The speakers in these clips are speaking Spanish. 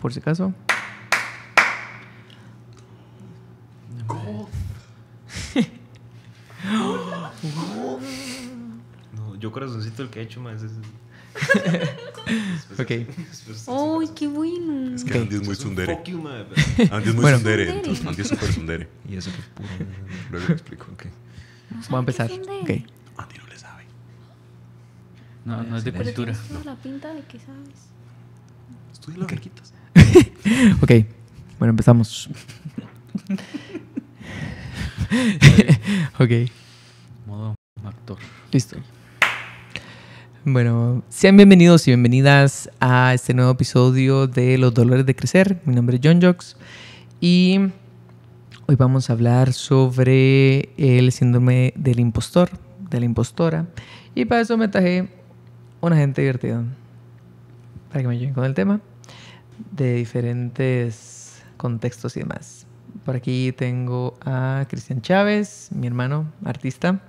por si acaso. No, yo corazoncito el que he hecho más. Ok. ¡Ay, qué bueno! Es que Ok. Andy es muy tsundere. Fuck you, man. Andy es muy Bueno. tsundere, entonces Andy es súper tsundere. Y eso que es puro. Luego lo explico. Ok. Voy a empezar. Ok. Andy no le sabe. No, no es de Pero cultura. tienes toda la pinta de que sabes. Estudia las riquitas. Ok. Bueno, empezamos. Ok. Modo actor. Listo. Bueno, sean bienvenidos y bienvenidas a este nuevo episodio de Los Dolores de Crecer. Mi nombre es John Jocks y hoy vamos a hablar sobre el síndrome del impostor, de la impostora. Y para eso me traje una gente divertida para que me ayuden con el tema de diferentes contextos y demás. Por aquí tengo a Cristian Chávez, mi hermano, artista.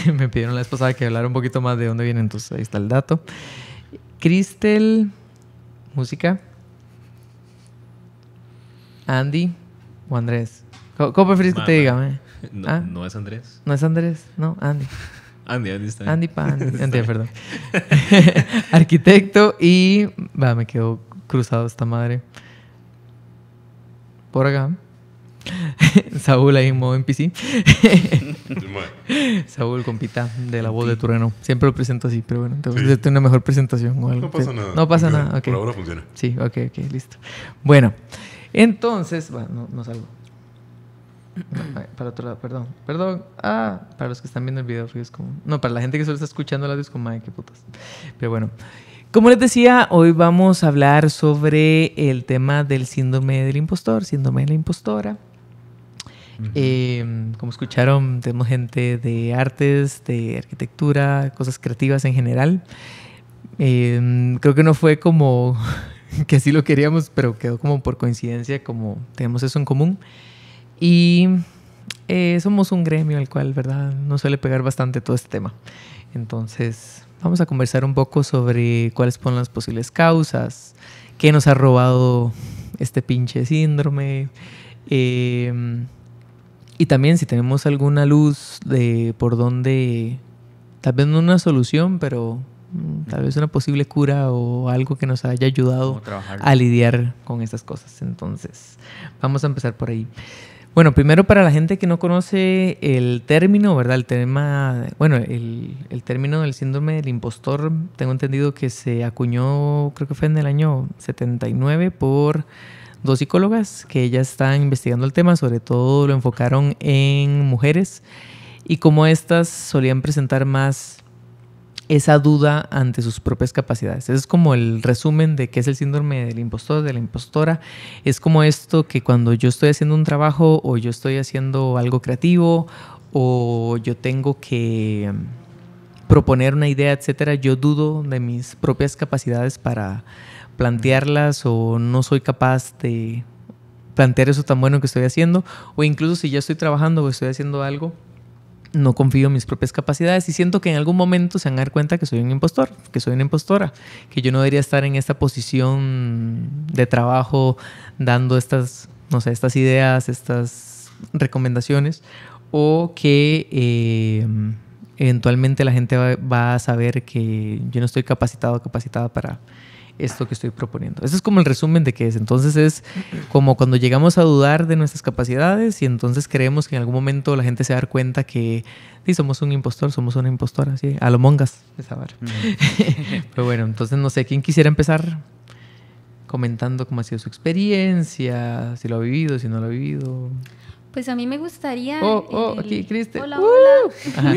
Me pidieron la vez pasada que hablara un poquito más de dónde viene, entonces ahí está el dato. Cristel, música. Andy o Andrés. ¿Cómo preferís que te diga? No, ¿Ah? no es Andrés. ¿No es Andrés? No, Andy. Andy está bien. Andy pa Andy. Andy, perdón. Arquitecto y... Va, me quedó cruzado esta madre. Por acá. Saúl ahí en modo NPC. Saúl, compita de la voz de Tureno. Siempre lo presento así, pero bueno, entonces Sí. tengo una mejor presentación o algo. No pasa nada. No pasa Funciona. nada, ok. Por ahora funciona. Sí, ok, listo. Bueno, entonces, bueno, no salgo. No, para otro lado, perdón. Para los que están viendo el video, es como... No, para la gente que solo está escuchando el audio es como, ay, qué putas. Pero bueno, como les decía, hoy vamos a hablar sobre el tema del síndrome del impostor, síndrome de la impostora. Como escucharon, tenemos gente de artes, de arquitectura, cosas creativas en general. Creo que no fue como que así lo queríamos, pero quedó como por coincidencia, como tenemos eso en común. Y somos un gremio al cual, ¿verdad?, nos suele pegar bastante todo este tema. Entonces, vamos a conversar un poco sobre cuáles son las posibles causas, qué nos ha robado este pinche síndrome. Y también si tenemos alguna luz de por dónde, tal vez no una solución, pero tal vez una posible cura o algo que nos haya ayudado ¿Cómo trabajarlo? a lidiar con estas cosas. Entonces, vamos a empezar por ahí. Bueno, primero para la gente que no conoce el término, ¿verdad? El tema, bueno, el término del síndrome del impostor, tengo entendido que se acuñó, creo que fue en el año 79 por dos psicólogas que ya están investigando el tema, sobre todo lo enfocaron en mujeres y cómo éstas solían presentar más esa duda ante sus propias capacidades. Ese es como el resumen de qué es el síndrome del impostor, de la impostora. Es como esto que cuando yo estoy haciendo un trabajo o yo estoy haciendo algo creativo o yo tengo que proponer una idea, etcétera, yo dudo de mis propias capacidades para plantearlas o no soy capaz de plantear eso tan bueno que estoy haciendo, o incluso si ya estoy trabajando o estoy haciendo algo, no confío en mis propias capacidades y siento que en algún momento se van a dar cuenta que soy un impostor, que soy una impostora, que yo no debería estar en esta posición de trabajo dando estas, no sé, estas ideas, estas recomendaciones, o que eventualmente la gente va a saber que yo no estoy capacitado o capacitada para esto que estoy proponiendo. Ese es como el resumen de qué es. Entonces es como cuando llegamos a dudar de nuestras capacidades y entonces creemos que en algún momento la gente se va a dar cuenta que sí, somos un impostor, somos una impostora, ¿sí? A lo mongas, esa vara. Pero bueno, entonces no sé, ¿quién quisiera empezar comentando cómo ha sido su experiencia? Si lo ha vivido, si no lo ha vivido. Pues a mí me gustaría... Aquí, Cristian. Hola, hola. Ajá.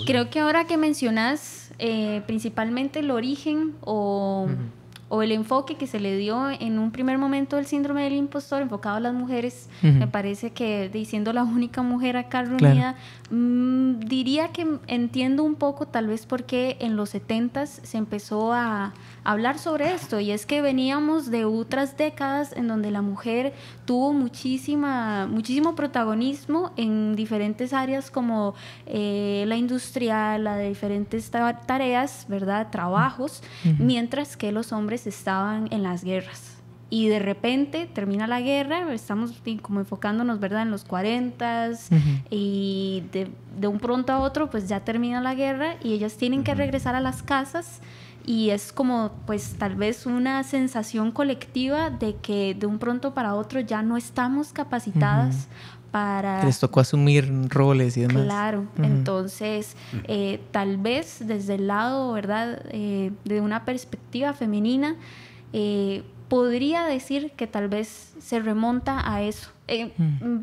Creo que ahora que mencionas principalmente el origen o el enfoque que se le dio en un primer momento del síndrome del impostor enfocado a las mujeres, me parece que, siendo la única mujer acá reunida, diría que entiendo un poco tal vez por qué en los 70s se empezó a hablar sobre esto, y es que veníamos de otras décadas en donde la mujer tuvo muchísimo protagonismo en diferentes áreas como la industrial, la de diferentes tareas, ¿verdad? Trabajos, mientras que los hombres mujeres estaban en las guerras. Y de repente termina la guerra, estamos como enfocándonos, ¿verdad?, en los 40s, y de un pronto a otro pues ya termina la guerra y ellas tienen que regresar a las casas, y es como pues tal vez una sensación colectiva de que de un pronto para otro ya no estamos capacitadas para... Les tocó asumir roles y demás. Claro, entonces tal vez desde el lado, ¿verdad?, de una perspectiva femenina, podría decir que tal vez se remonta a eso,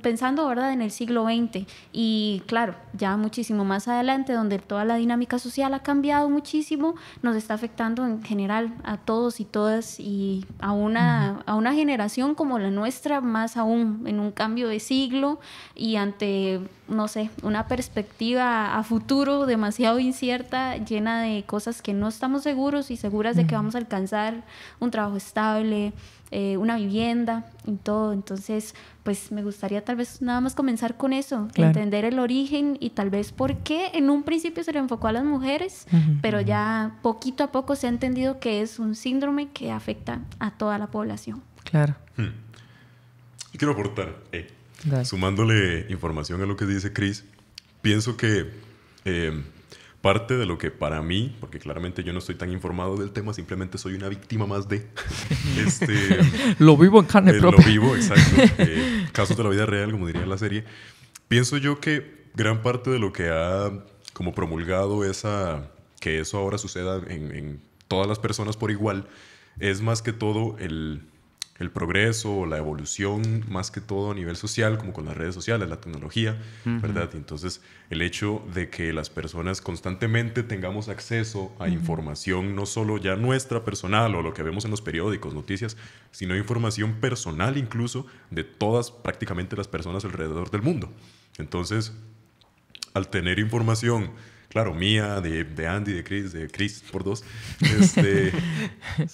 pensando, ¿verdad?, en el siglo XX, y claro, ya muchísimo más adelante, donde toda la dinámica social ha cambiado muchísimo, nos está afectando en general a todos y todas, y a una generación como la nuestra, más aún en un cambio de siglo y ante, no sé, una perspectiva a futuro demasiado incierta, llena de cosas que no estamos seguros y seguras de que vamos a alcanzar un trabajo estable, una vivienda y todo. Entonces pues me gustaría tal vez nada más comenzar con eso, claro, entender el origen y tal vez por qué en un principio se le enfocó a las mujeres, pero ya poquito a poco se ha entendido que es un síndrome que afecta a toda la población. Claro. Y quiero aportar, sumándole información a lo que dice Cris, pienso que parte de lo que para mí, porque claramente yo no estoy tan informado del tema, simplemente soy una víctima más de... lo vivo en carne propia. Lo vivo, exacto. Casos de la vida real, como diría la serie. Pienso yo que gran parte de lo que ha como promulgado que eso ahora suceda en todas las personas por igual, es más que todo el progreso o la evolución, más que todo a nivel social, como con las redes sociales, la tecnología, ¿verdad? Entonces, el hecho de que las personas constantemente tengamos acceso a información, no solo ya nuestra personal o lo que vemos en los periódicos, noticias, sino información personal incluso de todas prácticamente las personas alrededor del mundo. Entonces, al tener información, claro, mía, de Andy, de Chris por dos,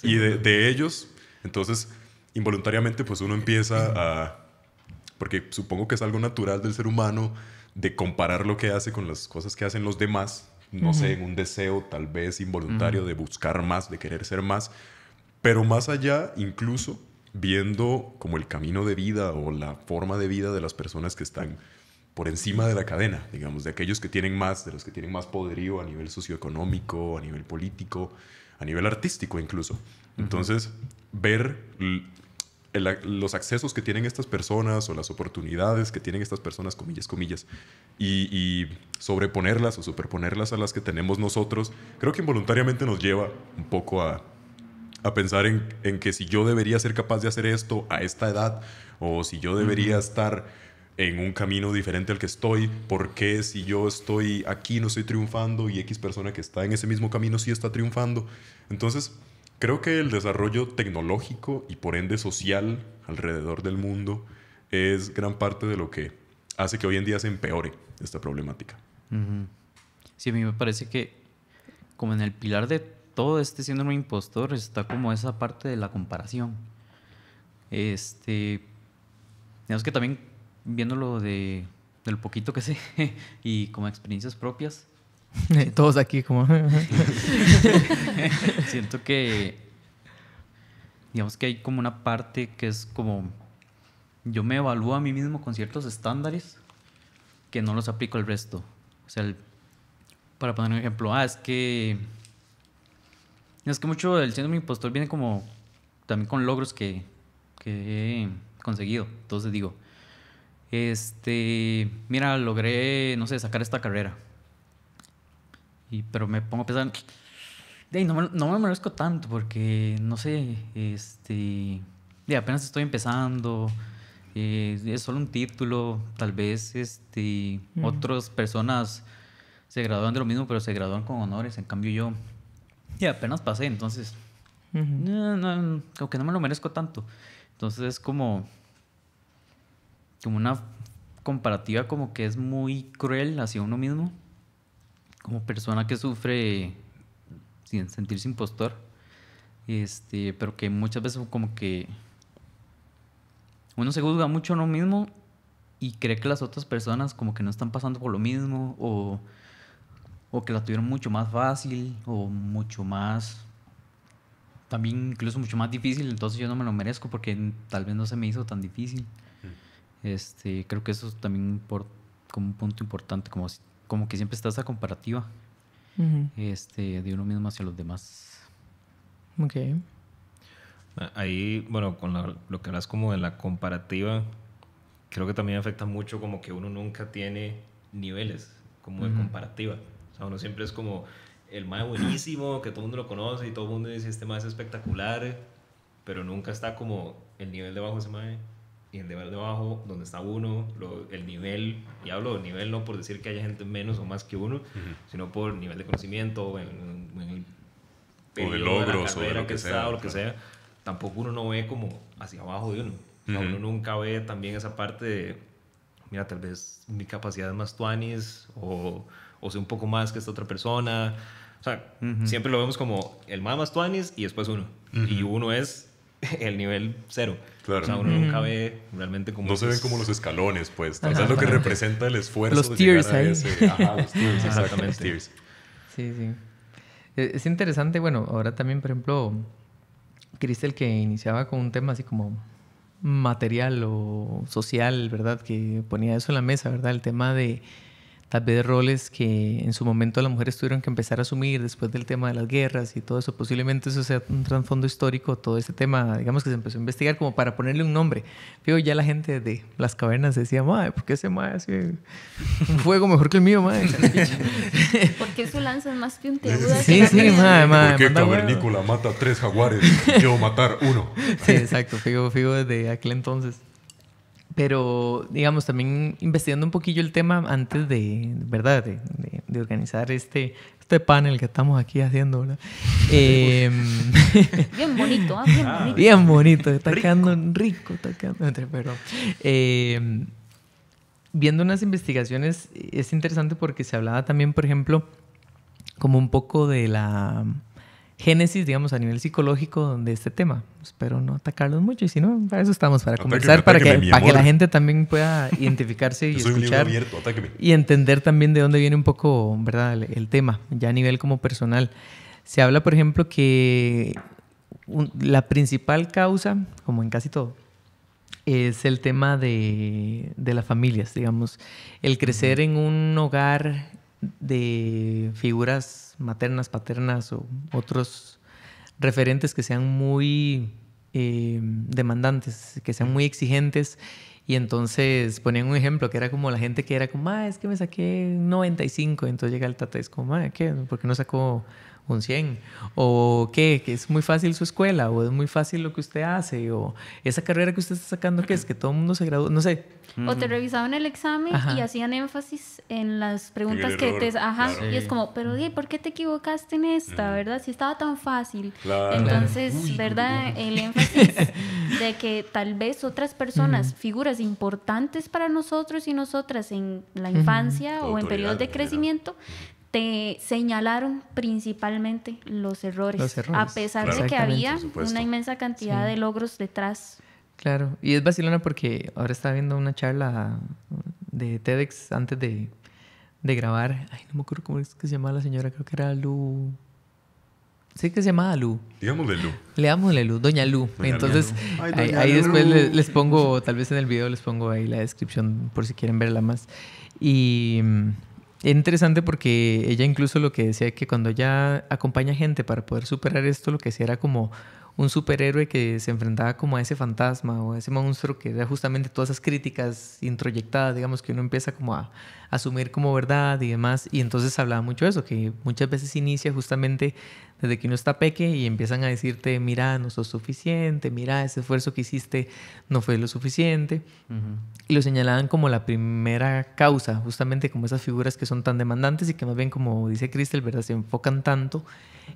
y de ellos, entonces... involuntariamente pues uno empieza porque supongo que es algo natural del ser humano de comparar lo que hace con las cosas que hacen los demás, no sé, en un deseo tal vez involuntario de buscar más, de querer ser más, pero más allá incluso viendo como el camino de vida o la forma de vida de las personas que están por encima de la cadena, digamos, de aquellos que tienen más, de los que tienen más poderío a nivel socioeconómico, a nivel político, a nivel artístico incluso. Entonces, ver los accesos que tienen estas personas o las oportunidades que tienen estas personas, comillas, y sobreponerlas o superponerlas a las que tenemos nosotros, creo que involuntariamente nos lleva un poco a pensar en que si yo debería ser capaz de hacer esto a esta edad, o si yo debería estar en un camino diferente al que estoy, ¿por qué si yo estoy aquí no estoy triunfando y X persona que está en ese mismo camino sí está triunfando? Entonces, creo que el desarrollo tecnológico y por ende social alrededor del mundo es gran parte de lo que hace que hoy en día se empeore esta problemática. Sí, a mí me parece que como en el pilar de todo este síndrome de impostor está como esa parte de la comparación. Digamos que también viéndolo del poquito que sé y como experiencias propias, todos aquí como... siento que, digamos que hay como una parte que es como... yo me evalúo a mí mismo con ciertos estándares que no los aplico al resto. O sea, para poner un ejemplo, es que mucho del síndrome de impostor viene como también con logros que he conseguido. Entonces digo, mira, logré, no sé, sacar esta carrera. Pero me pongo a pensar, no me merezco tanto porque, no sé, apenas estoy empezando, es solo un título, tal vez otras personas se gradúan de lo mismo, pero se gradúan con honores, en cambio yo apenas pasé, entonces, aunque no me lo merezco tanto. Entonces es como una comparativa como que es muy cruel hacia uno mismo, como persona que sufre sin sentirse impostor, pero que muchas veces como que uno se juzga mucho a uno mismo y cree que las otras personas como que no están pasando por lo mismo o que la tuvieron mucho más fácil o mucho más también incluso mucho más difícil, entonces yo no me lo merezco porque tal vez no se me hizo tan difícil. Creo que eso es también como un punto importante, como que siempre está esa comparativa de uno mismo hacia los demás. Ok. Ahí, bueno, con lo que hablas como de la comparativa, creo que también afecta mucho como que uno nunca tiene niveles como de comparativa. O sea, uno siempre es como el mae buenísimo, que todo el mundo lo conoce y todo el mundo dice este mae es espectacular, pero nunca está como el nivel debajo de ese mae y el nivel debajo donde está uno, el nivel, y hablo de nivel no por decir que haya gente menos o más que uno, sino por nivel de conocimiento o en el o de logros logros o de lo que sea, o lo que sea. Tampoco uno no ve como hacia abajo de uno. O sea, uno nunca ve también esa parte de, mira, tal vez mi capacidad es más tuanis o sé un poco más que esta otra persona. O sea, siempre lo vemos como el más tuanis y después uno. Y uno es el nivel 0. Claro. O sea, uno nunca ve realmente como... No se ven como los escalones, pues. O sea, es lo que representa el esfuerzo Los de tiers llegar a ahí. ese... Ajá, los tiers, Exactamente. los tiers. Sí, sí. Es interesante, bueno, ahora también, por ejemplo, Cristel, que iniciaba con un tema así como material o social, ¿verdad? Que ponía eso en la mesa, ¿verdad? El tema de tal vez roles que en su momento las mujeres tuvieron que empezar a asumir después del tema de las guerras y todo eso. Posiblemente eso sea un trasfondo histórico, todo este tema, digamos que se empezó a investigar como para ponerle un nombre. Pero ya la gente de las cavernas decía, madre, ¿por qué ese madre así? Un fuego mejor que el mío, madre. Porque su lanza es más puntiaguda. Sí, que la sí, mía. madre. ¿Por qué manda huevo. Cavernícola mata 3 jaguares? Yo matar 1. Sí, exacto, fijo desde aquel entonces. Pero, digamos, también investigando un poquillo el tema antes de, ¿verdad? De organizar este panel que estamos aquí haciendo, ¿verdad? Bien bonito, ¿ah? Bien bonito. Bien bonito, está quedando rico, está quedando... Perdón. Viendo unas investigaciones, es interesante porque se hablaba también, por ejemplo, como un poco de la génesis, digamos, a nivel psicológico de este tema. Espero no atacarlos mucho y si no, para eso estamos, para conversar, para que la gente también pueda identificarse y Yo soy un libro escuchar abierto, atáqueme. y entender también de dónde viene un poco, ¿verdad? El tema, ya a nivel como personal. Se habla, por ejemplo, que la principal causa, como en casi todo, es el tema de las familias, digamos. El crecer en un hogar de figuras maternas, paternas o otros referentes que sean muy demandantes, que sean muy exigentes. Y entonces ponían un ejemplo que era como la gente que era como, es que me saqué un 95. Entonces llega el tata y es como, ¿qué? ¿Por qué no sacó un 100? O ¿qué? Que es muy fácil su escuela, o es muy fácil lo que usted hace, o esa carrera que usted está sacando, ¿qué es? Que todo el mundo se graduó, no sé. O te revisaban el examen y hacían énfasis en las preguntas que te... Ajá, claro. y es como, pero ¿por qué te equivocaste en esta, verdad? Si estaba tan fácil. Claro. Entonces, ¿verdad? El énfasis de que tal vez otras personas, figuras importantes para nosotros y nosotras en la infancia o en periodos de crecimiento, te señalaron principalmente los errores. A pesar de que había una inmensa cantidad de logros detrás. Claro, y es vacilona porque ahora estaba viendo una charla de TEDx antes de grabar. Ay, no me acuerdo cómo es que se llamaba la señora, creo que era Lu. Sí que se llamaba Lu. Digámosle Lu. Leámosle Lu, Doña Lu. Doña Entonces, Lu. Ay, ahí después les pongo, tal vez en el video les pongo ahí la descripción por si quieren verla más. Y es interesante porque ella incluso lo que decía que cuando ella acompaña gente para poder superar esto, lo que hacía era como un superhéroe que se enfrentaba como a ese fantasma o a ese monstruo que era justamente todas esas críticas introyectadas, digamos, que uno empieza como a asumir como verdad y demás. Y entonces hablaba mucho de eso, que muchas veces inicia justamente desde que uno está peque y empiezan a decirte, mira, no sos suficiente, mira, ese esfuerzo que hiciste no fue lo suficiente. Y lo señalaban como la primera causa, justamente como esas figuras que son tan demandantes y que más bien, como dice Cristel, ¿verdad?, se enfocan tanto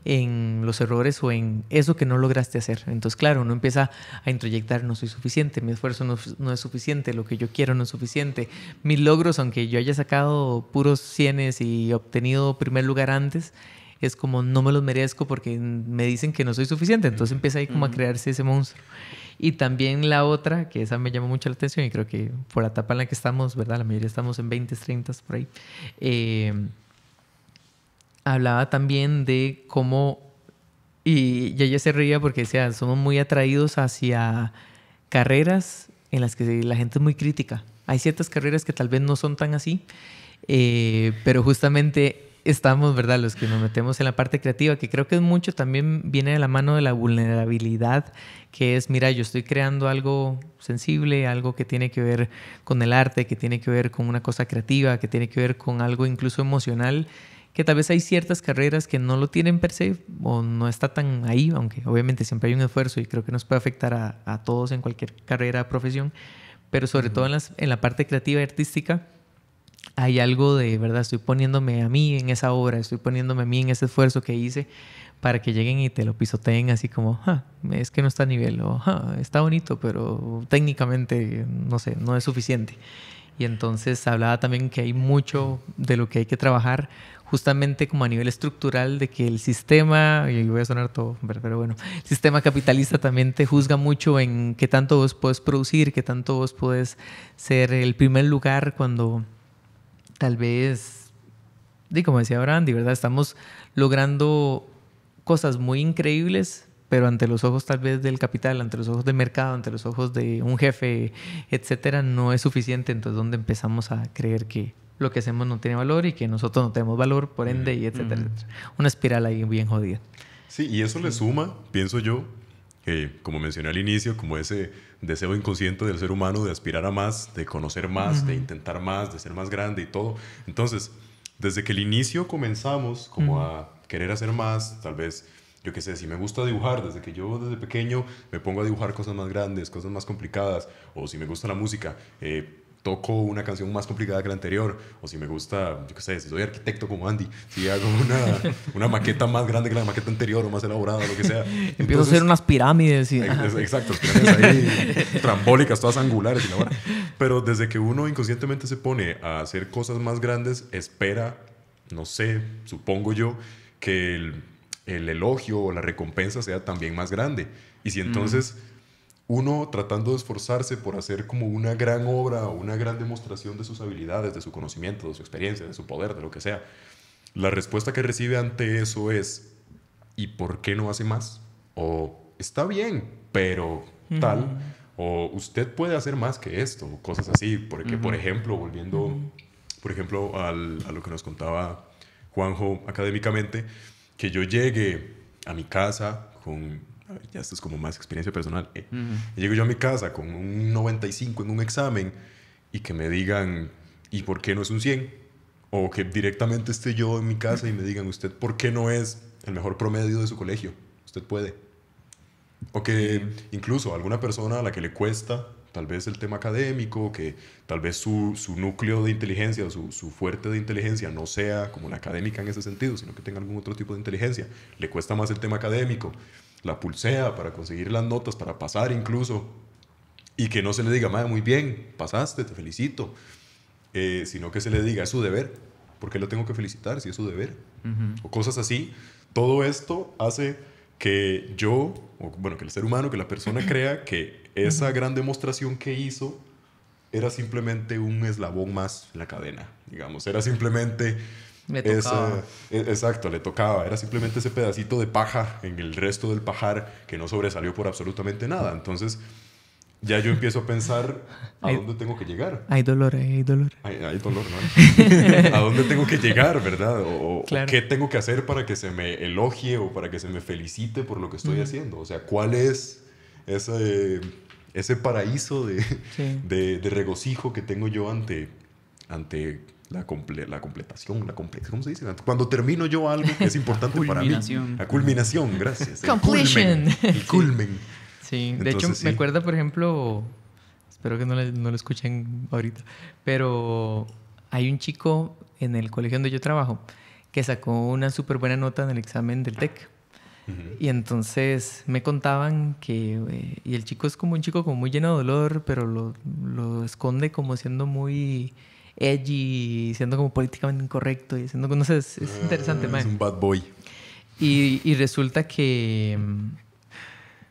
en los errores o en eso que no lograste hacer. Entonces, claro, uno empieza a introyectar, no soy suficiente, mi esfuerzo no es suficiente, lo que yo quiero no es suficiente, mis logros, aunque yo haya sacado puros 100s y obtenido primer lugar antes, es como no me los merezco porque me dicen que no soy suficiente. Entonces empieza ahí como a crearse ese monstruo. Y también la otra, que esa me llamó mucho la atención y creo que por la etapa en la que estamos, ¿verdad? La mayoría estamos en 20, 30 por ahí. Hablaba también de cómo Y ella se reía porque decía, somos muy atraídos hacia carreras en las que la gente es muy crítica. Hay ciertas carreras que tal vez no son tan así, pero justamente estamos, ¿verdad? Los que nos metemos en la parte creativa, que creo que es mucho, también viene de la mano de la vulnerabilidad, que es, mira, yo estoy creando algo sensible, algo que tiene que ver con el arte, que tiene que ver con una cosa creativa, que tiene que ver con algo incluso emocional, que tal vez hay ciertas carreras que no lo tienen per se o no está tan ahí, aunque obviamente siempre hay un esfuerzo y creo que nos puede afectar a todos en cualquier carrera, profesión, pero sobre todo en la parte creativa y artística hay algo de, ¿verdad? Estoy poniéndome a mí en esa obra, estoy poniéndome a mí en ese esfuerzo que hice para que lleguen y te lo pisoteen así como, es que no está a nivel, o está bonito, pero técnicamente, no sé, no es suficiente. Y entonces hablaba también que hay mucho de lo que hay que trabajar justamente como a nivel estructural, de que el sistema, y voy a sonar todo, pero bueno, el sistema capitalista también te juzga mucho en qué tanto vos puedes producir, qué tanto vos puedes ser el primer lugar cuando tal vez, como decía Brandy, ¿verdad? Estamos logrando cosas muy increíbles, pero ante los ojos tal vez del capital, ante los ojos del mercado, ante los ojos de un jefe, etcétera, no es suficiente. Entonces, donde empezamos a creer que lo que hacemos no tiene valor y que nosotros no tenemos valor, por ende, y etcétera, etcétera. Una espiral ahí bien jodida. Sí, y eso le suma, pienso yo, que como mencioné al inicio, como ese deseo inconsciente del ser humano de aspirar a más, de conocer más, de intentar más, de ser más grande y todo. Entonces, desde que el inicio comenzamos como a querer hacer más, tal vez, yo qué sé, si me gusta dibujar, desde que yo desde pequeño me pongo a dibujar cosas más grandes, cosas más complicadas, o si me gusta la música, toco una canción más complicada que la anterior, o si me gusta, yo qué sé, si soy arquitecto como Andy, si hago una maqueta más grande que la maqueta anterior o más elaborada, lo que sea. Empiezo a hacer unas pirámides. Y... Exacto, pirámides ahí trambólicas, todas angulares y la hora. Pero desde que uno inconscientemente se pone a hacer cosas más grandes, espera, no sé, supongo yo, que el elogio o la recompensa sea también más grande. Y si entonces... uno tratando de esforzarse por hacer como una gran obra o una gran demostración de sus habilidades, de su conocimiento, de su experiencia, de su poder, de lo que sea, la respuesta que recibe ante eso es ¿y por qué no hace más? O está bien, pero tal, o usted puede hacer más que esto, cosas así, porque por ejemplo, volviendo por ejemplo a lo que nos contaba Juanjo académicamente, que yo llegue a mi casa con... ya esto es como más experiencia personal. Llego yo a mi casa con un 95 en un examen y que me digan, ¿y por qué no es un 100? O que directamente esté yo en mi casa y me digan, ¿usted por qué no es el mejor promedio de su colegio? Usted puede. O que incluso alguna persona a la que le cuesta tal vez el tema académico, que tal vez su núcleo de inteligencia o su fuerte de inteligencia no sea como la académica en ese sentido, sino que tenga algún otro tipo de inteligencia, le cuesta más el tema académico, la pulsea para conseguir las notas, para pasar incluso, y que no se le diga, madre, muy bien, pasaste, te felicito, sino que se le diga, es su deber, ¿por qué lo tengo que felicitar si es su deber? O cosas así. Todo esto hace que yo, o bueno, que el ser humano, que la persona crea que esa gran demostración que hizo era simplemente un eslabón más en la cadena, digamos, era simplemente... Me tocaba. Exacto, le tocaba. Era simplemente ese pedacito de paja en el resto del pajar que no sobresalió por absolutamente nada. Entonces, ya yo empiezo a pensar a dónde tengo que llegar. Hay dolor, hay dolor. Hay dolor, ¿no? ¿A dónde tengo que llegar, verdad? Claro. O qué tengo que hacer para que se me elogie o para que se me felicite por lo que estoy haciendo. O sea, ¿cuál es ese paraíso de regocijo que tengo yo ante la completación, ¿cómo se dice? Cuando termino yo algo que es importante para mí. La culminación, gracias. Completion. El culmen. Sí, Entonces, de hecho sí. me acuerdo, por ejemplo, espero que no lo escuchen ahorita, pero hay un chico en el colegio donde yo trabajo que sacó una súper buena nota en el examen del TEC. Y entonces me contaban que... y el chico es como un chico como muy lleno de dolor, pero lo esconde como siendo muy... edgy, siendo como políticamente incorrecto y siendo, no sé, es interesante, man. Es un bad boy. Y resulta que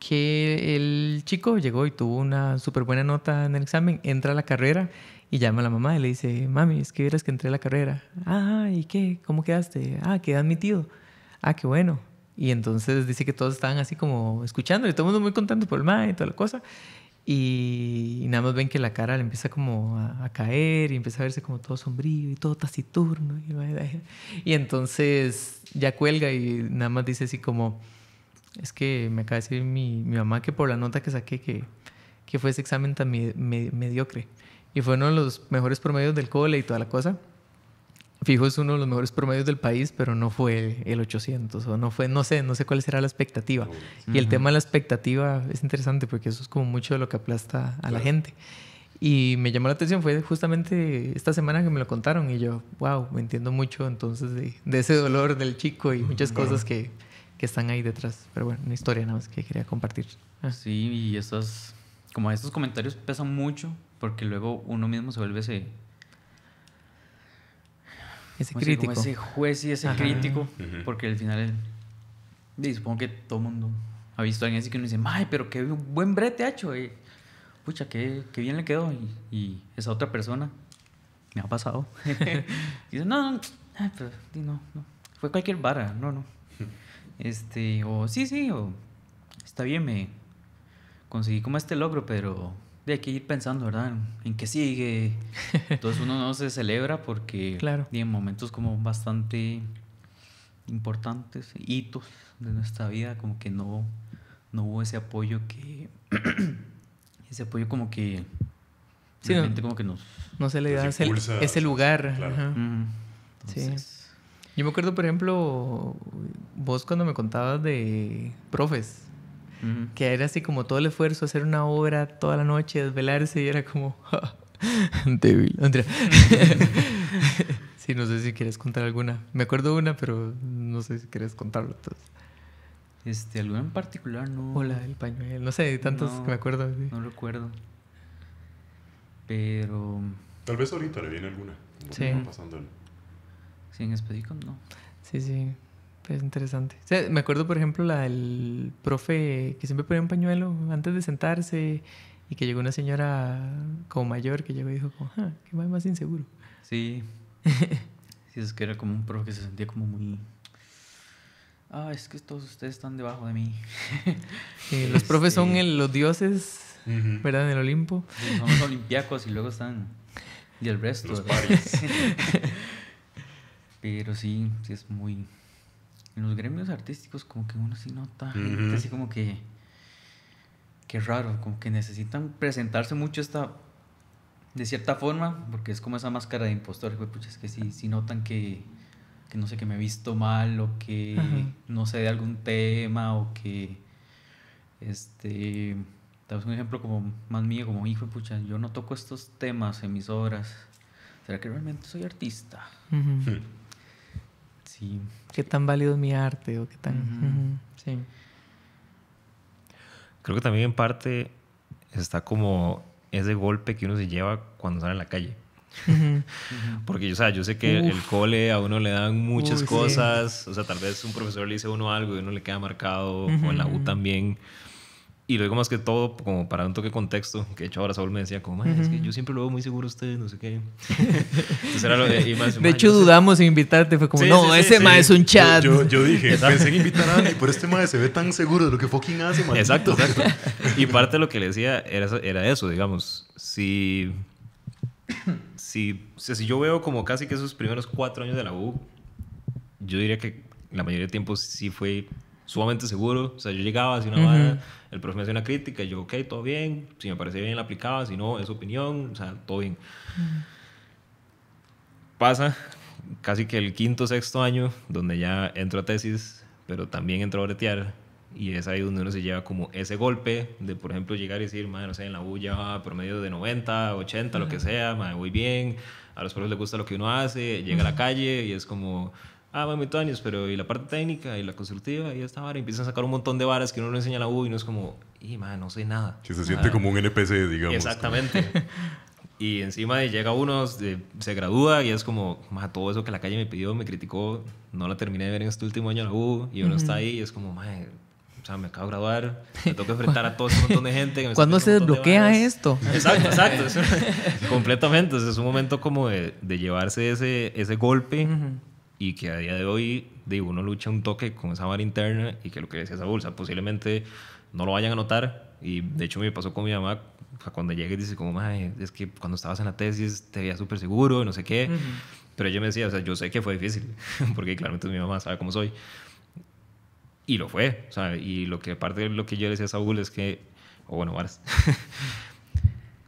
el chico llegó y tuvo una súper buena nota en el examen, entra a la carrera y llama a la mamá y le dice, mami, es que vieras que entré a la carrera. Ah, ¿y qué? ¿Cómo quedaste? Ah, quedé admitido. Ah, qué bueno. Y entonces dice que todos estaban así como escuchando y todo el mundo muy contento por el mae y toda la cosa. Y nada más ven que la cara le empieza como a caer y empieza a verse como todo sombrío y todo taciturno. Y entonces ya cuelga y nada más dice así como, es que me acaba de decir mi mamá que por la nota que saqué que fue ese examen tan mediocre. Y fue uno de los mejores promedios del cole y toda la cosa. Fijo, es uno de los mejores promedios del país, pero no fue el 800 o no fue, no sé cuál será la expectativa. Y el tema de la expectativa es interesante porque eso es como mucho de lo que aplasta a la gente. Y me llamó la atención, fue justamente esta semana que me lo contaron y yo, wow, me entiendo mucho entonces de ese dolor del chico y muchas cosas que están ahí detrás. Pero bueno, una historia nada más que quería compartir. Sí, y estos comentarios pesan mucho porque luego uno mismo se vuelve ese crítico. Como ese juez y ese crítico, porque al final supongo que todo el mundo ha visto a alguien así que uno dice, ¡ay, pero qué buen brete ha hecho! Pucha, qué bien le quedó. Y esa otra persona me ha pasado. Y dice, no, pero no, fue cualquier vara, no. O sí, o está bien, me conseguí como este logro, pero hay que ir pensando, ¿verdad? En qué sigue. Entonces uno no se celebra porque claro. En momentos como bastante importantes, hitos de nuestra vida, como que no hubo ese apoyo como que sí, realmente como que no se le da ese lugar. Claro. Entonces, sí. Yo me acuerdo, por ejemplo, vos cuando me contabas de profes, que era así como todo el esfuerzo, hacer una obra toda la noche, desvelarse, y era como débil. Andrea. Sí, no sé si quieres contar alguna. Me acuerdo una, pero no sé si quieres contarlo. Entonces. ¿Alguna en particular? No. O la del pañuelo. No sé, tantos que me acuerdo. Sí. No recuerdo. Pero... Tal vez ahorita le viene alguna. Sí. Pasándole. Sí, en específico no. Sí. Es interesante. O sea, me acuerdo, por ejemplo, la del profe que siempre ponía un pañuelo antes de sentarse y que llegó una señora como mayor que llegó y dijo como, qué más inseguro. Sí. Sí, es que era como un profe que se sentía como muy... es que todos ustedes están debajo de mí. Sí, los profes son los dioses, ¿verdad? En el Olimpo. Sí, son los olimpiacos y luego están... Y el resto. Los paris. Pero sí es muy... En los gremios artísticos como que uno sí nota gente así como que... Qué raro, como que necesitan presentarse mucho de cierta forma, porque es como esa máscara de impostor. Pucha, es que sí notan que no sé, que me he visto mal o que no sé de algún tema o que... Tal vez un ejemplo como más mío, como hijo, pucha, yo no toco estos temas en mis obras. ¿Será que realmente soy artista? Sí. ¿Qué tan válido es mi arte? ¿O qué tan...? Sí. Creo que también en parte está como ese golpe que uno se lleva cuando sale a la calle. Porque yo sé que el cole a uno le dan muchas cosas. Sí. O sea, tal vez un profesor le dice a uno algo y uno le queda marcado. O en la U también. Y luego más que todo, como para un toque de contexto, que de hecho ahora Saúl me decía como, es que yo siempre lo veo muy seguro a usted, no sé qué. Entonces era de hecho dudamos en invitarte, fue como, ese mae es un chat. Yo dije, pensé en invitar a Andy, pero este mae se ve tan seguro de lo que fucking hace, man. Exacto. Y parte de lo que le decía era eso, digamos, si yo veo como casi que esos primeros 4 años de la U, yo diría que la mayoría del tiempo sí fue sumamente seguro. O sea, yo llegaba, hacía una vara, el profe me hacía una crítica, y yo, ok, todo bien, si me parecía bien la aplicaba, si no, es opinión, o sea, todo bien. Pasa casi que el 5º, 6º año, donde ya entro a tesis, pero también entro a bretear, y es ahí donde uno se lleva como ese golpe de, por ejemplo, llegar y decir, no sé, en la U ya promedio de 90, 80, lo que sea, voy bien, a los profes les gusta lo que uno hace, llega a la calle y es como... muy años, pero y la parte técnica y la constructiva y esta vara, empiezan a sacar un montón de varas que uno no enseña a la U y no es como, no sé nada. Que se siente como un NPC, digamos. Exactamente. Y encima llega uno, se gradúa y es como, todo eso que la calle me pidió, me criticó, no la terminé de ver en este último año en la U y uno está ahí y es como, o sea, me acabo de graduar, me tengo que enfrentar a todo ese montón de gente. Que me ¿Cuándo se desbloquea esto? Exacto. Completamente. Es un momento como de llevarse ese golpe. y que a día de hoy uno lucha un toque con esa vara interna y que lo que decía Saúl, o sea, posiblemente no lo vayan a notar. Y de hecho me pasó con mi mamá, o sea, cuando llega y dice como, "Mae, es que cuando estabas en la tesis te veía súper seguro, no sé qué". Pero ella me decía, o sea, yo sé que fue difícil, porque claramente mi mamá sabe cómo soy. Y lo fue, o sea, y lo que parte de lo que yo le decía a Saúl es que, o bueno, varas,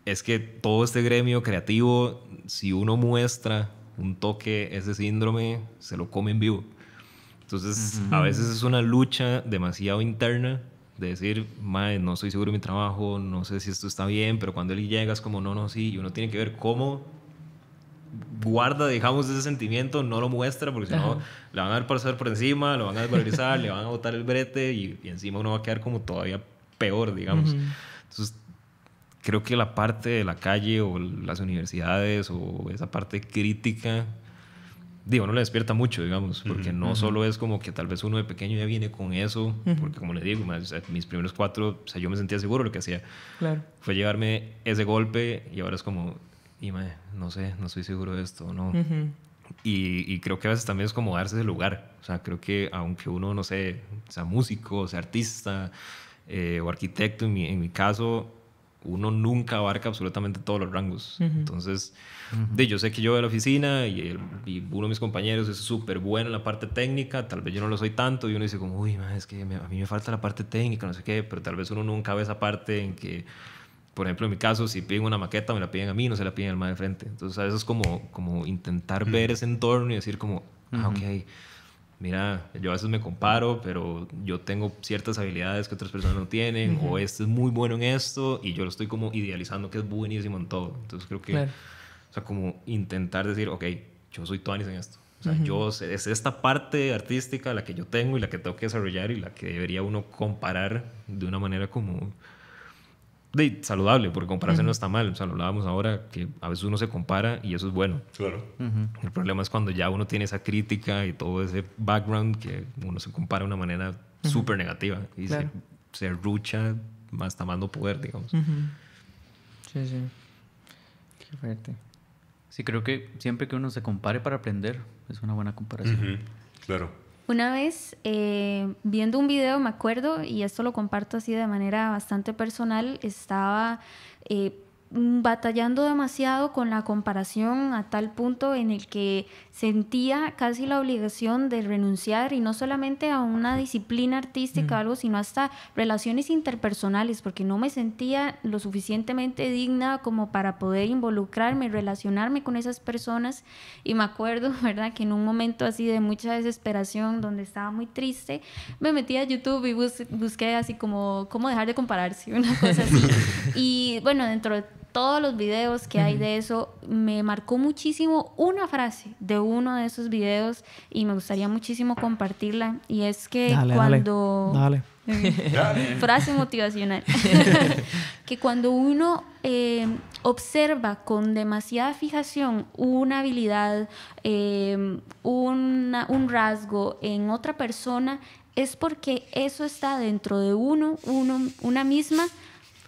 es que todo este gremio creativo, si uno muestra un toque, ese síndrome, se lo come en vivo. Entonces, a veces es una lucha demasiado interna de decir, "Mae, no estoy seguro de mi trabajo, no sé si esto está bien", pero cuando él llega es como, no, sí, y uno tiene que ver cómo guarda, digamos, ese sentimiento, no lo muestra, porque si no, le van a pasar por encima, lo van a desvalorizar, le van a botar el brete y encima uno va a quedar como todavía peor, digamos. Entonces, creo que la parte de la calle o las universidades o esa parte crítica, digo, no le despierta mucho, digamos, porque no solo es como que tal vez uno de pequeño ya viene con eso, porque como le digo, o sea, mis primeros 4, o sea, yo me sentía seguro de lo que hacía. Claro. Fue llevarme ese golpe y ahora es como, no sé, no estoy seguro de esto, ¿no? Y creo que a veces también es como darse ese lugar. O sea, creo que aunque uno, no sé, sea músico, sea artista o arquitecto, en mi caso, uno nunca abarca absolutamente todos los rangos. Entonces, yo sé que yo voy a la oficina y uno de mis compañeros es súper bueno en la parte técnica, tal vez yo no lo soy tanto y uno dice como, uy, es que a mí me falta la parte técnica, no sé qué, pero tal vez uno nunca ve esa parte en que, por ejemplo, en mi caso, si piden una maqueta, me la piden a mí, no se la piden al más de frente. Entonces, a veces es como intentar ver ese entorno y decir como, ok, mira, yo a veces me comparo, pero yo tengo ciertas habilidades que otras personas no tienen, o este es muy bueno en esto, y yo lo estoy como idealizando que es buenísimo en todo. Entonces, creo que, o sea, como intentar decir, ok, yo soy tuanis en esto. O sea, es esta parte artística la que yo tengo y la que tengo que desarrollar y la que debería uno comparar de una manera como saludable, porque compararse no está mal. O sea, lo hablábamos ahora, que a veces uno se compara y eso es bueno. Claro. El problema es cuando ya uno tiene esa crítica y todo ese background que uno se compara de una manera súper negativa y se rucha hasta más no poder, digamos. Sí, sí. Qué fuerte. Sí, creo que siempre que uno se compare para aprender es una buena comparación. Claro. Una vez viendo un video, me acuerdo, y esto lo comparto así de manera bastante personal, estaba batallando demasiado con la comparación a tal punto en el que sentía casi la obligación de renunciar, y no solamente a una disciplina artística o algo, sino hasta relaciones interpersonales, porque no me sentía lo suficientemente digna como para poder involucrarme, relacionarme con esas personas. Y me acuerdo, ¿verdad?, que en un momento así de mucha desesperación, donde estaba muy triste, me metí a YouTube y busqué así como cómo dejar de compararse, una cosa así. Y bueno, dentro de todos los videos que hay de eso, me marcó muchísimo una frase de uno de esos videos y me gustaría muchísimo compartirla, y es que Dale. frase motivacional que cuando uno observa con demasiada fijación una habilidad, un rasgo en otra persona, es porque eso está dentro de una misma,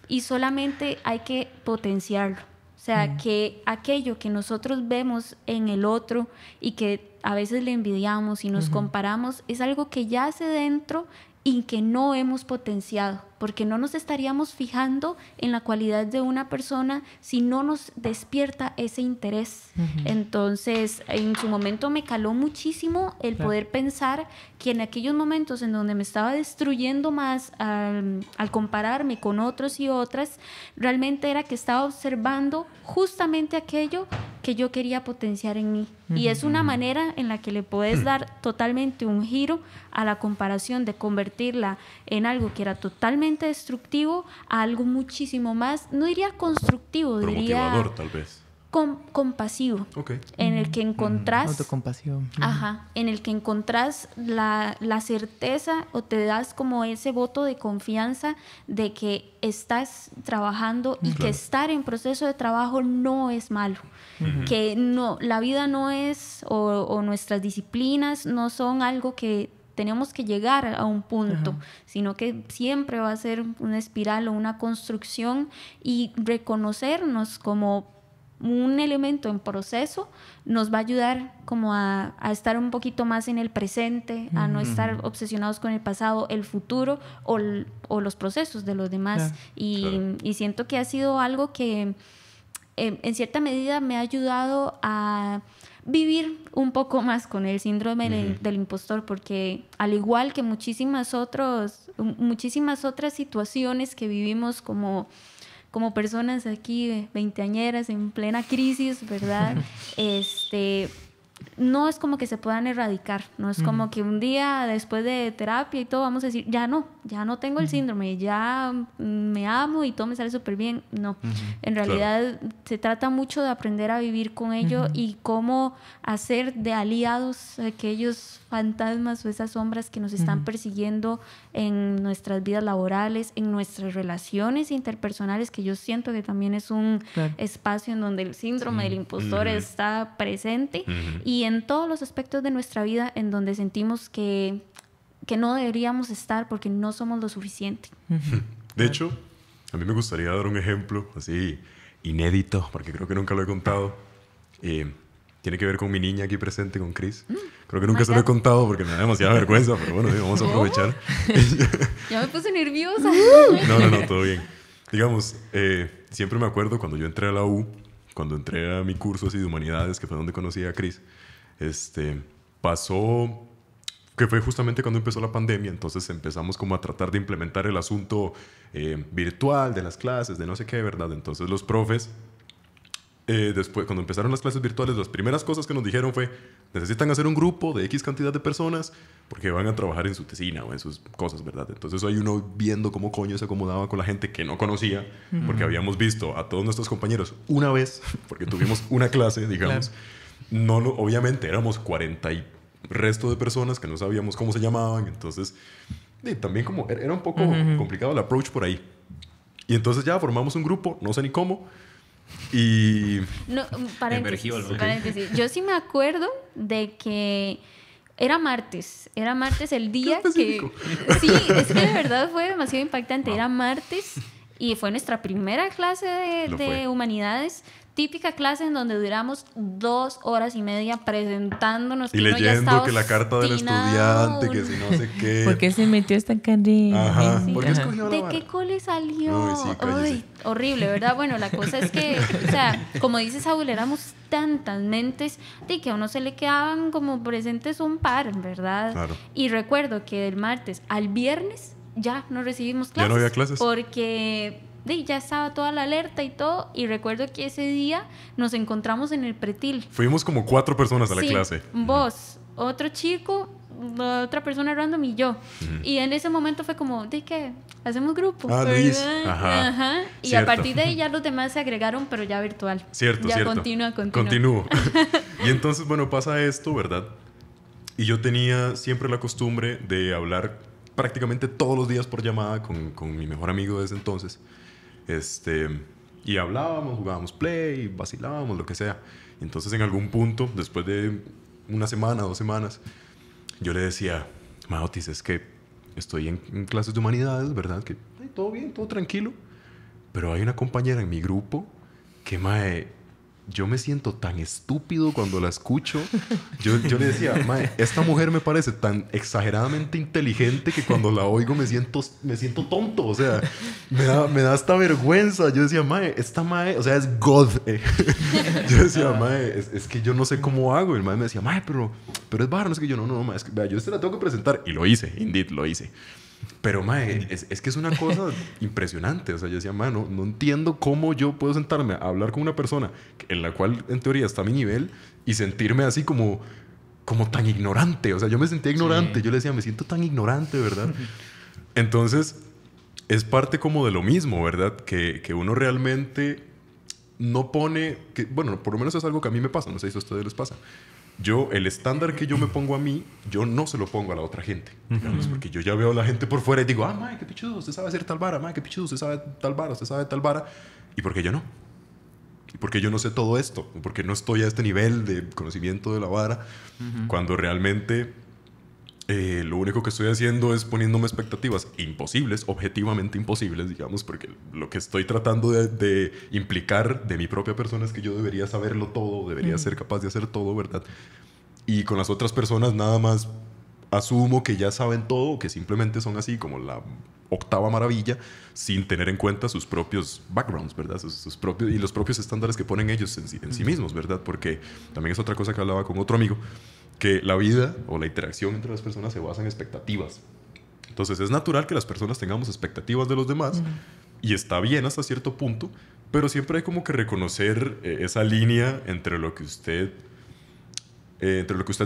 y solamente hay que potenciarlo. O sea, que aquello que nosotros vemos en el otro y que a veces le envidiamos y nos comparamos, es algo que yace dentro y que no hemos potenciado, porque no nos estaríamos fijando en la cualidad de una persona si no nos despierta ese interés. Entonces, en su momento me caló muchísimo el poder pensar que en aquellos momentos en donde me estaba destruyendo más al compararme con otros y otras, realmente era que estaba observando justamente aquello que yo quería potenciar en mí. Y es una manera en la que le puedes dar totalmente un giro a la comparación, de convertirla en algo que era totalmente destructivo a algo muchísimo más, no diría constructivo, Pero diría motivador, tal vez. Compasivo, Okay. en el que encontrás autocompasión. en el que encontrás la certeza, o te das como ese voto de confianza de que estás trabajando y que estar en proceso de trabajo no es malo, que no, la vida no es, o nuestras disciplinas no son algo que tenemos que llegar a un punto, sino que siempre va a ser una espiral o una construcción, y reconocernos como un elemento en proceso nos va a ayudar como a estar un poquito más en el presente, a no estar obsesionados con el pasado, el futuro o los procesos de los demás. Y siento que ha sido algo que en cierta medida me ha ayudado a vivir un poco más con el síndrome del impostor, porque al igual que muchísimas otras situaciones que vivimos como personas aquí veinteañeras en plena crisis, ¿verdad? No es como que se puedan erradicar, no es como que un día después de terapia y todo vamos a decir, ya no tengo el síndrome, ya me amo y todo me sale súper bien. No, en realidad se trata mucho de aprender a vivir con ello y cómo hacer de aliados aquellos fantasmas o esas sombras que nos están persiguiendo en nuestras vidas laborales, en nuestras relaciones interpersonales, que yo siento que también es un espacio en donde el síndrome del impostor está presente, y en todos los aspectos de nuestra vida en donde sentimos que no deberíamos estar porque no somos lo suficiente. De hecho, a mí me gustaría dar un ejemplo así inédito, porque creo que nunca lo he contado. Tiene que ver con mi niña aquí presente, con Cris. Creo que nunca se lo he contado porque me da demasiada vergüenza, pero bueno, vamos a aprovechar. Ya me puse nerviosa. No, todo bien. Digamos, siempre me acuerdo cuando yo entré a la U, cuando entré a mi curso así de humanidades, que fue donde conocí a Cris, pasó que fue justamente cuando empezó la pandemia, entonces empezamos como a tratar de implementar el asunto virtual de las clases, de no sé qué, ¿verdad? Entonces los profes, después, cuando empezaron las clases virtuales, las primeras cosas que nos dijeron fue, necesitan hacer un grupo de X cantidad de personas porque van a trabajar en su tesina o en sus cosas, ¿verdad? Entonces hay uno viendo cómo coño se acomodaba con la gente que no conocía, porque habíamos visto a todos nuestros compañeros una vez, porque tuvimos una clase, digamos. No, obviamente éramos 40 y resto de personas que no sabíamos cómo se llamaban, entonces también como era un poco complicado el approach por ahí. Y entonces ya formamos un grupo, no sé ni cómo. Y... No, paréntesis. Yo sí me acuerdo de que era martes el día que... Sí, es que de verdad fue demasiado impactante. Era martes y fue nuestra primera clase de humanidades. Típica clase en donde duramos 2 horas y media presentándonos. Y leyendo que la carta del estudiante, que si no sé qué. ¿Por qué se metió esta carrera? Ajá. ¿Por qué escogió la ¿De vara? qué cole salió? Ay, sí, Ay, horrible, ¿verdad? Bueno, la cosa es que, o sea, como dice Saúl, éramos tantas mentes de que a uno se le quedaban como presentes un par, ¿verdad? Claro. Y recuerdo que del martes al viernes ya no recibimos clases. Ya no había clases. Porque... ya estaba toda la alerta y todo, y recuerdo que ese día nos encontramos en el pretil. Fuimos como 4 personas a la clase. Vos, otro chico, otra persona random y yo. Y en ese momento fue como, ¿de qué? ¿Hacemos grupo? Luis. Ajá. Y Cierto. a partir de ahí ya los demás se agregaron, pero ya virtual. Cierto. Continúo. Y entonces, bueno, pasa esto, ¿verdad? Y yo tenía siempre la costumbre de hablar prácticamente todos los días por llamada con mi mejor amigo desde entonces. Y hablábamos, jugábamos play, vacilábamos, lo que sea. Entonces en algún punto, después de una semana, 2 semanas, yo le decía, Maotis, es que estoy en clases de humanidades, ¿verdad? Que todo bien, todo tranquilo. Pero hay una compañera en mi grupo que, yo me siento tan estúpido cuando la escucho. Yo le decía, esta mujer me parece tan exageradamente inteligente que cuando la oigo me siento tonto. O sea, me da esta vergüenza. Yo decía, esta o sea, es God. Yo decía, es que yo no sé cómo hago. Y el me decía, pero es barro. No es que yo, no, es que, vea, yo la tengo que presentar. Y lo hice, indeed, lo hice. Pero, es que es una cosa impresionante. O sea, yo decía, no entiendo cómo yo puedo sentarme a hablar con una persona en la cual, en teoría, está a mi nivel y sentirme así como tan ignorante. O sea, yo me sentía ignorante. Sí. Yo le decía, me siento tan ignorante, ¿verdad? Entonces, es parte como de lo mismo, ¿verdad? Que uno realmente no pone... bueno, por lo menos es algo que a mí me pasa. No sé si a ustedes les pasa. El estándar que yo me pongo a mí, yo no se lo pongo a la otra gente, digamos, porque yo ya veo a la gente por fuera y digo, qué pichudo, usted sabe hacer tal vara, qué pichudo, usted sabe tal vara, ¿y por qué yo no? ¿Y por qué yo no sé todo esto? ¿Por qué no estoy a este nivel de conocimiento de la vara? Cuando realmente Lo único que estoy haciendo es poniéndome expectativas imposibles, objetivamente imposibles, digamos, porque lo que estoy tratando de implicar de mi propia persona es que yo debería saberlo todo, debería ser capaz de hacer todo, ¿verdad? Y con las otras personas nada más asumo que ya saben todo, que simplemente son así como la octava maravilla, sin tener en cuenta sus propios backgrounds, ¿verdad? Sus propios, y los propios estándares que ponen ellos en sí mismos, ¿verdad? Porque también es otra cosa que hablaba con otro amigo, que la vida o la interacción entre las personas se basa en expectativas. Entonces es natural que las personas tengamos expectativas de los demás y está bien hasta cierto punto, pero siempre hay como que reconocer esa línea entre lo que usted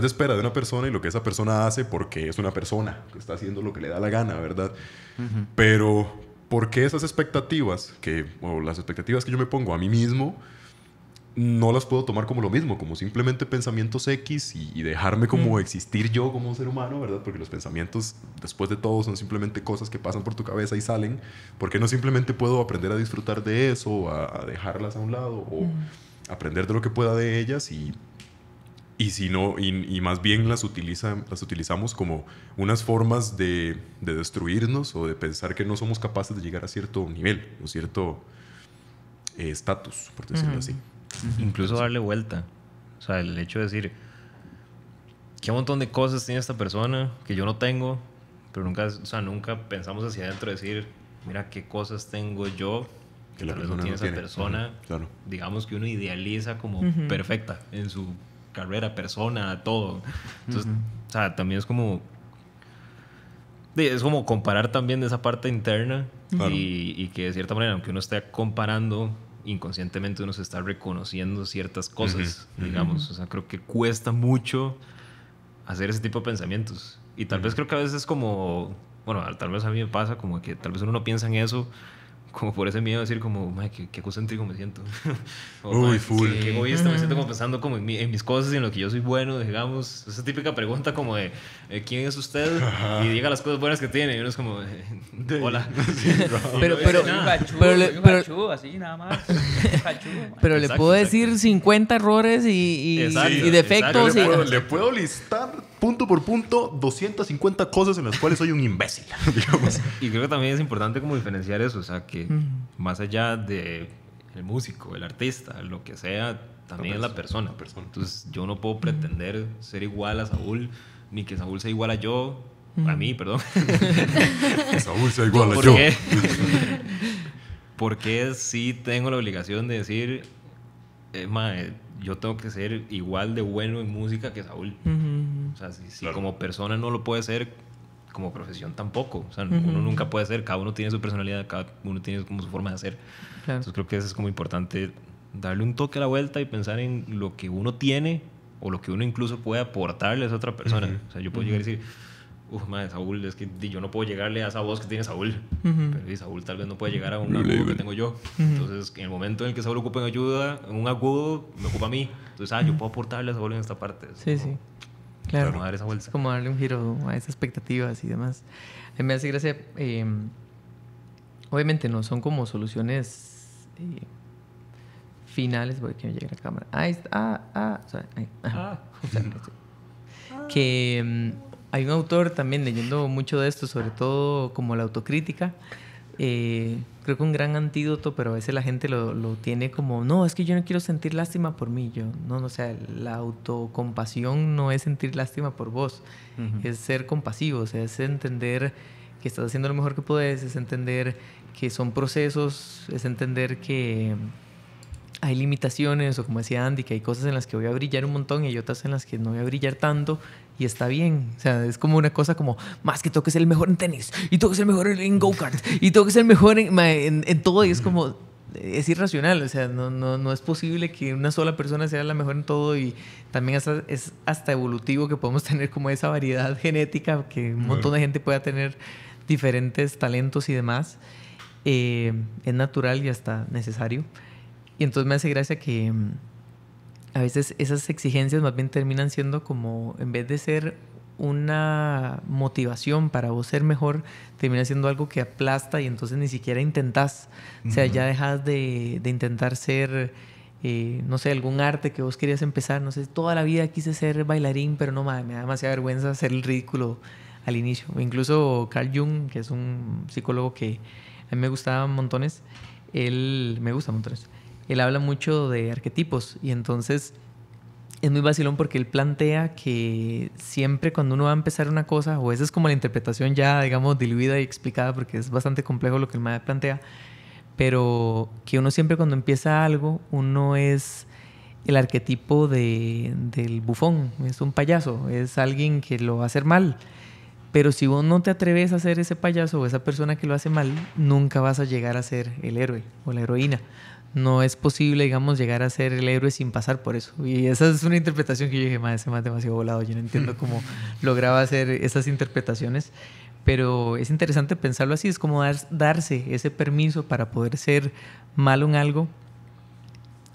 espera de una persona y lo que esa persona hace, porque es una persona que está haciendo lo que le da la gana, ¿verdad? Pero ¿por qué esas expectativas o las expectativas que yo me pongo a mí mismo no las puedo tomar como lo mismo, como simplemente pensamientos X y dejarme como existir yo como un ser humano, ¿verdad? Porque los pensamientos, después de todo, son simplemente cosas que pasan por tu cabeza y salen. ¿Por qué no simplemente puedo aprender a disfrutar de eso, a dejarlas a un lado o aprender de lo que pueda de ellas y si no, y más bien las utilizamos como unas formas de destruirnos o de pensar que no somos capaces de llegar a cierto nivel o cierto estatus, por decirlo así? Incluso darle vuelta. O sea, el hecho de decir, ¿qué montón de cosas tiene esta persona que yo no tengo? Pero nunca pensamos hacia adentro decir, mira qué cosas tengo yo que tal vez no tiene esa persona. Claro. Digamos que uno idealiza como perfecta en su carrera, persona, todo. Entonces, o sea, también es como comparar también de esa parte interna y que de cierta manera, aunque uno esté comparando, inconscientemente uno se está reconociendo ciertas cosas, digamos. O sea, creo que cuesta mucho hacer ese tipo de pensamientos. Y tal vez creo que a veces es como... Bueno, tal vez a mí me pasa como que tal vez uno no piensa en eso como por ese miedo de decir como, qué egocéntrico me siento. Uy, full. Qué egoísta me siento, como pensando como en mis cosas y en lo que yo soy bueno, digamos. Esa típica pregunta como de, ¿quién es usted? Y diga las cosas buenas que tiene. Y uno es como, hola. Así nada más. Pero le puedo decir 50 errores y defectos. Le puedo listar punto por punto 250 cosas en las cuales soy un imbécil, digamos. Y creo que también es importante como diferenciar eso. O sea, que más allá de el músico, el artista, lo que sea, también es la persona. Entonces yo no puedo pretender ser igual a Saúl, ni que Saúl sea igual a yo, a mí, perdón. Que Saúl sea igual a yo. Porque sí tengo la obligación de decir, yo tengo que ser igual de bueno en música que Saúl. O sea, si como persona no lo puede ser, como profesión tampoco. O sea, uno nunca puede ser, cada uno tiene su personalidad, cada uno tiene como su forma de hacer. Claro. Entonces creo que eso es como importante, darle un toque a la vuelta y pensar en lo que uno tiene o lo que uno incluso puede aportarle a esa otra persona. O sea, yo puedo llegar y decir, Saúl, es que yo no puedo llegarle a esa voz que tiene Saúl. Pero Saúl tal vez no puede llegar a un agudo que tengo yo. Entonces, en el momento en el que Saúl ocupa en ayuda, en un agudo, me ocupa a mí. Entonces, yo puedo aportarle a Saúl en esta parte. Sí, sí. Claro. Como dar esa vuelta. Es como darle un giro a esas expectativas y demás. A mí me hace gracia. Obviamente no son como soluciones finales. Voy a que me llegue la cámara. Ahí está. Que hay un autor también leyendo mucho de esto, sobre todo como la autocrítica. Creo que un gran antídoto, pero a veces la gente lo tiene como, no, es que yo no quiero sentir lástima por mí. O sea, la autocompasión no es sentir lástima por vos, es ser compasivo, o sea, es entender que estás haciendo lo mejor que puedes, es entender que son procesos, es entender que hay limitaciones, o como decía Andy, que hay cosas en las que voy a brillar un montón y hay otras en las que no voy a brillar tanto, y está bien. O sea, es como una cosa como, más que tengo que ser el mejor en tenis, y tengo que ser el mejor en go-kart, y tengo que ser el mejor en todo, y es como, es irracional. O sea, no es posible que una sola persona sea la mejor en todo, y también es hasta evolutivo que podemos tener como esa variedad genética, que un montón de gente pueda tener diferentes talentos y demás. Es natural y hasta necesario. Y entonces me hace gracia que a veces esas exigencias más bien terminan siendo como, en vez de ser una motivación para vos ser mejor, termina siendo algo que aplasta y entonces ni siquiera intentás. O sea, ya dejas de intentar ser no sé, algún arte que vos querías empezar, no sé, toda la vida quise ser bailarín, pero no, me da demasiada vergüenza hacer el ridículo al inicio. O incluso Carl Jung, que es un psicólogo que a mí me gustaba montones, él habla mucho de arquetipos y entonces es muy vacilón porque él plantea que siempre cuando uno va a empezar una cosa, o esa es como la interpretación ya, digamos, diluida y explicada, porque es bastante complejo lo que el mae plantea, pero que uno siempre cuando empieza algo, uno es el arquetipo del bufón, es un payaso, es alguien que lo va a hacer mal. Pero si vos no te atreves a ser ese payaso o esa persona que lo hace mal, nunca vas a llegar a ser el héroe o la heroína. No es posible, digamos, llegar a ser el héroe sin pasar por eso. Y esa es una interpretación que yo dije, ese más demasiado volado. Yo no entiendo cómo lograba hacer esas interpretaciones. Pero es interesante pensarlo así. Es como darse ese permiso para poder ser malo en algo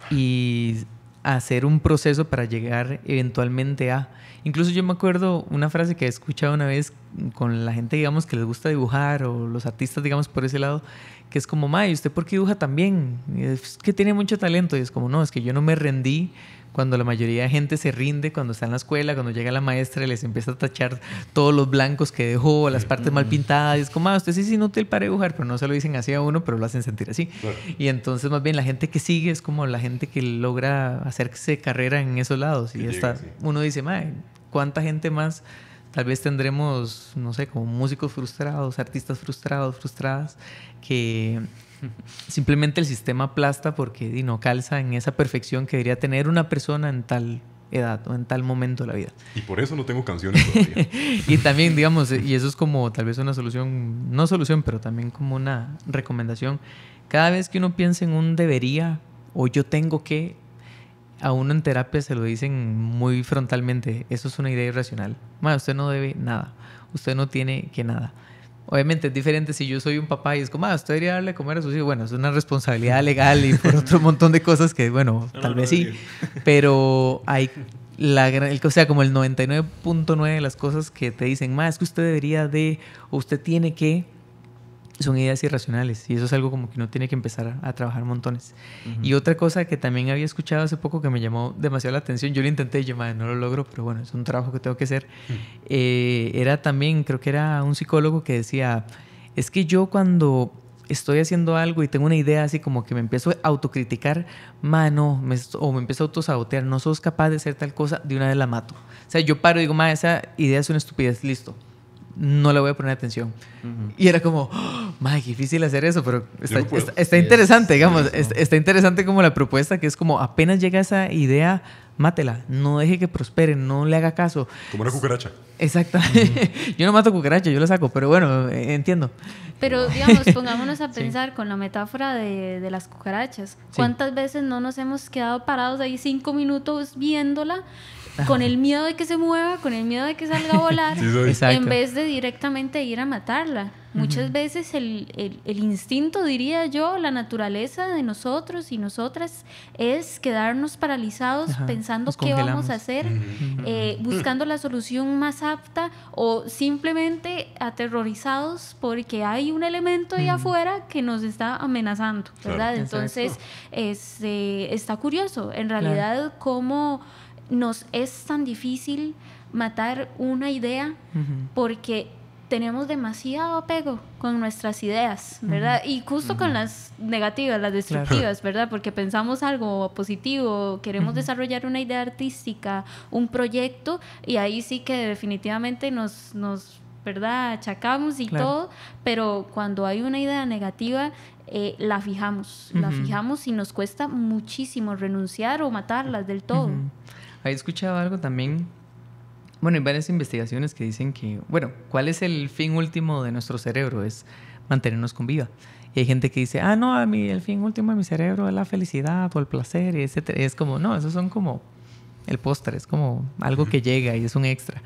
y hacer un proceso para llegar eventualmente a... Incluso yo me acuerdo una frase que he escuchado una vez con la gente, digamos, que les gusta dibujar o los artistas, digamos, por ese lado, que es como, ¿y usted por qué dibuja tan bien? Es que tiene mucho talento. Y es como, no, es que yo no me rendí cuando la mayoría de gente se rinde cuando está en la escuela, cuando llega la maestra y les empieza a tachar todos los blancos que dejó, las partes mal pintadas. Y es como, usted sí es inútil para dibujar, pero no se lo dicen así a uno, pero lo hacen sentir así. Claro. Y entonces, más bien, la gente que sigue es como la gente que logra hacerse carrera en esos lados. Y uno dice, ¿cuánta gente más? Tal vez tendremos, no sé, como músicos frustrados, artistas frustrados, frustradas, que simplemente el sistema aplasta porque no calza en esa perfección que debería tener una persona en tal edad o en tal momento de la vida. Y por eso no tengo canciones todavía. Y también, digamos, y eso es como tal vez una solución, no solución, pero también como una recomendación. Cada vez que uno piensa en un debería o yo tengo que, a uno en terapia se lo dicen muy frontalmente, eso es una idea irracional. Usted no debe nada, usted no tiene que nada. Obviamente es diferente si yo soy un papá y es como, usted debería darle a comer a sus hijos. Bueno, es una responsabilidad legal y por otro montón de cosas que, bueno, tal vez sí. Pero hay, o sea, como el 99.9 de las cosas que te dicen, es que usted debería de, o usted tiene que, son ideas irracionales. Y eso es algo como que uno tiene que empezar a trabajar montones. Uh-huh. Y otra cosa que también había escuchado hace poco que me llamó demasiado la atención, yo lo intenté, no lo logro, pero bueno, es un trabajo que tengo que hacer. Era también, creo que era un psicólogo que decía, es que yo cuando estoy haciendo algo y tengo una idea así como que me empiezo a autocriticar, o me empiezo a autosabotear, no sos capaz de hacer tal cosa, de una vez la mato. O sea, yo paro y digo, esa idea es una estupidez, listo. No le voy a poner atención. Uh-huh. Y era como, qué difícil hacer eso, pero está interesante, digamos. Está interesante como la propuesta, que es como apenas llega esa idea, mátela, no deje que prospere, no le haga caso. Como una cucaracha. Exacto. Uh-huh. Yo no mato cucaracha, yo la saco, pero bueno, entiendo. Pero, digamos, pongámonos a pensar con la metáfora de las cucarachas. ¿Cuántas veces no nos hemos quedado parados ahí 5 minutos viéndola? Con el miedo de que se mueva, con el miedo de que salga a volar, en vez de directamente ir a matarla. Muchas veces el instinto, diría yo, la naturaleza de nosotros y nosotras es quedarnos paralizados pensando qué vamos a hacer, buscando la solución más apta o simplemente aterrorizados porque hay un elemento ahí afuera que nos está amenazando, ¿verdad? Claro. Entonces, está curioso, en realidad, cómo nos es tan difícil matar una idea porque tenemos demasiado apego con nuestras ideas, ¿verdad? Y justo con las negativas, las destructivas, ¿verdad? Porque pensamos algo positivo, queremos desarrollar una idea artística, un proyecto, y ahí sí que definitivamente nos ¿verdad? Achacamos y todo, pero cuando hay una idea negativa, la fijamos y nos cuesta muchísimo renunciar o matarlas del todo. He escuchado algo también, hay varias investigaciones que dicen que, ¿cuál es el fin último de nuestro cerebro? Es mantenernos con vida. Y hay gente que dice, el fin último de mi cerebro es la felicidad o el placer, etc. Y es como, no, esos son como el póster, es como algo que llega y es un extra.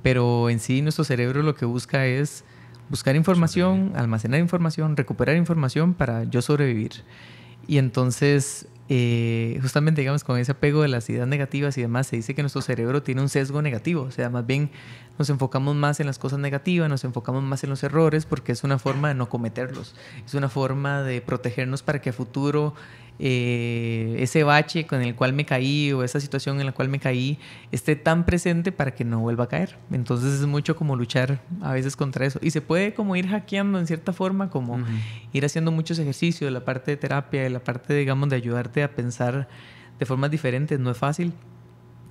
Pero en sí nuestro cerebro lo que busca es buscar información, almacenar información, recuperar información para yo sobrevivir. Y entonces, justamente, digamos, con ese apego de las ideas negativas y demás, se dice que nuestro cerebro tiene un sesgo negativo. O sea, más bien nos enfocamos más en las cosas negativas, nos enfocamos más en los errores porque es una forma de no cometerlos. Es una forma de protegernos para que a futuro ese bache con el cual me caí o esa situación en la cual me caí esté tan presente para que no vuelva a caer. Entonces es mucho como luchar a veces contra eso. Y se puede como ir hackeando en cierta forma, como ir haciendo muchos ejercicios, la parte de terapia, la parte, digamos, de ayudarte a pensar de formas diferentes. No es fácil.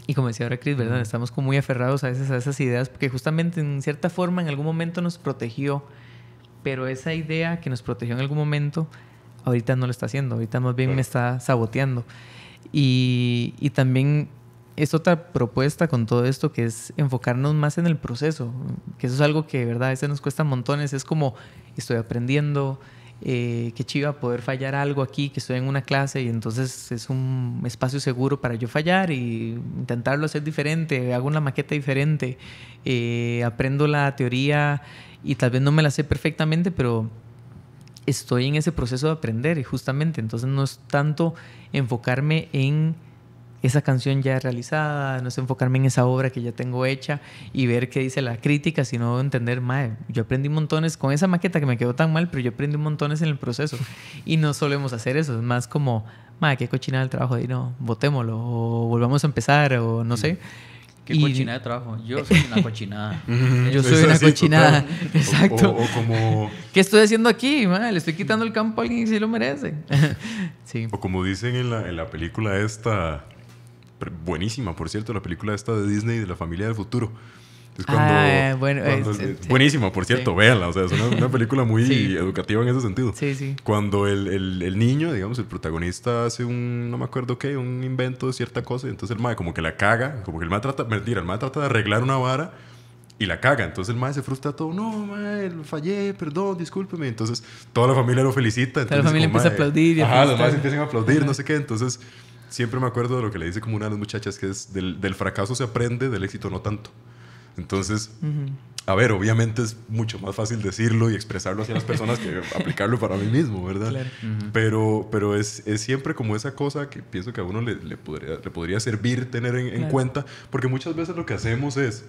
Y como decía ahora Chris, ¿verdad? Estamos como muy aferrados a veces a esas ideas porque justamente en cierta forma en algún momento nos protegió, pero esa idea que nos protegió en algún momento ahorita no lo está haciendo, ahorita más bien me está saboteando. Y también es otra propuesta con todo esto, que es enfocarnos más en el proceso, que eso es algo que, ¿verdad?, a veces nos cuesta montones. Es como, estoy aprendiendo, qué chiva poder fallar algo aquí, que estoy en una clase y entonces es un espacio seguro para yo fallar y intentarlo hacer diferente, hago una maqueta diferente, aprendo la teoría y tal vez no me la sé perfectamente, pero estoy en ese proceso de aprender y justamente entonces no es tanto enfocarme en esa canción ya realizada, no es enfocarme en esa obra que ya tengo hecha y ver qué dice la crítica, sino entender, mae, yo aprendí montones con esa maqueta que me quedó tan mal, pero yo aprendí montones en el proceso. Y no solemos hacer eso, es más como, mae, qué cochinada el trabajo, y no, botémoslo, o volvamos a empezar, o no sé. Qué cochinada de trabajo. Yo soy una cochinada. Yo soy una cochinada. Total. Exacto. O como... ¿Qué estoy haciendo aquí? Man? Le estoy quitando el campo a alguien que sí lo merece. Sí. O como dicen en la película esta, buenísima, por cierto, la película esta de Disney de la familia del futuro. Es cuando, bueno, buenísima, por cierto, sí. Véanla. O sea, es una película muy educativa en ese sentido. Sí, sí. Cuando el niño, digamos, el protagonista hace no me acuerdo qué, un invento de cierta cosa, y entonces el mae como que la caga, como que el mae trata de arreglar una vara y la caga. Entonces el mae se frustra todo, no, mae, fallé, perdón, discúlpeme. Entonces toda la familia lo felicita. Entonces, la familia empieza a aplaudir. Los maes empiezan a aplaudir, no sé qué. Entonces siempre me acuerdo de lo que le dice como una de las muchachas, que es del fracaso se aprende, del éxito no tanto. Entonces, a ver, obviamente es mucho más fácil decirlo y expresarlo hacia las personas que aplicarlo para mí mismo, ¿verdad? Claro. Pero es siempre como esa cosa que pienso que a uno le podría servir tener en cuenta, porque muchas veces lo que hacemos es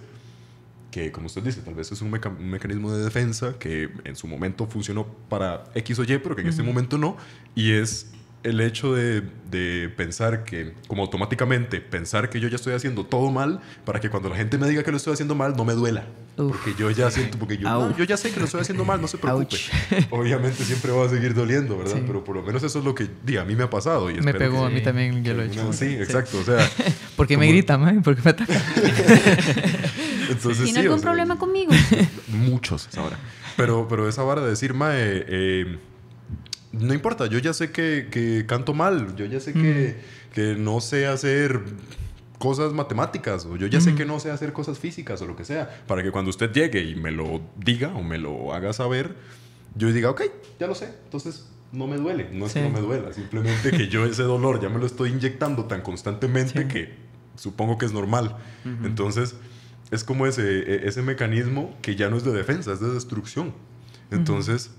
que, como usted dice, tal vez es un mecanismo de defensa que en su momento funcionó para X o Y, pero que en este momento no, y es el hecho de pensar que, como automáticamente, pensar que yo ya estoy haciendo todo mal para que cuando la gente me diga que lo estoy haciendo mal, no me duela. Porque yo ya siento, yo ya sé que lo estoy haciendo mal, no se preocupe. Obviamente siempre va a seguir doliendo, ¿verdad? Sí. Pero por lo menos eso es lo que a mí me ha pasado. Y me pegó, a mí también, yo lo he hecho. Sí, exacto. O sea, ¿por qué me grita, man? ¿Por qué me ataca? Entonces, ¿tiene algún problema conmigo? Muchos ahora. Pero esa vara de decir, mae... no importa, yo ya sé que canto mal, yo ya sé que no sé hacer cosas matemáticas, o yo ya sé que no sé hacer cosas físicas o lo que sea, para que cuando usted llegue y me lo diga o me lo haga saber, yo diga, ok, ya lo sé, entonces no me duele, no es que no me duela, simplemente que yo ese dolor ya me lo estoy inyectando tan constantemente que supongo que es normal. Entonces es como ese mecanismo que ya no es de defensa, es de destrucción. Entonces...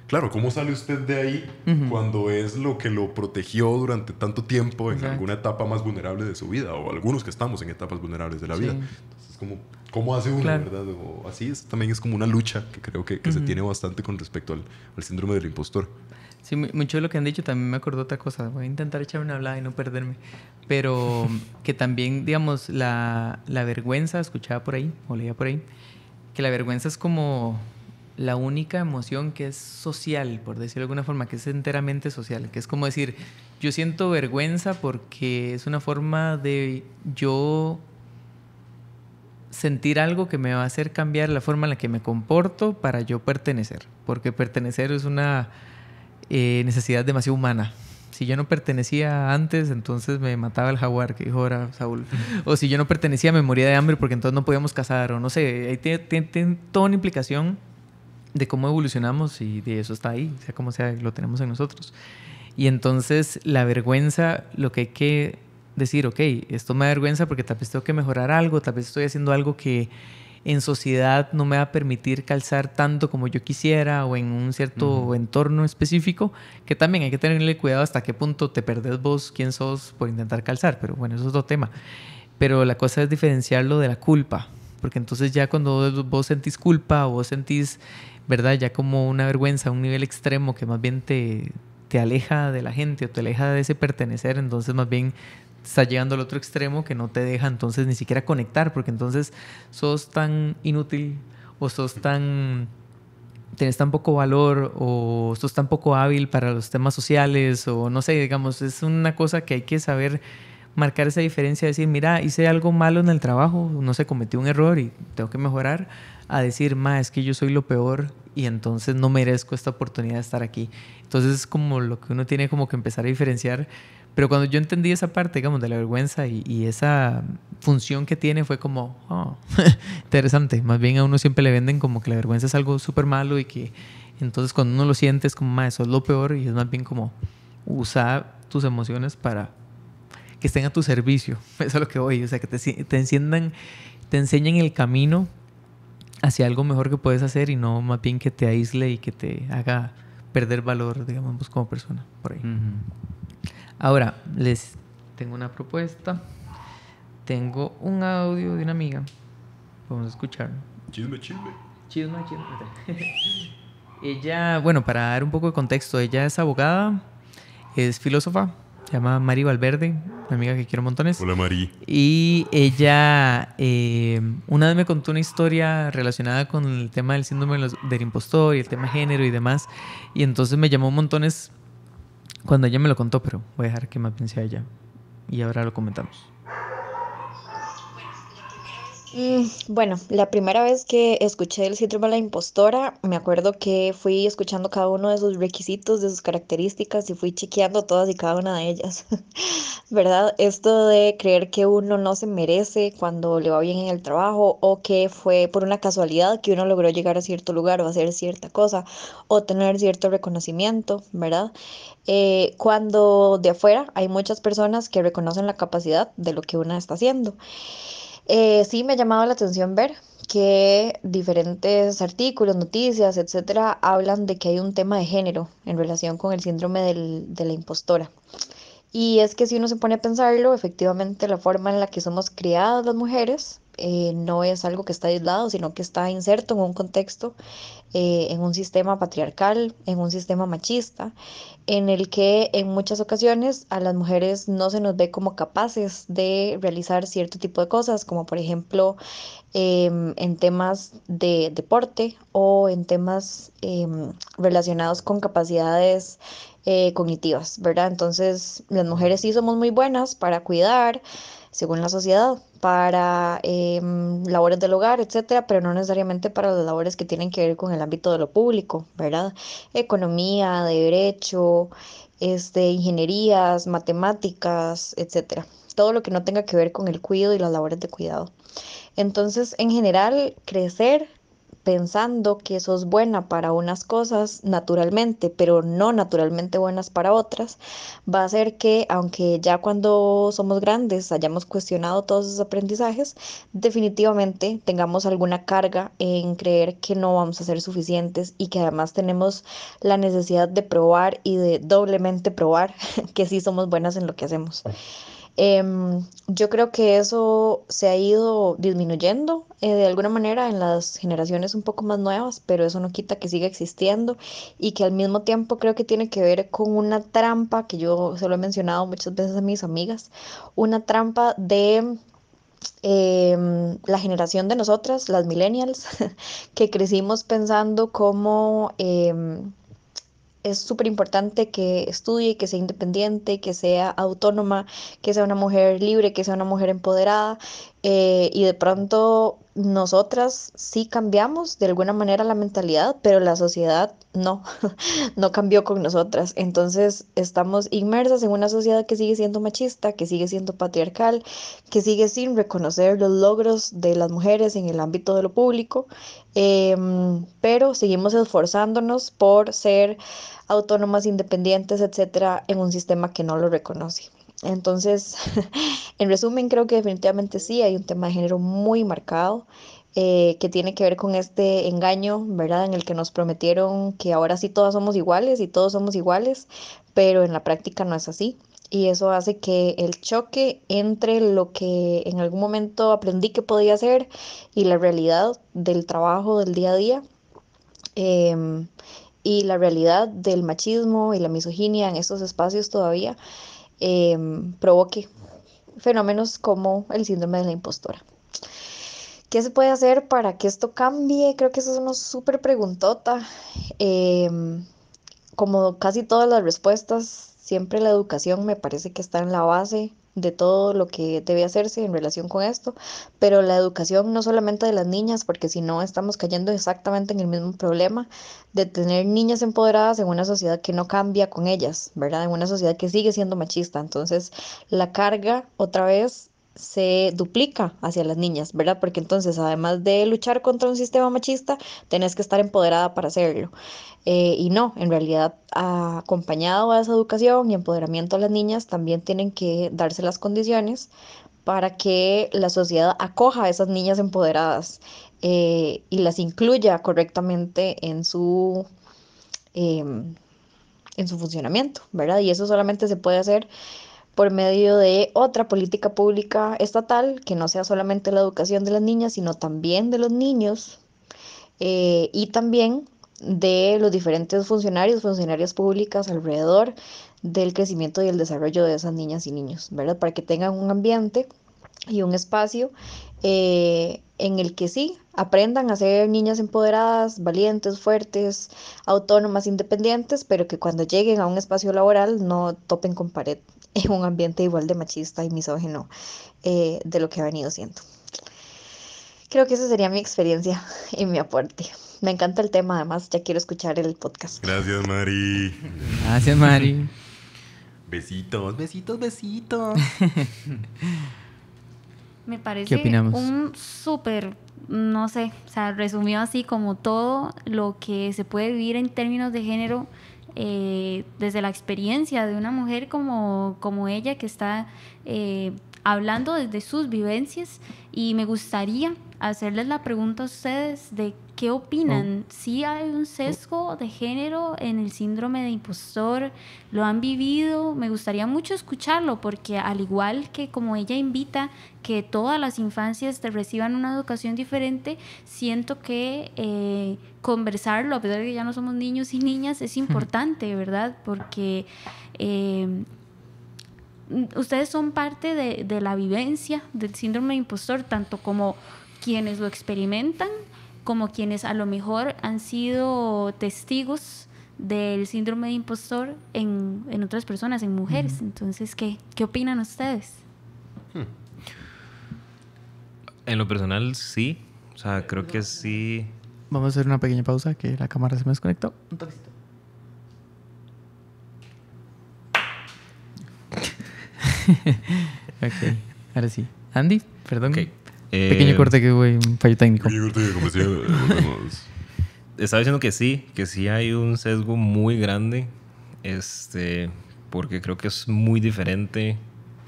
Claro, ¿cómo sale usted de ahí cuando es lo que lo protegió durante tanto tiempo en alguna etapa más vulnerable de su vida? O algunos que estamos en etapas vulnerables de la vida. Entonces, ¿cómo hace uno, verdad? O así también es como una lucha que creo que se tiene bastante con respecto al síndrome del impostor. Sí, mucho de lo que han dicho también me acordó otra cosa. Voy a intentar echar una hablada y no perderme. Pero que también, digamos, la vergüenza, escuchaba por ahí, o leía por ahí, que la vergüenza es como... la única emoción que es social, por decirlo de alguna forma, que es enteramente social, que es como decir, yo siento vergüenza porque es una forma de yo sentir algo que me va a hacer cambiar la forma en la que me comporto para yo pertenecer, porque pertenecer es una necesidad demasiado humana. Si yo no pertenecía antes, entonces me mataba el jaguar, que dijo ahora Saúl. O si yo no pertenecía, me moría de hambre porque entonces no podíamos cazar, o no sé, ahí tiene toda una implicación de cómo evolucionamos y de eso está ahí, sea como sea, lo tenemos en nosotros. Y entonces la vergüenza, lo que hay que decir, ok, esto me da vergüenza porque tal vez tengo que mejorar algo, tal vez estoy haciendo algo que en sociedad no me va a permitir calzar tanto como yo quisiera o en un cierto entorno específico, que también hay que tenerle cuidado hasta qué punto te perdés vos, quién sos por intentar calzar, pero bueno, eso es otro tema. Pero la cosa es diferenciarlo de la culpa, porque entonces ya cuando vos sentís culpa o vos sentís, ¿verdad? Ya como una vergüenza a un nivel extremo que más bien te te aleja de la gente o te aleja de ese pertenecer, entonces más bien está llegando al otro extremo que no te deja entonces ni siquiera conectar, porque entonces sos tan inútil o tenés tan poco valor o sos tan poco hábil para los temas sociales o no sé, digamos, es una cosa que hay que saber marcar esa diferencia, decir, mira, hice algo malo en el trabajo, no sé, cometí un error y tengo que mejorar, a decir, es que yo soy lo peor y entonces no merezco esta oportunidad de estar aquí. Entonces es como lo que uno tiene como que empezar a diferenciar. Pero cuando yo entendí esa parte, digamos, de la vergüenza y esa función que tiene, fue como, interesante. Más bien a uno siempre le venden como que la vergüenza es algo súper malo y que entonces cuando uno lo siente es como, eso es lo peor, y es más bien como usar tus emociones para que estén a tu servicio. Eso es lo que voy. O sea, que te enciendan, te enseñen el camino hacia algo mejor que puedes hacer y no más bien que te aísle y que te haga perder valor, digamos, como persona. Por ahí. Ahora, les tengo una propuesta. Tengo un audio de una amiga. Vamos a escucharlo. Chisme. Chisme. Ella, bueno, para dar un poco de contexto, ella es abogada, es filósofa, se llama Mari Valverde, una amiga que quiero montones. Hola, Mari. Y ella una vez me contó una historia relacionada con el tema del síndrome del impostor y el tema género y demás. Y entonces me llamó montones cuando ella me lo contó, pero voy a dejar que más bien sea ella. Y ahora lo comentamos. Bueno, la primera vez que escuché el síndrome de la impostora, me acuerdo que fui escuchando cada uno de sus requisitos, de sus características y fui chequeando todas y cada una de ellas, ¿verdad? Esto de creer que uno no se merece cuando le va bien en el trabajo o que fue por una casualidad que uno logró llegar a cierto lugar o hacer cierta cosa o tener cierto reconocimiento, ¿verdad? Cuando de afuera hay muchas personas que reconocen la capacidad de lo que una está haciendo. Sí me ha llamado la atención ver que diferentes artículos, noticias, etcétera, hablan de que hay un tema de género en relación con el síndrome de la impostora. Y es que si uno se pone a pensarlo, efectivamente la forma en la que somos criadas las mujeres no es algo que está aislado, sino que está inserto en un contexto, en un sistema patriarcal, en un sistema machista, en el que en muchas ocasiones a las mujeres no se nos ve como capaces de realizar cierto tipo de cosas, como por ejemplo en temas de deporte o en temas relacionados con capacidades cognitivas, ¿verdad? Entonces, las mujeres sí somos muy buenas para cuidar, según la sociedad, para labores del hogar, etcétera, pero no necesariamente para las labores que tienen que ver con el ámbito de lo público, ¿verdad? Economía, derecho, ingenierías, matemáticas, etcétera. Todo lo que no tenga que ver con el cuidado y las labores de cuidado. Entonces, en general, crecer pensando que sos buena para unas cosas naturalmente, pero no naturalmente buenas para otras, va a hacer que, aunque ya cuando somos grandes hayamos cuestionado todos esos aprendizajes, definitivamente tengamos alguna carga en creer que no vamos a ser suficientes y que además tenemos la necesidad de probar y de doblemente probar que sí somos buenas en lo que hacemos. Yo creo que eso se ha ido disminuyendo de alguna manera en las generaciones un poco más nuevas, pero eso no quita que siga existiendo y que al mismo tiempo creo que tiene que ver con una trampa que yo se lo he mencionado muchas veces a mis amigas, una trampa de la generación de nosotras, las millennials, que crecimos pensando como es súper importante que estudie, que sea independiente, que sea autónoma, que sea una mujer libre, que sea una mujer empoderada. Y de pronto nosotras sí cambiamos de alguna manera la mentalidad, pero la sociedad no, no cambió con nosotras. Entonces estamos inmersas en una sociedad que sigue siendo machista, que sigue siendo patriarcal, que sigue sin reconocer los logros de las mujeres en el ámbito de lo público, pero seguimos esforzándonos por ser autónomas, independientes, etcétera, en un sistema que no lo reconoce. Entonces, en resumen, creo que definitivamente sí hay un tema de género muy marcado que tiene que ver con este engaño, ¿verdad? En el que nos prometieron que ahora sí todas somos iguales y todos somos iguales, pero en la práctica no es así. Y eso hace que el choque entre lo que en algún momento aprendí que podía hacer y la realidad del trabajo del día a día, em, y la realidad del machismo y la misoginia en estos espacios todavía provoque fenómenos como el síndrome de la impostora. ¿Qué se puede hacer para que esto cambie? Creo que eso es una súper preguntota. Como casi todas las respuestas, siempre la educación me parece que está en la base de todo lo que debe hacerse en relación con esto, pero la educación no solamente de las niñas, porque si no estamos cayendo exactamente en el mismo problema de tener niñas empoderadas en una sociedad que no cambia con ellas, ¿verdad? En una sociedad que sigue siendo machista. Entonces, la carga otra vez se duplica hacia las niñas, ¿verdad? Porque entonces, además de luchar contra un sistema machista, tenés que estar empoderada para hacerlo. Y no, en realidad, acompañado a esa educación y empoderamiento a las niñas, también tienen que darse las condiciones para que la sociedad acoja a esas niñas empoderadas y las incluya correctamente en su funcionamiento, ¿verdad? Y eso solamente se puede hacer por medio de otra política pública estatal, que no sea solamente la educación de las niñas, sino también de los niños y también de los diferentes funcionarios, funcionarias públicas alrededor del crecimiento y el desarrollo de esas niñas y niños, ¿verdad? Para que tengan un ambiente y un espacio en el que sí aprendan a ser niñas empoderadas, valientes, fuertes, autónomas, independientes, pero que cuando lleguen a un espacio laboral no topen con pared en un ambiente igual de machista y misógino de lo que ha venido siendo. Creo que esa sería mi experiencia y mi aporte. Me encanta el tema, además ya quiero escuchar el podcast. Gracias, Mari. Gracias, Mari. Besitos, besitos, besitos. Me parece ¿Qué opinamos? un súper, no sé, o sea, resumido así como todo lo que se puede vivir en términos de género desde la experiencia de una mujer como ella que está hablando desde sus vivencias, y me gustaría hacerles la pregunta a ustedes de qué opinan. ¿Sí hay un sesgo de género en el síndrome de impostor? ¿Lo han vivido? Me gustaría mucho escucharlo, porque al igual que como ella invita que todas las infancias reciban una educación diferente, siento que conversarlo, a pesar de que ya no somos niños y niñas, es importante, ¿verdad? Porque ustedes son parte de la vivencia del síndrome de impostor, tanto como quienes lo experimentan, como quienes a lo mejor han sido testigos del síndrome de impostor en otras personas, en mujeres. Entonces, ¿qué opinan ustedes? En lo personal, sí. O sea, creo que sí. Vamos a hacer una pequeña pausa, que la cámara se me desconectó. Un toquecito. Ok, ahora sí. Andy, perdón. Ok. Pequeño corte que hubo, un fallo técnico. Estaba diciendo que sí hay un sesgo muy grande, porque creo que es muy diferente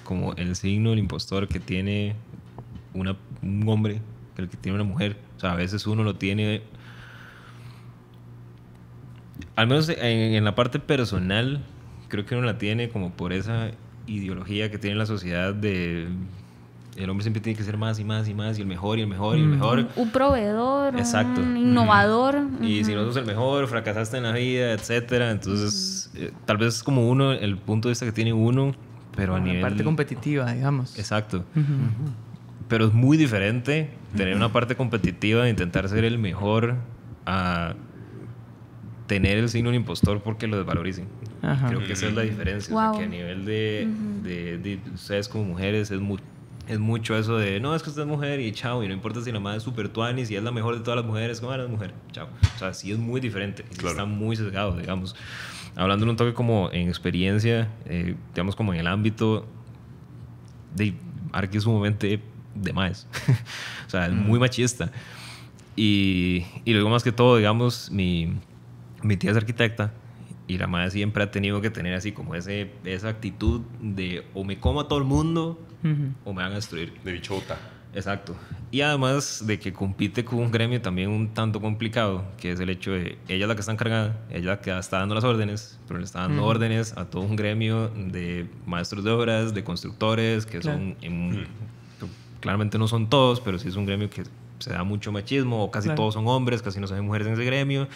como el signo del impostor que tiene un hombre que el que tiene una mujer. O sea, a veces uno lo tiene, al menos en la parte personal, creo que uno la tiene como por esa ideología que tiene la sociedad de el hombre siempre tiene que ser más y más y más y el mejor y el mejor y el mejor. Un proveedor, exacto, un innovador. Y si no sos el mejor, fracasaste en la vida, etcétera. Entonces, tal vez es como uno, el punto de vista que tiene uno, pero a nivel... La parte competitiva, digamos. Exacto. Pero es muy diferente tener una parte competitiva de intentar ser el mejor a tener el signo de impostor porque lo desvaloricen. Ajá. Creo que esa es la diferencia. Wow. O sea, que a nivel de ustedes como mujeres es mucho eso de no, es que usted es mujer y chao, y no importa si la madre es super tuanis y es la mejor de todas las mujeres, como eres mujer, chao. O sea, sí es muy diferente, claro. Está muy sesgado, digamos. Hablando de un toque como en experiencia, digamos como en el ámbito de Arqui es sumamente de más. O sea, es muy machista. Y luego más que todo, digamos, mi tía es arquitecta. Y la madre siempre ha tenido que tener así como esa actitud de o me como a todo el mundo o me van a destruir. De bichota. Exacto. Y además de que compite con un gremio también un tanto complicado, que es el hecho de ella es la que está encargada, ella es la que está dando las órdenes, pero le está dando órdenes a todo un gremio de maestros de obras, de constructores, que son claramente no son todos, pero sí es un gremio que se da mucho machismo, o casi todos son hombres, casi no son mujeres en ese gremio.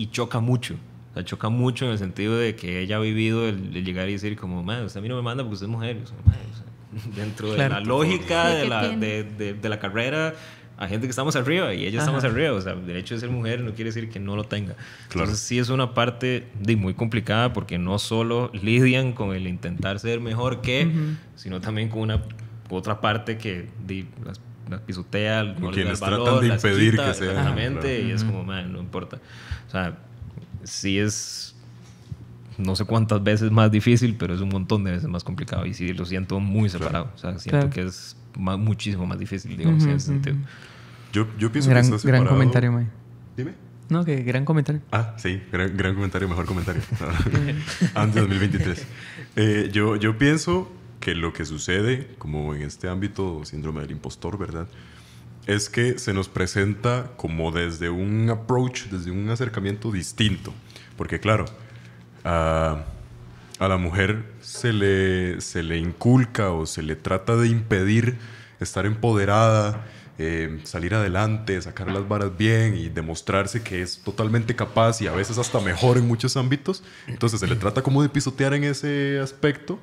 y choca mucho. O sea, choca mucho en el sentido de que ella ha vivido el llegar y decir como, man, usted a mí no me manda porque usted es mujer. O sea, man, o sea, dentro de la lógica de la carrera, hay gente que estamos arriba y ella está más arriba. O sea, el hecho de ser mujer no quiere decir que no lo tenga. Claro. Entonces sí es una parte muy complicada porque no solo lidian con el intentar ser mejor que, sino también con una otra parte que las pisotea, no les da el valor, tratan de las impedir quita, que sea. exactamente, Claro. y es como, man, no importa. O sea, sí es no sé cuántas veces más difícil, pero es un montón de veces más complicado y sí lo siento muy separado. O sea, siento que es muchísimo más difícil, digamos, en ese sentido. Yo pienso gran, que está separado. Gran comentario, May. Dime. No, que gran comentario. Ah, sí, gran comentario, mejor comentario. Antes de 2023. Yo pienso que lo que sucede, como en este ámbito síndrome del impostor, ¿verdad? Es que se nos presenta como desde un approach, desde un acercamiento distinto. Porque claro, a la mujer se le inculca o se le trata de impedir estar empoderada, salir adelante, sacar las varas bien y demostrarse que es totalmente capaz y a veces hasta mejor en muchos ámbitos. Entonces se le trata como de pisotear en ese aspecto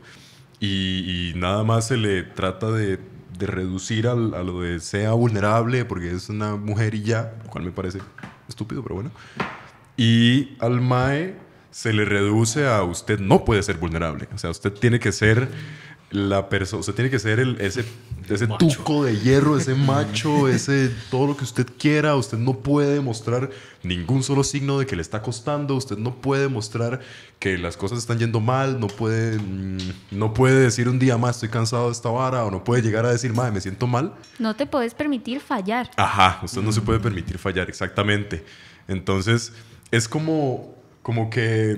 y nada más se le trata de reducir a lo de sea vulnerable porque es una mujer y ya, lo cual me parece estúpido, pero bueno. Y al mae se le reduce a usted no puede ser vulnerable. O sea, usted tiene que ser la persona, usted tiene que ser ese tuco de hierro, ese macho, ese todo lo que usted quiera. Usted no puede mostrar ningún solo signo de que le está costando. Usted no puede mostrar que las cosas están yendo mal. No puede decir un día más estoy cansado de esta vara, o no puede llegar a decir, madre, me siento mal. No te puedes permitir fallar. Ajá, usted no se puede permitir fallar, exactamente. Entonces, es como que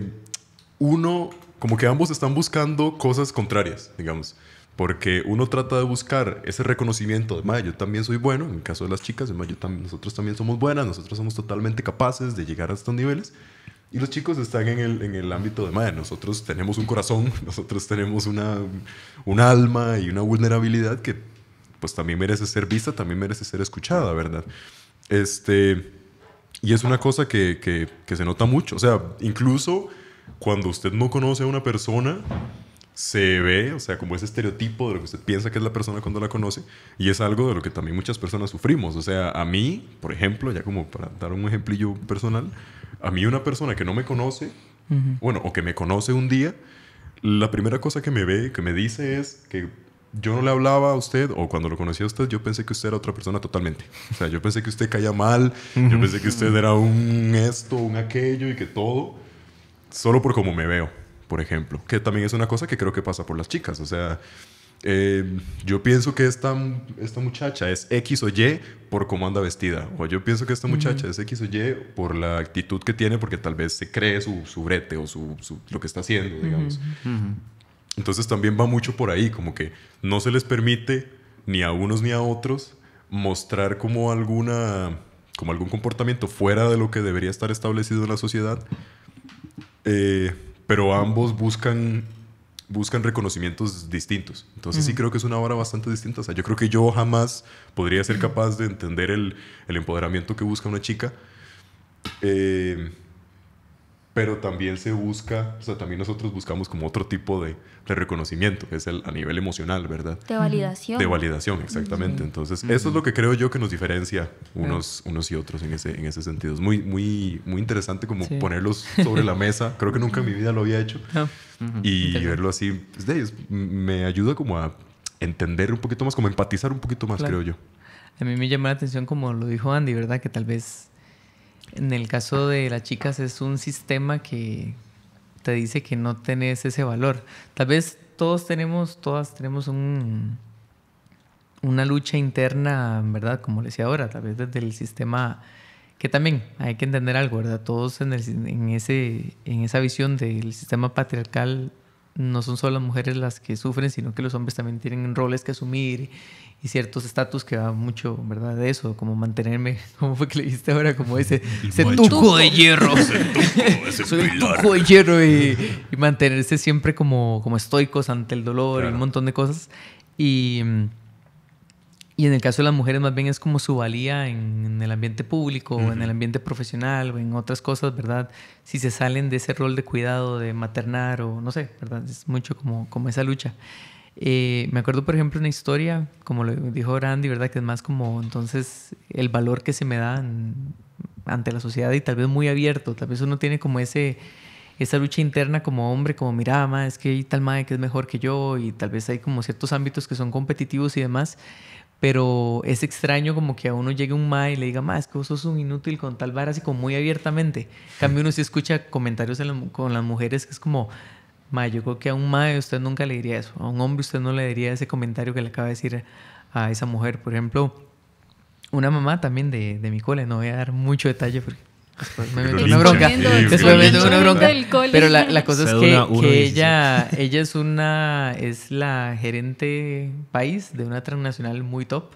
como que ambos están buscando cosas contrarias, digamos. Porque uno trata de buscar ese reconocimiento de, yo también soy bueno, en el caso de las chicas, nosotros también somos buenas, nosotros somos totalmente capaces de llegar a estos niveles. Y los chicos están en el ámbito de, nosotros tenemos un corazón, nosotros tenemos un alma y una vulnerabilidad que pues también merece ser vista, también merece ser escuchada, ¿verdad? Y es una cosa que se nota mucho. O sea, incluso cuando usted no conoce a una persona, se ve, o sea, como ese estereotipo de lo que usted piensa que es la persona cuando la conoce. Y es algo de lo que también muchas personas sufrimos. O sea, a mí, por ejemplo, ya como para dar un ejemplillo personal, a mí una persona que no me conoce, bueno, o que me conoce un día, la primera cosa que me ve, que me dice es que yo no le hablaba a usted, o cuando lo conocí a usted, yo pensé que usted era otra persona totalmente. O sea, yo pensé que usted caía mal, yo pensé que usted era un esto, un aquello, y que todo, solo por cómo me veo, por ejemplo. Que también es una cosa que creo que pasa por las chicas. O sea, yo pienso que esta muchacha es X o Y por cómo anda vestida. O yo pienso que esta muchacha es X o Y por la actitud que tiene, porque tal vez se cree su brete o lo que está haciendo, digamos. Entonces también va mucho por ahí, como que no se les permite ni a unos ni a otros mostrar como algún comportamiento fuera de lo que debería estar establecido en la sociedad, pero ambos buscan reconocimientos distintos. Entonces sí creo que es una vara bastante distinta. O sea, yo creo que yo jamás podría ser capaz de entender el empoderamiento que busca una chica. Pero también se busca, o sea, también nosotros buscamos como otro tipo de reconocimiento, que es a nivel emocional, ¿verdad? De validación. De validación, exactamente. Entonces, eso es lo que creo yo que nos diferencia unos y otros en ese sentido. Es muy, muy, muy interesante como ponerlos sobre la mesa. Creo que nunca en mi vida lo había hecho. Y verlo así, pues, me ayuda como a entender un poquito más, como a empatizar un poquito más, creo yo. A mí me llama la atención, como lo dijo Andy, ¿verdad? Que tal vez en el caso de las chicas es un sistema que te dice que no tenés ese valor. Tal vez todas tenemos una lucha interna, ¿verdad? Como le decía ahora, tal vez desde el sistema, que también hay que entender algo, ¿verdad? Todos en esa visión del sistema patriarcal no son solo las mujeres las que sufren, sino que los hombres también tienen roles que asumir y ciertos estatus que va mucho, ¿verdad? De eso, como mantenerme, ¿cómo fue que le dijiste ahora? Como ese tuco de hierro. Soy el tuco de hierro y mantenerse siempre como estoicos ante el dolor, claro, y un montón de cosas. Y Y en el caso de las mujeres más bien es como su valía en el ambiente público o en el ambiente profesional o en otras cosas, ¿verdad? Si se salen de ese rol de cuidado, de maternar o no sé, ¿verdad? Es mucho como esa lucha. Me acuerdo, por ejemplo, una historia, como lo dijo Randy, ¿verdad? Que es más como entonces el valor que se me da ante la sociedad y tal vez muy abierto. Tal vez uno tiene como esa lucha interna como hombre, como mira, ma, es que hay tal madre que es mejor que yo y tal vez hay como ciertos ámbitos que son competitivos y demás. Pero es extraño como que a uno llegue un mae y le diga, es que vos sos un inútil con tal vara, así como muy abiertamente. En cambio, uno sí escucha comentarios con las mujeres que es como, yo creo que a un mae usted nunca le diría eso. A un hombre usted no le diría ese comentario que le acaba de decir a esa mujer. Por ejemplo, una mamá también de mi cole, no voy a dar mucho detalle porque después me meto una bronca. Después me meto una bronca. Pero la cosa es que ella es la gerente país de una transnacional muy top.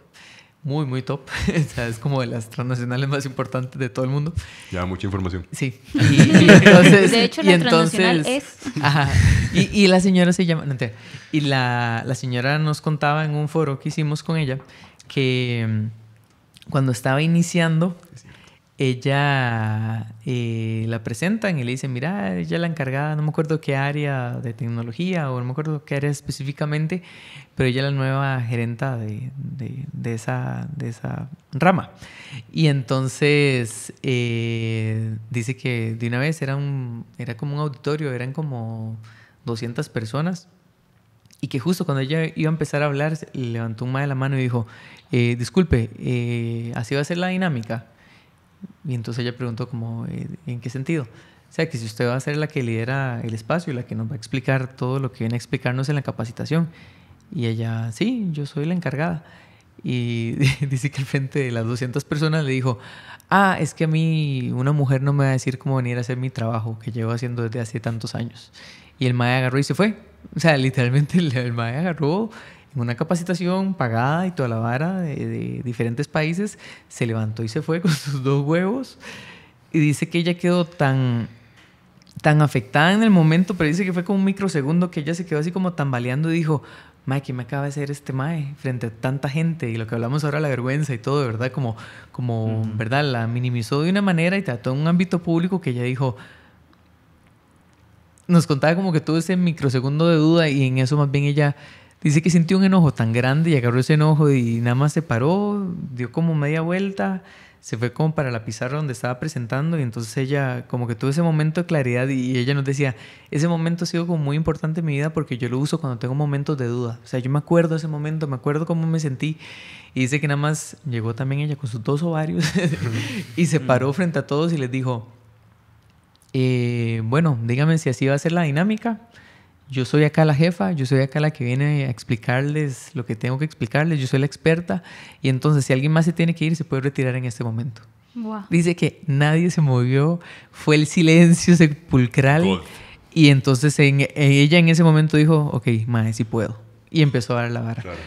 Muy, muy top. O sea, es como de las transnacionales más importantes de todo el mundo. Ya, mucha información. Sí. Y entonces, de hecho, la transnacional es... Ajá. Y la señora se llama... No, y la señora nos contaba en un foro que hicimos con ella que cuando estaba iniciando... Ella la presentan y le dicen, mira, ella es la encargada, no me acuerdo qué área de tecnología o no me acuerdo qué área específicamente, pero ella es la nueva gerenta de esa rama. Y entonces dice que de una vez era como un auditorio, eran como 200 personas y que justo cuando ella iba a empezar a hablar, levantó un mae la mano y dijo, disculpe, ¿así va a ser la dinámica? Y entonces ella preguntó como, ¿en qué sentido? O sea, que si usted va a ser la que lidera el espacio y la que nos va a explicar todo lo que viene a explicarnos en la capacitación. Y ella, sí, yo soy la encargada. Y dice que al frente de las 200 personas le dijo, es que a mí una mujer no me va a decir cómo venir a hacer mi trabajo que llevo haciendo desde hace tantos años. Y el mae agarró y se fue. O sea, literalmente el mae agarró... en una capacitación pagada y toda la vara de diferentes países, se levantó y se fue con sus 2 huevos y dice que ella quedó tan afectada en el momento, pero dice que fue como un microsegundo que ella se quedó así como tambaleando y dijo, mae, ¿qué me acaba de hacer este mae frente a tanta gente? Y lo que hablamos ahora, la vergüenza y todo, de verdad, como ¿verdad? La minimizó de una manera y trató en un ámbito público que ella dijo... Nos contaba como que tuvo ese microsegundo de duda y en eso más bien ella... Dice que sintió un enojo tan grande y agarró ese enojo y nada más se paró, dio como media vuelta, se fue como para la pizarra donde estaba presentando y entonces ella como que tuvo ese momento de claridad y ella nos decía, ese momento ha sido como muy importante en mi vida porque yo lo uso cuando tengo momentos de duda. O sea, yo me acuerdo de ese momento, me acuerdo cómo me sentí y dice que nada más llegó también ella con sus 2 ovarios y se paró frente a todos y les dijo, bueno, díganme si así va a ser la dinámica. Yo soy acá la jefa, yo soy acá la que viene a explicarles lo que tengo que explicarles, yo soy la experta y entonces si alguien más se tiene que ir, se puede retirar en este momento. Wow. Dice que nadie se movió, fue el silencio sepulcral. God. Y entonces ella en ese momento dijo, ok, mae, sí puedo. Y empezó a dar la vara. Claro.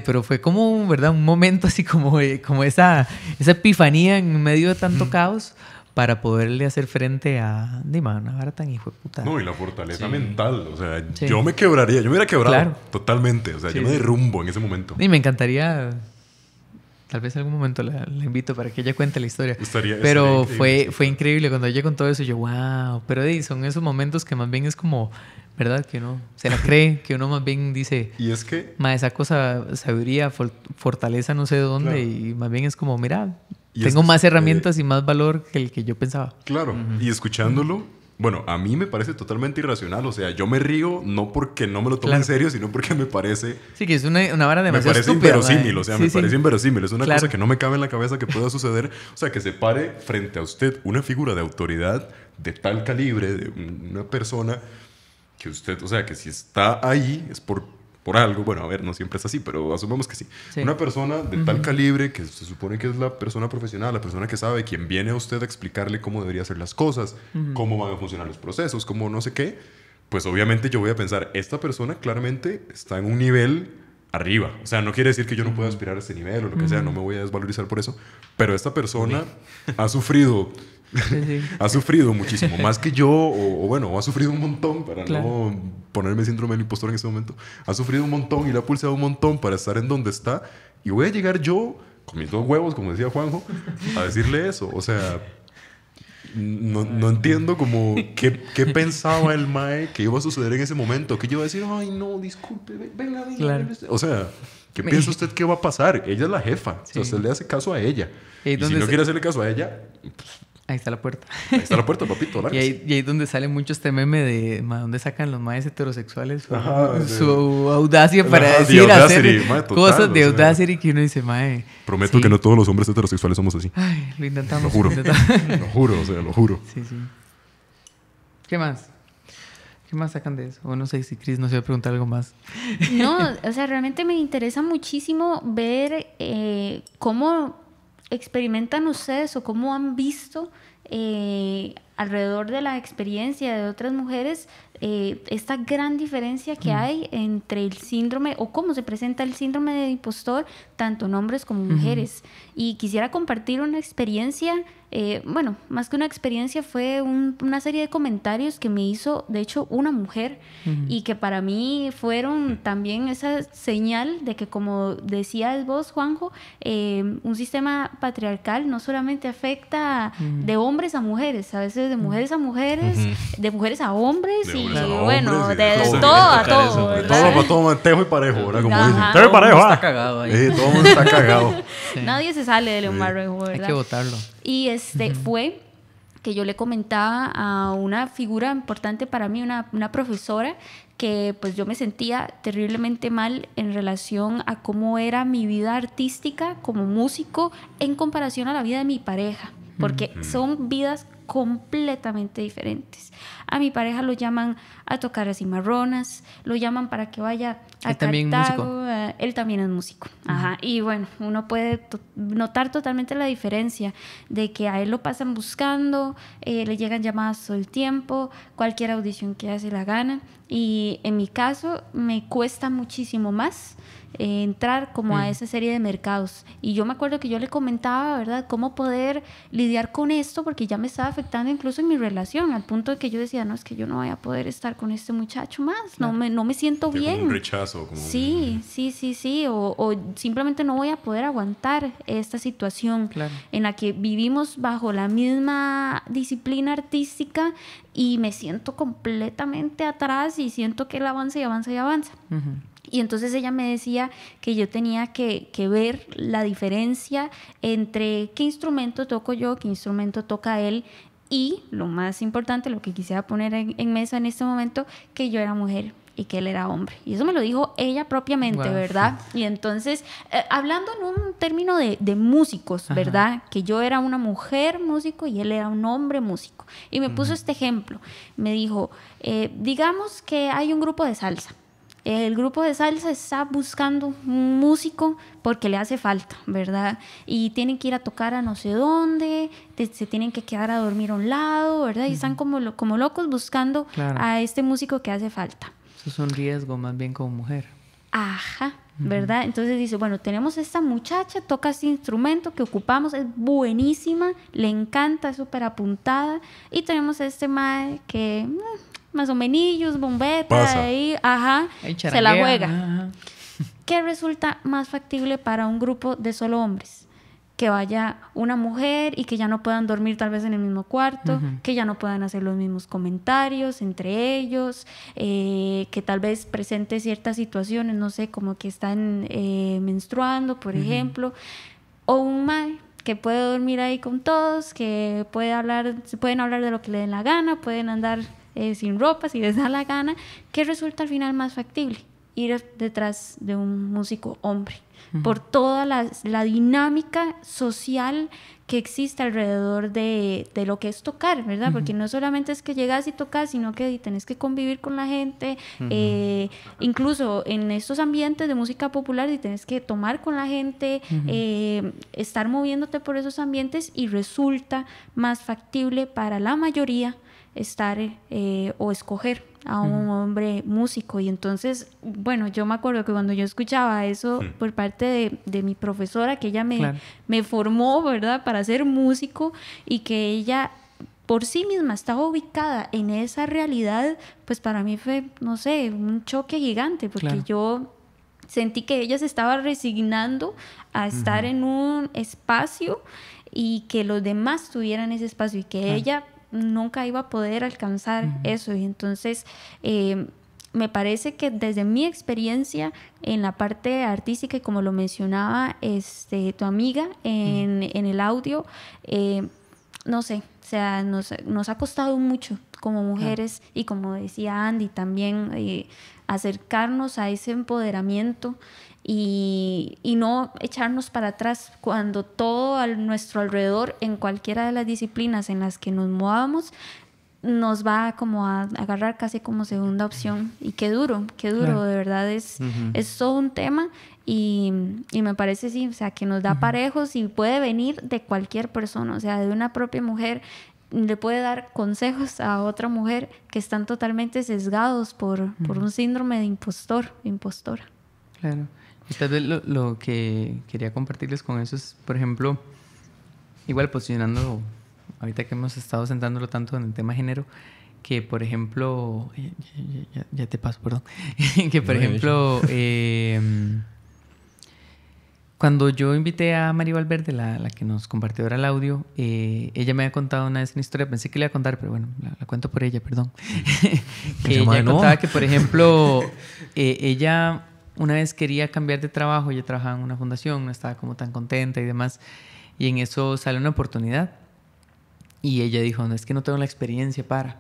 Pero fue como, ¿verdad? Un momento así como esa epifanía en medio de tanto caos. Para poderle hacer frente a una vara tan hijo de puta. No, y la fortaleza mental. O sea, yo me quebraría. Yo me hubiera quebrado totalmente. O sea, yo me derrumbo en ese momento. Y me encantaría... Tal vez en algún momento la invito para que ella cuente la historia. Pero fue increíble. Cuando ella contó eso, yo, wow. Pero son esos momentos que más bien es como... ¿Verdad? Que uno se la cree. Que uno más bien dice... Y es que... esa cosa, sabiduría, fortaleza, no sé de dónde. Claro. Y más bien es como, mira... Tengo más herramientas y más valor que el que yo pensaba. Claro. Y escuchándolo, bueno, a mí me parece totalmente irracional. O sea, yo me río no porque no me lo tome en serio, sino porque me parece... Sí, que es una vara demasiado estúpida. Me parece inverosímil. O sea, me parece inverosímil. Es una cosa que no me cabe en la cabeza que pueda suceder. O sea, que se pare frente a usted una figura de autoridad de tal calibre, de una persona que usted... O sea, que si está ahí es por algo, bueno, a ver, no siempre es así, pero asumamos que sí. Una persona de tal calibre que se supone que es la persona profesional, la persona que sabe, quien viene a usted a explicarle cómo debería hacer las cosas, cómo van a funcionar los procesos, cómo no sé qué, pues obviamente yo voy a pensar, esta persona claramente está en un nivel arriba. O sea, no quiere decir que yo no pueda aspirar a ese nivel o lo que sea, no me voy a desvalorizar por eso, pero esta persona ha sufrido... ha sufrido muchísimo, más que yo, o bueno, ha sufrido un montón, para no ponerme síndrome del impostor en ese momento. Ha sufrido un montón y le ha pulsado un montón para estar en donde está. Y voy a llegar yo, con mis 2 huevos, como decía Juanjo, a decirle eso. O sea, no entiendo como qué pensaba el mae que iba a suceder en ese momento. Que yo iba a decir, ay, no, disculpe, venga. Claro. O sea, ¿qué piensa usted que va a pasar? Ella es la jefa. Sí. O sea, usted le hace caso a ella. Y si no quiere hacerle caso a ella... Pues, ahí está la puerta. Ahí está la puerta, papito. Y ahí es donde sale mucho este meme de donde sacan los maes heterosexuales su audacia para decir, hacer cosas de Audacity que uno dice, mae. Prometo que no todos los hombres heterosexuales somos así. Ay, lo intentamos. Lo juro. Lo juro, o sea, lo juro. Sí. ¿Qué más? ¿Qué más sacan de eso? O no sé si Cris nos iba a preguntar algo más. No, o sea, realmente me interesa muchísimo ver cómo experimentan ustedes o cómo han visto alrededor de la experiencia de otras mujeres esta gran diferencia que hay entre el síndrome o cómo se presenta el síndrome de impostor tanto en hombres como mujeres. Y quisiera compartir una experiencia, bueno, más que una experiencia fue una serie de comentarios que me hizo de hecho una mujer y que para mí fueron también esa señal de que, como decías vos, Juanjo, un sistema patriarcal no solamente afecta de hombres a mujeres, a veces de mujeres a mujeres, de mujeres a hombres bueno, de todo a todo, de todo para todo, mantejo y parejo, ¿verdad? Como dicen, todo el mundo está cagado ahí. Todo el mundo está cagado. Sí. Nadie se sale de lo marrejo, ¿verdad? Hay que votarlo. Y fue que yo le comentaba a una figura importante para mí, una profesora, que pues yo me sentía terriblemente mal en relación a cómo era mi vida artística como músico en comparación a la vida de mi pareja, porque son vidas completamente diferentes. A mi pareja lo llaman a tocar a cimarronas, lo llaman para que vaya a Cartago. Él también es músico. Ajá. Y bueno, uno puede notar totalmente la diferencia de que a él lo pasan buscando, le llegan llamadas todo el tiempo, cualquier audición que hace la gana. Y en mi caso me cuesta muchísimo más entrar como a esa serie de mercados. Y yo me acuerdo que yo le comentaba, ¿verdad?, cómo poder lidiar con esto, porque ya me estaba afectando incluso en mi relación, al punto de que yo decía, no, es que yo no voy a poder estar con este muchacho más, claro. no me siento bien. Como un rechazo. Como sí, o simplemente no voy a poder aguantar esta situación, claro, en la que vivimos bajo la misma disciplina artística y me siento completamente atrás y siento que él avanza y avanza y avanza. Y entonces ella me decía que yo tenía que ver la diferencia entre qué instrumento toco yo, qué instrumento toca él, y lo más importante, lo que quisiera poner en mesa en este momento, que yo era mujer y que él era hombre. Y eso me lo dijo ella propiamente, wow, ¿verdad? Y entonces, hablando en un término de músicos, ¿verdad? Ajá. Que yo era una mujer músico y él era un hombre músico. Y me puso este ejemplo. Me dijo, digamos que hay un grupo de salsa. El grupo de salsa está buscando un músico porque le hace falta, ¿verdad? Y tienen que ir a tocar a no sé dónde, se tienen que quedar a dormir a un lado, ¿verdad? Y están como locos buscando, claro, a este músico que hace falta. Eso es un riesgo más bien como mujer. Ajá, ¿verdad? Entonces dice, bueno, tenemos esta muchacha, toca este instrumento que ocupamos, es buenísima, le encanta, es súper apuntada, y tenemos este mae que... más o menos, bombeta, ahí, ajá, se la juega. Ajá. ¿Qué resulta más factible para un grupo de solo hombres? Que vaya una mujer y que ya no puedan dormir tal vez en el mismo cuarto, que ya no puedan hacer los mismos comentarios entre ellos, que tal vez presente ciertas situaciones, no sé, como que están menstruando, por ejemplo, o un mae que puede dormir ahí con todos, que pueden hablar de lo que le den la gana, pueden andar sin ropa si les da la gana. ¿Qué resulta al final más factible? Ir detrás de un músico hombre, por toda la dinámica social que existe alrededor de lo que es tocar, ¿verdad? Porque no solamente es que llegas y tocas, sino que tenés que convivir con la gente, incluso en estos ambientes de música popular, y tenés que tomar con la gente, estar moviéndote por esos ambientes, y resulta más factible para la mayoría estar o escoger a un hombre músico. Y entonces, bueno, yo me acuerdo que cuando yo escuchaba eso por parte de mi profesora, que ella me formó, ¿verdad?, para ser músico, y que ella por sí misma estaba ubicada en esa realidad, pues para mí fue, no sé, un choque gigante, porque yo sentí que ella se estaba resignando a estar en un espacio y que los demás tuvieran ese espacio y que ella nunca iba a poder alcanzar eso. Y entonces me parece que desde mi experiencia en la parte artística, y como lo mencionaba tu amiga en el audio, no sé, o sea, nos ha costado mucho como mujeres y como decía Andy también, acercarnos a ese empoderamiento y no echarnos para atrás cuando todo a nuestro alrededor, en cualquiera de las disciplinas en las que nos movamos, nos va como a agarrar casi como segunda opción. Y qué duro, claro. De verdad es todo un tema y me parece sí, o sea, que nos da parejos y puede venir de cualquier persona, o sea, de una propia mujer le puede dar consejos a otra mujer que están totalmente sesgados por un síndrome de impostora. Claro. Y tal vez lo que quería compartirles con eso es, por ejemplo, igual posicionando, ahorita que hemos estado centrándolo tanto en el tema género, que por ejemplo, ya te paso, perdón, que por ejemplo, cuando yo invité a Mari Valverde, la que nos compartió ahora el audio, ella me había contado una vez una historia, pensé que le iba a contar, pero bueno, la cuento por ella, perdón. Que ella contaba que, por ejemplo, ella una vez quería cambiar de trabajo, ella trabajaba en una fundación, no estaba como tan contenta y demás, y en eso sale una oportunidad. Y ella dijo, no, es que no tengo la experiencia para.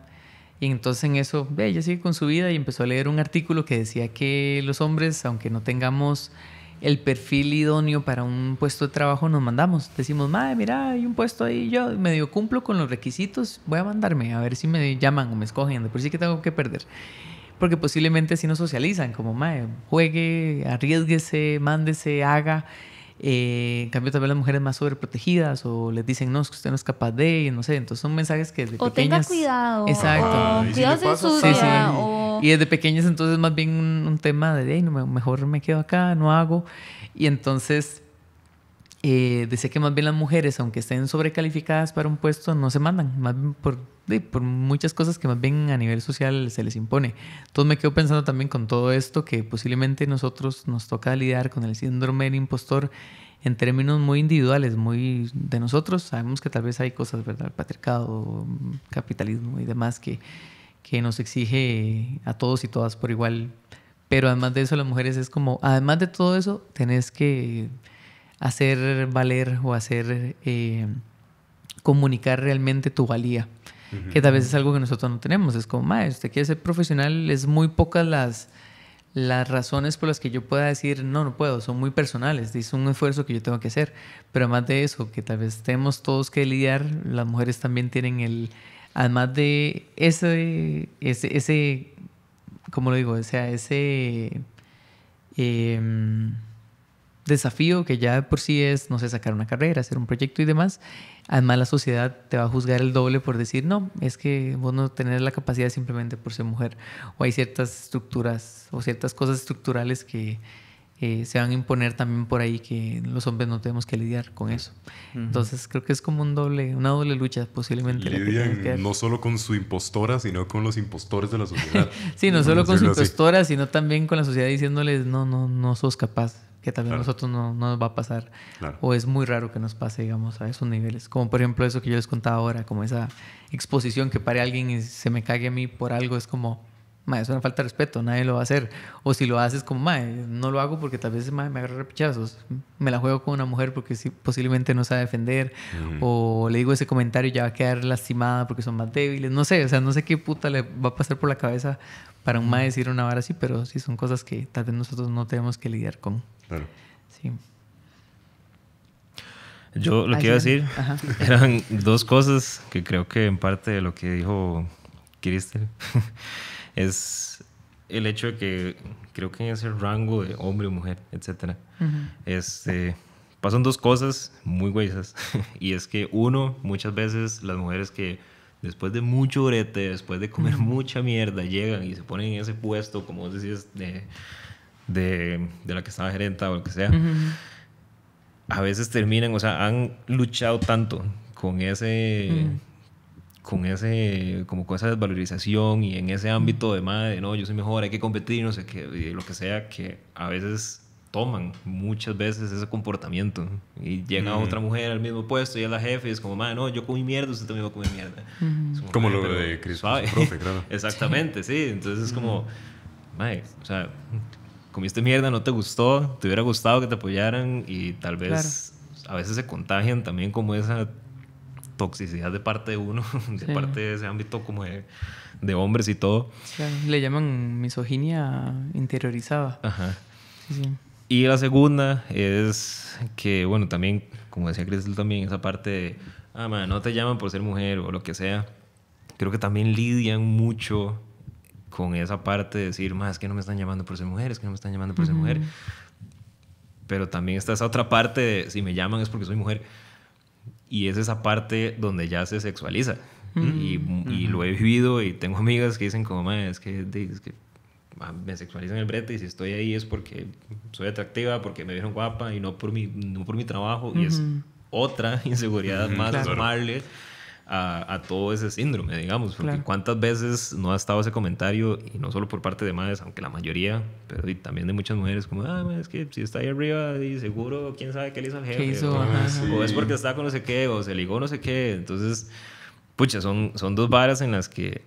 Y entonces en eso, ella sigue con su vida y empezó a leer un artículo que decía que los hombres, aunque no tengamos el perfil idóneo para un puesto de trabajo, nos mandamos. Decimos, madre, mira, hay un puesto ahí, yo medio cumplo con los requisitos, voy a mandarme a ver si me llaman o me escogen, de por sí que tengo que perder. Porque posiblemente si nos socializan, como, madre, juegue, arriésguese, mándese, haga. En cambio, tal vez las mujeres más sobreprotegidas o les dicen, no, es que usted no es capaz de, no sé. Entonces son mensajes que desde o pequeñas... tenga cuidado. Exacto. O cuidado en su vida. Y desde pequeñas entonces más bien un tema de, hey, no, mejor me quedo acá, no hago. Y entonces decía que más bien las mujeres, aunque estén sobrecalificadas para un puesto, no se mandan. Más bien por muchas cosas que más bien a nivel social se les impone. Entonces me quedo pensando también con todo esto que posiblemente nosotros nos toca lidiar con el síndrome del impostor en términos muy individuales, muy de nosotros. Sabemos que tal vez hay cosas, ¿verdad? El patriarcado, capitalismo y demás que nos exige a todos y todas por igual. Pero además de eso, las mujeres es como, además de todo eso, tenés que hacer valer o hacer comunicar realmente tu valía. Que tal vez es algo que nosotros no tenemos. Es como, madre, usted quiere ser profesional, es muy pocas las razones por las que yo pueda decir, no puedo, son muy personales, es un esfuerzo que yo tengo que hacer. Pero además de eso, que tal vez tenemos todos que lidiar, las mujeres también tienen además de ese ¿cómo lo digo? O sea, ese desafío que ya por sí es, no sé, sacar una carrera, hacer un proyecto y demás. Además, la sociedad te va a juzgar el doble por decir, no, es que vos no tenés la capacidad simplemente por ser mujer. O hay ciertas estructuras o ciertas cosas estructurales que se van a imponer también por ahí, que los hombres no tenemos que lidiar con eso. Entonces creo que es como una doble lucha posiblemente. Lidian no solo con su impostora, sino con los impostores de la sociedad. Sí, no solo con su impostora, sino también con la sociedad diciéndoles, no sos capaz, que tal vez nosotros no nos va a pasar. Claro. O es muy raro que nos pase, digamos, a esos niveles. Como por ejemplo eso que yo les contaba ahora, como esa exposición que pare alguien y se me cague a mí por algo, es como... es una falta de respeto, nadie lo va a hacer. O si lo haces como, no lo hago porque tal vez me agarra repichazos. Me la juego con una mujer porque posiblemente no sabe defender. O le digo ese comentario y ya va a quedar lastimada porque son más débiles. No sé, o sea, no sé qué puta le va a pasar por la cabeza para un mae decir una vara así, pero sí son cosas que tal vez nosotros no tenemos que lidiar con. Claro. Sí. Yo lo que iba a decir eran dos cosas que creo que en parte de lo que dijo Cristel es el hecho de que creo que en ese rango de hombre o mujer, etcétera, pasan dos cosas muy güeyes. Y es que uno, muchas veces las mujeres que después de mucho brete, después de comer mucha mierda, llegan y se ponen en ese puesto, como vos decías, de la que estaba gerenta o lo que sea, a veces terminan, o sea, han luchado tanto con ese con esa desvalorización y en ese ámbito de madre, no, yo soy mejor, hay que competir, no sé qué, y lo que sea, que a veces toman muchas veces ese comportamiento y llega otra mujer al mismo puesto y es la jefe y es como, madre, no, yo comí mierda, usted también va a comer mierda. Como lo de Chris, suave. profe, claro. Exactamente, sí, entonces es como, madre, o sea, comiste mierda, no te gustó, te hubiera gustado que te apoyaran y tal vez a veces se contagian también como esa toxicidad de parte de uno, de parte de ese ámbito como de hombres y todo. Claro, le llaman misoginia interiorizada. Ajá. Sí. Y la segunda es que, bueno, también, como decía Cristel también, esa parte de, man, no te llaman por ser mujer o lo que sea. Creo que también lidian mucho con esa parte de decir, es que no me están llamando por ser mujer, es que no me están llamando por ser mujer. Pero también está esa otra parte de, si me llaman es porque soy mujer. Y es esa parte donde ya se sexualiza. Y lo he vivido y tengo amigas que dicen como, es que me sexualizan el brete y si estoy ahí es porque soy atractiva, porque me vieron guapa y no por mi trabajo. Y es otra inseguridad más sumarle a todo ese síndrome, digamos. Porque cuántas veces no ha estado ese comentario, y no solo por parte de madres, aunque la mayoría, pero también de muchas mujeres, como, es que si está ahí arriba y seguro, quién sabe qué le hizo al jefe. O es porque está con no sé qué, o se ligó no sé qué. Entonces, pucha, son dos varas en las que,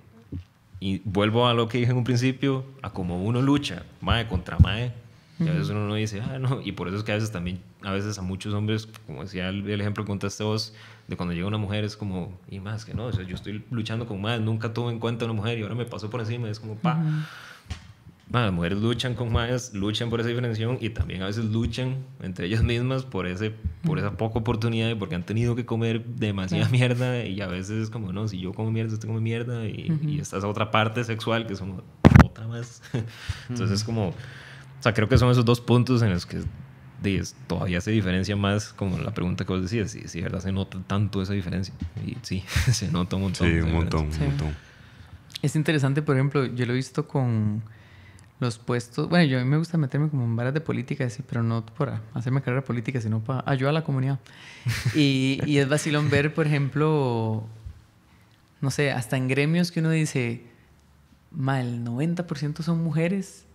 y vuelvo a lo que dije en un principio, a como uno lucha, mae contra mae, y a veces uno no dice, no, y por eso es que a veces también, a veces a muchos hombres, como decía el ejemplo que contaste vos, de cuando llega una mujer es como, y más que no, o sea, yo estoy luchando con más, nunca tuve en cuenta a una mujer y ahora me pasó por encima, es como, las mujeres luchan con más, luchan por esa diferenciación y también a veces luchan entre ellas mismas por esa poca oportunidad y porque han tenido que comer demasiada mierda, y a veces es como, no, si yo como mierda, usted come mierda, y esta es otra parte sexual que es como otra más. Entonces es como, o sea, creo que son esos dos puntos en los que todavía se diferencia más, como la pregunta que vos decías, si de verdad se nota tanto esa diferencia. Y sí, se nota un montón. Sí, un montón. Es interesante, por ejemplo, yo lo he visto con los puestos. Bueno, yo a mí me gusta meterme como en varas de política, sí, pero no para hacerme carrera política, sino para ayudar a la comunidad. Y es vacilón ver, por ejemplo, no sé, hasta en gremios que uno dice, el 90% son mujeres.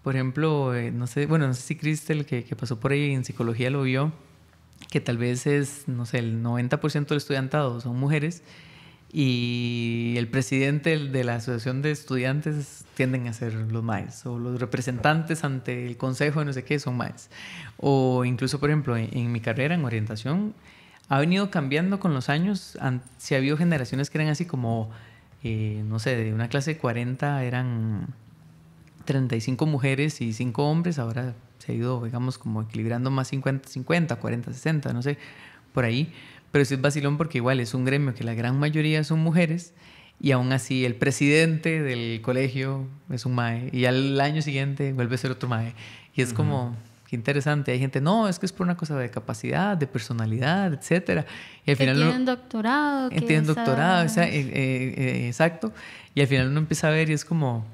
Por ejemplo, no sé si Cristel, que pasó por ahí en psicología, lo vio, que tal vez es, no sé, el 90% del estudiantado son mujeres y el presidente de la asociación de estudiantes tienden a ser los maes, o los representantes ante el consejo de no sé qué son maes. O incluso, por ejemplo, en mi carrera, en orientación, ha venido cambiando con los años. Si ha habido generaciones que eran así como, no sé, de una clase de 40 eran 35 mujeres y 5 hombres, ahora se ha ido, digamos, como equilibrando más 50-50, 40-60, no sé, por ahí. Pero sí es vacilón porque igual es un gremio que la gran mayoría son mujeres y aún así el presidente del colegio es un mae y al año siguiente vuelve a ser otro mae. Y es como, qué interesante. Hay gente, no, es que es por una cosa de capacidad, de personalidad, etcétera. Y al final tienen doctorado. Tienen doctorado, exacto. Y al final uno empieza a ver y es como,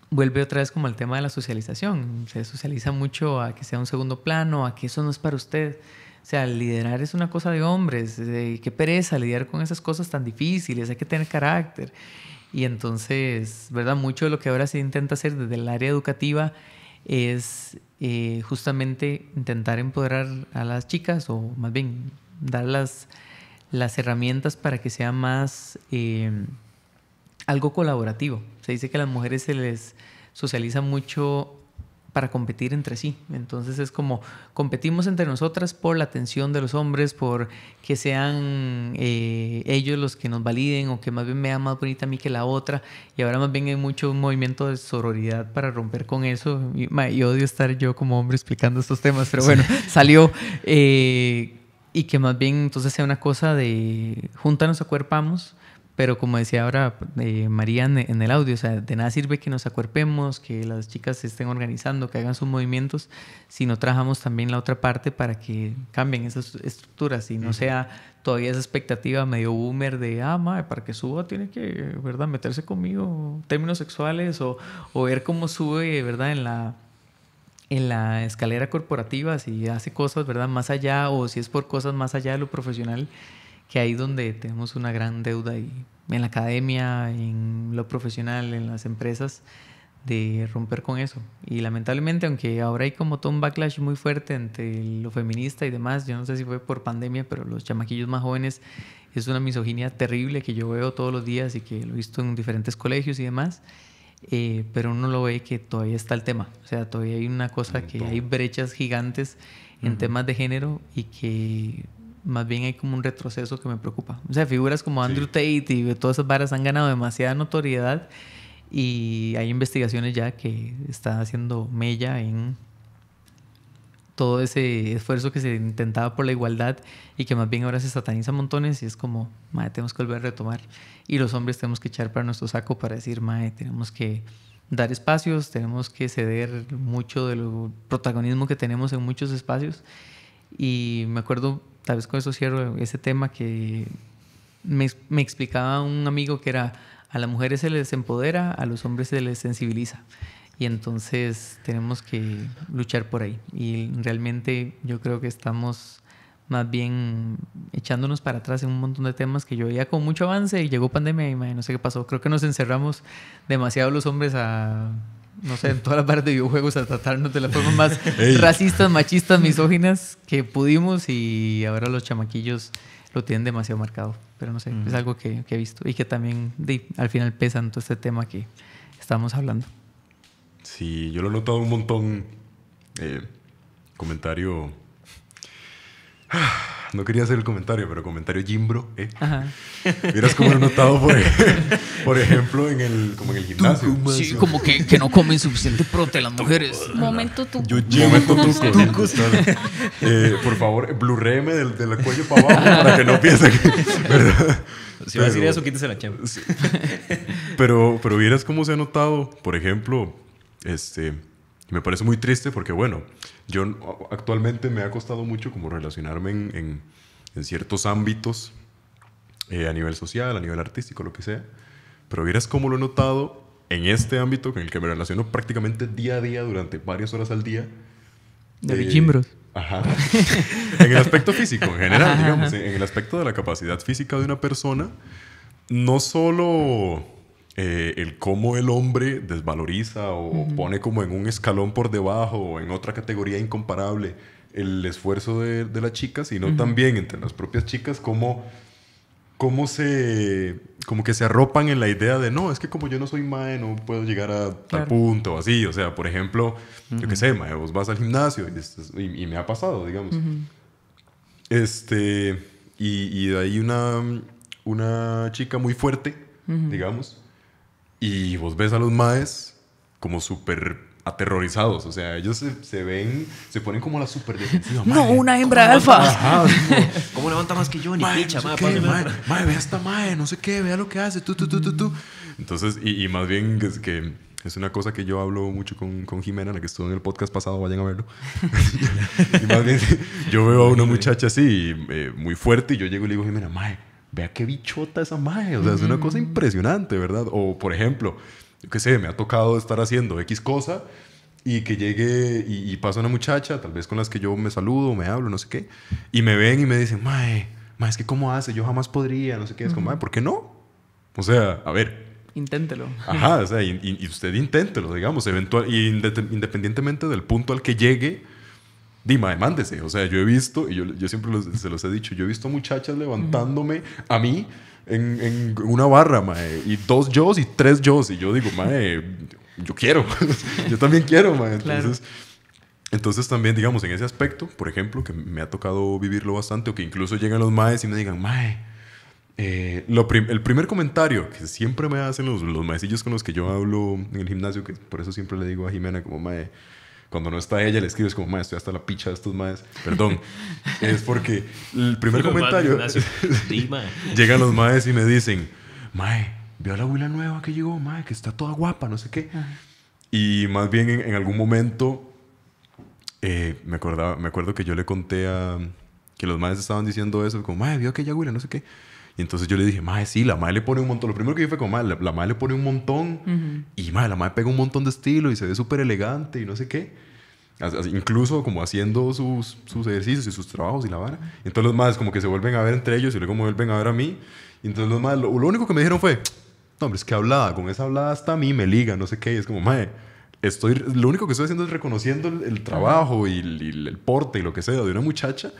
vuelve otra vez como al tema de la socialización. Se socializa mucho a que sea un segundo plano, a que eso no es para usted. O sea, liderar es una cosa de hombres. Qué pereza lidiar con esas cosas tan difíciles. Hay que tener carácter. Y entonces, ¿verdad? Mucho de lo que ahora se intenta hacer desde el área educativa es justamente intentar empoderar a las chicas, o más bien dar las herramientas para que sea más algo colaborativo. Se dice que a las mujeres se les socializa mucho para competir entre sí. Entonces es como competimos entre nosotras por la atención de los hombres, por que sean ellos los que nos validen, o que más bien me vean más bonita a mí que la otra. Y ahora más bien hay mucho un movimiento de sororidad para romper con eso. Y odio estar yo como hombre explicando estos temas, pero bueno, salió. Y que más bien entonces sea una cosa de juntas nos acuerpamos. Pero como decía ahora María en el audio, o sea, de nada sirve que nos acuerpemos, que las chicas se estén organizando, que hagan sus movimientos, si no trabajamos también la otra parte para que cambien esas estructuras y no sea todavía esa expectativa medio boomer de, para que suba tiene que, ¿verdad?, meterse conmigo en términos sexuales, o ver cómo sube, ¿verdad?, en la escalera corporativa, si hace cosas, ¿verdad?, más allá, o si es por cosas más allá de lo profesional, ahí donde tenemos una gran deuda y en la academia, en lo profesional, en las empresas, de romper con eso. Y lamentablemente, aunque ahora hay como todo un backlash muy fuerte entre lo feminista y demás, yo no sé si fue por pandemia, pero los chamaquillos más jóvenes es una misoginia terrible que yo veo todos los días y que lo he visto en diferentes colegios y demás, pero uno lo ve que todavía está el tema. O sea, todavía hay una cosa que hay brechas gigantes en temas de género y que más bien hay como un retroceso que me preocupa. O sea, figuras como Andrew Tate y todas esas varas han ganado demasiada notoriedad y hay investigaciones ya que está haciendo mella en todo ese esfuerzo que se intentaba por la igualdad y que más bien ahora se sataniza montones y es como, madre, tenemos que volver a retomar. Y los hombres tenemos que echar para nuestro saco para decir, madre, tenemos que dar espacios, tenemos que ceder mucho del protagonismo que tenemos en muchos espacios. Y me acuerdo, tal vez con eso cierro ese tema, que me explicaba un amigo que era, a las mujeres se les empodera, a los hombres se les sensibiliza. Y entonces tenemos que luchar por ahí. Y realmente yo creo que estamos más bien echándonos para atrás en un montón de temas que yo veía con mucho avance y llegó pandemia y no sé qué pasó. Creo que nos encerramos demasiado los hombres a, no sé, en todas las barras de videojuegos a tratarnos de la forma más racistas, machistas, misóginas que pudimos y ahora los chamaquillos lo tienen demasiado marcado. Pero no sé, es algo que he visto y que también al final pesa en todo este tema que estamos hablando. Sí, yo lo he notado un montón. Comentario... No quería hacer el comentario, pero comentario Jimbro. Ajá. Vieras cómo lo he notado, por ejemplo, como en el gimnasio. Sí, como que no comen suficiente prote las mujeres. Momento tuco. Momento tuco. Por favor, blurréeme del cuello para abajo para que no piense que... ¿verdad? Si va a decir eso, quítese la chamba. Sí. Pero vieras cómo se ha notado, por ejemplo, me parece muy triste porque, bueno, yo actualmente me ha costado mucho como relacionarme en ciertos ámbitos, a nivel social, a nivel artístico, lo que sea. Pero vieras cómo lo he notado en este ámbito en el que me relaciono prácticamente día a día durante varias horas al día. De bichimbros. Ajá. En el aspecto físico, en general, digamos, en el aspecto de la capacidad física de una persona, no solo el cómo el hombre desvaloriza o pone como en un escalón por debajo o en otra categoría incomparable el esfuerzo de la chica, sino también entre las propias chicas como que se arropan en la idea de no, es que como yo no soy mae, no puedo llegar a tal punto, así. O sea, por ejemplo, yo qué sé, mae, vos vas al gimnasio y me ha pasado, digamos. Y de ahí una chica muy fuerte, digamos, y vos ves a los maes como súper aterrorizados. O sea, ellos se ponen como la súper defensiva. No, una hembra alfa. Ajá, ¿Cómo levanta más que yo? Ni mae, picha, no sé qué, mae, vea esta mae, no sé qué, vea lo que hace, tú. Entonces, y más bien que es una cosa que yo hablo mucho con Jimena, la que estuvo en el podcast pasado, vayan a verlo. Y más bien, yo veo a una muchacha así, muy fuerte, y yo llego y le digo, Jimena, mae, vea qué bichota esa mae. O sea, es una cosa impresionante, ¿verdad? O, por ejemplo, yo qué sé, me ha tocado estar haciendo X cosa y que llegue y pasa una muchacha, tal vez con las que yo me saludo, me hablo, no sé qué, y me ven y me dicen, mae, es que ¿cómo hace? Yo jamás podría, no sé qué. Es como, mae, ¿por qué no? O sea, a ver... Inténtelo. Ajá, o sea, y usted inténtelo, digamos, independientemente del punto al que llegue, dime, mándese. O sea, yo he visto, y yo siempre se los he dicho, yo he visto muchachas levantándome a mí en una barra, mae, y 2 yos y 3 yos, y yo digo, mae, yo quiero, yo también quiero, mae. Entonces también, digamos, en ese aspecto, por ejemplo, que me ha tocado vivirlo bastante, o que incluso llegan los maes y me digan, mae, el primer comentario que siempre me hacen los maecillos con los que yo hablo en el gimnasio, que por eso siempre le digo a Jimena como, mae, cuando no está ella le escribes como, mae, estoy hasta la picha de estos maes, perdón, es porque el primer comentario llegan los maes y me dicen, mae, veo a la abuela nueva que llegó, mae, que está toda guapa, no sé qué. Y más bien en algún momento me acuerdo que yo le conté que los maes estaban diciendo eso, como, mae, vio aquella abuela, no sé qué. Y entonces yo le dije, mae, sí, la mae le pone un montón. Lo primero que dije fue como, mae, la mae le pone un montón. Y mae, la mae pega un montón de estilo y se ve súper elegante y no sé qué. Incluso como haciendo sus ejercicios y sus trabajos y la vara. Entonces los más como que se vuelven a ver entre ellos y luego me vuelven a ver a mí. Y entonces los más, lo único que me dijeron fue, no, hombre, es que hablada, con esa hablada hasta a mí me liga, no sé qué. Y es como, mae, lo único que estoy haciendo es reconociendo el trabajo y el porte y lo que sea de una muchacha.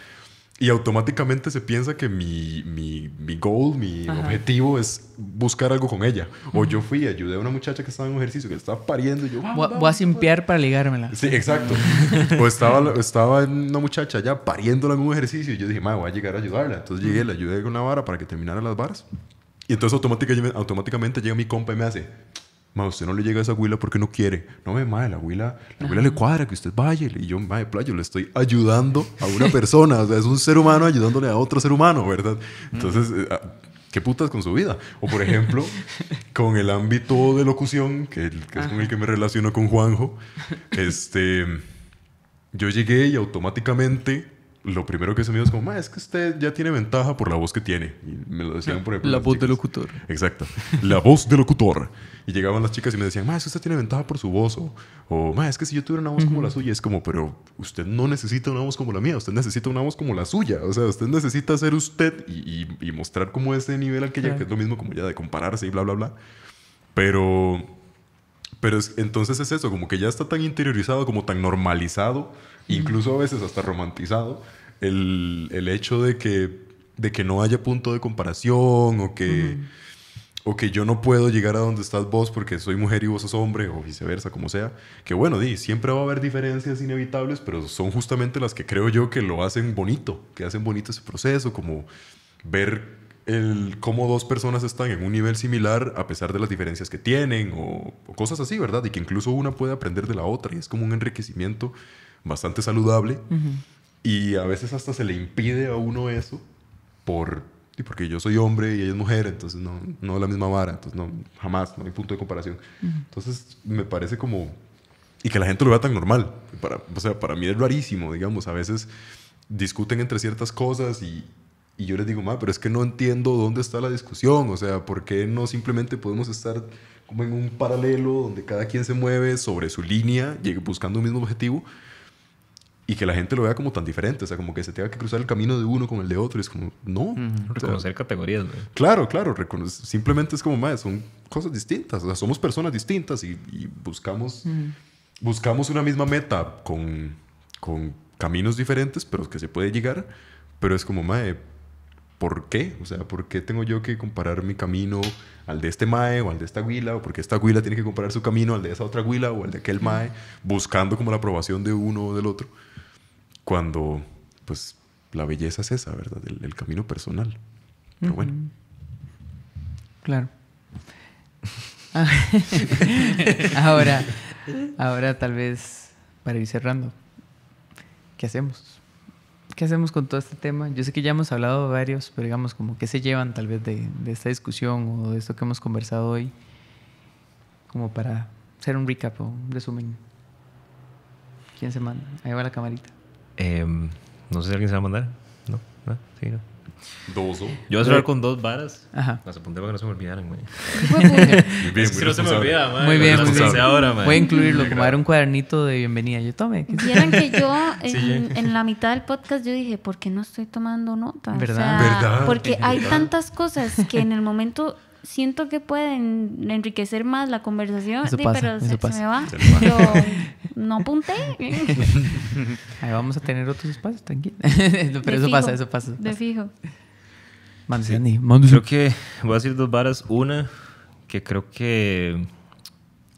Y automáticamente se piensa que mi goal, mi objetivo es buscar algo con ella. O yo fui, ayudé a una muchacha que estaba en un ejercicio, que estaba pariendo. Y yo, voy a simpiar para ligármela. Sí, exacto. O estaba una muchacha ya pariéndola en un ejercicio. Y yo dije, voy a llegar a ayudarla. Entonces llegué, la ayudé con la vara para que terminara las varas. Y entonces automáticamente llega mi compa y me hace... usted no le llega a esa huila porque no quiere. No, la huila le cuadra que usted vaya. Y yo, playo, le estoy ayudando a una persona. O sea, es un ser humano ayudándole a otro ser humano, ¿verdad? Entonces, ¿qué putas con su vida? O, por ejemplo, con el ámbito de locución, que es con el que me relaciono con Juanjo, yo llegué y automáticamente... Lo primero que se me dio es como, es que usted ya tiene ventaja por la voz que tiene. Y me lo decían, por ejemplo, la voz chicas. del locutor. Exacto. La voz del locutor. Y llegaban las chicas y me decían, es que usted tiene ventaja por su voz. O es que si yo tuviera una voz como la suya. Es como, pero usted no necesita una voz como la mía. Usted necesita una voz como la suya. O sea, usted necesita ser usted y mostrar como ese nivel al que llega, que es lo mismo como ya de compararse y bla, bla, bla. Pero entonces es eso, como que ya está tan interiorizado, como tan normalizado, incluso a veces hasta romantizado, el hecho de que no haya punto de comparación o que yo no puedo llegar a donde estás vos porque soy mujer y vos sos hombre o viceversa, como sea. Que bueno, siempre va a haber diferencias inevitables, pero son justamente las que creo yo que lo hacen bonito, que hacen bonito ese proceso, como ver... cómo dos personas están en un nivel similar a pesar de las diferencias que tienen o cosas así, ¿verdad? Y que incluso una puede aprender de la otra y es como un enriquecimiento bastante saludable. Y a veces hasta se le impide a uno eso porque yo soy hombre y ella es mujer, entonces no es la misma vara, entonces jamás, no hay punto de comparación. Entonces me parece como... Y que la gente lo vea tan normal. Para mí es rarísimo, digamos. A veces discuten entre ciertas cosas y yo les digo, pero es que no entiendo dónde está la discusión. O sea, ¿por qué no simplemente podemos estar como en un paralelo donde cada quien se mueve sobre su línea, buscando un mismo objetivo y que la gente lo vea como tan diferente? O sea, como que se tenga que cruzar el camino de uno con el de otro. Y es como, no. Reconocer categorías, ¿no? Claro. Simplemente es como, son cosas distintas. O sea, somos personas distintas y buscamos una misma meta con caminos diferentes, pero que se puede llegar. Pero es como, ¿por qué? O sea, ¿por qué tengo yo que comparar mi camino al de este mae o al de esta huila? ¿O porque esta huila tiene que comparar su camino al de esa otra huila o al de aquel mae? Buscando como la aprobación de uno o del otro. Cuando, pues, la belleza es esa, ¿verdad? El camino personal. Pero bueno. Claro. Ahora tal vez, para ir cerrando, ¿qué hacemos? ¿Qué hacemos con todo este tema? Yo sé que ya hemos hablado de varios, pero digamos, como ¿qué se llevan tal vez de esta discusión o de esto que hemos conversado hoy? Como para hacer un recap o un resumen. ¿Quién se manda? Ahí va la camarita. No sé si alguien se va a mandar. ¿No? Sí, no. Dos, ¿no? Yo voy a cerrar con dos varas. Ajá. Las apunté para que no se me olvidaran, güey. Muy bien, Si no se me olvida, man. Muy bien, muy bien. Ahora, man. Voy a incluirlo, como dar un cuadernito de bienvenida. Yo tome. Vieran que yo en la mitad del podcast yo dije, ¿por qué no estoy tomando nota? ¿Verdad? O sea, ¿verdad? porque hay tantas cosas que en el momento siento que pueden enriquecer más la conversación, Eso pasa, pero eso se pasa. me va. Yo no apunté. Ahí vamos a tener otros espacios, tranquilo. Pero De eso fijo, pasa, eso pasa. De fijo. Mándese, Sí. Andy, mándese. Creo que voy a decir dos varas. Una, que creo que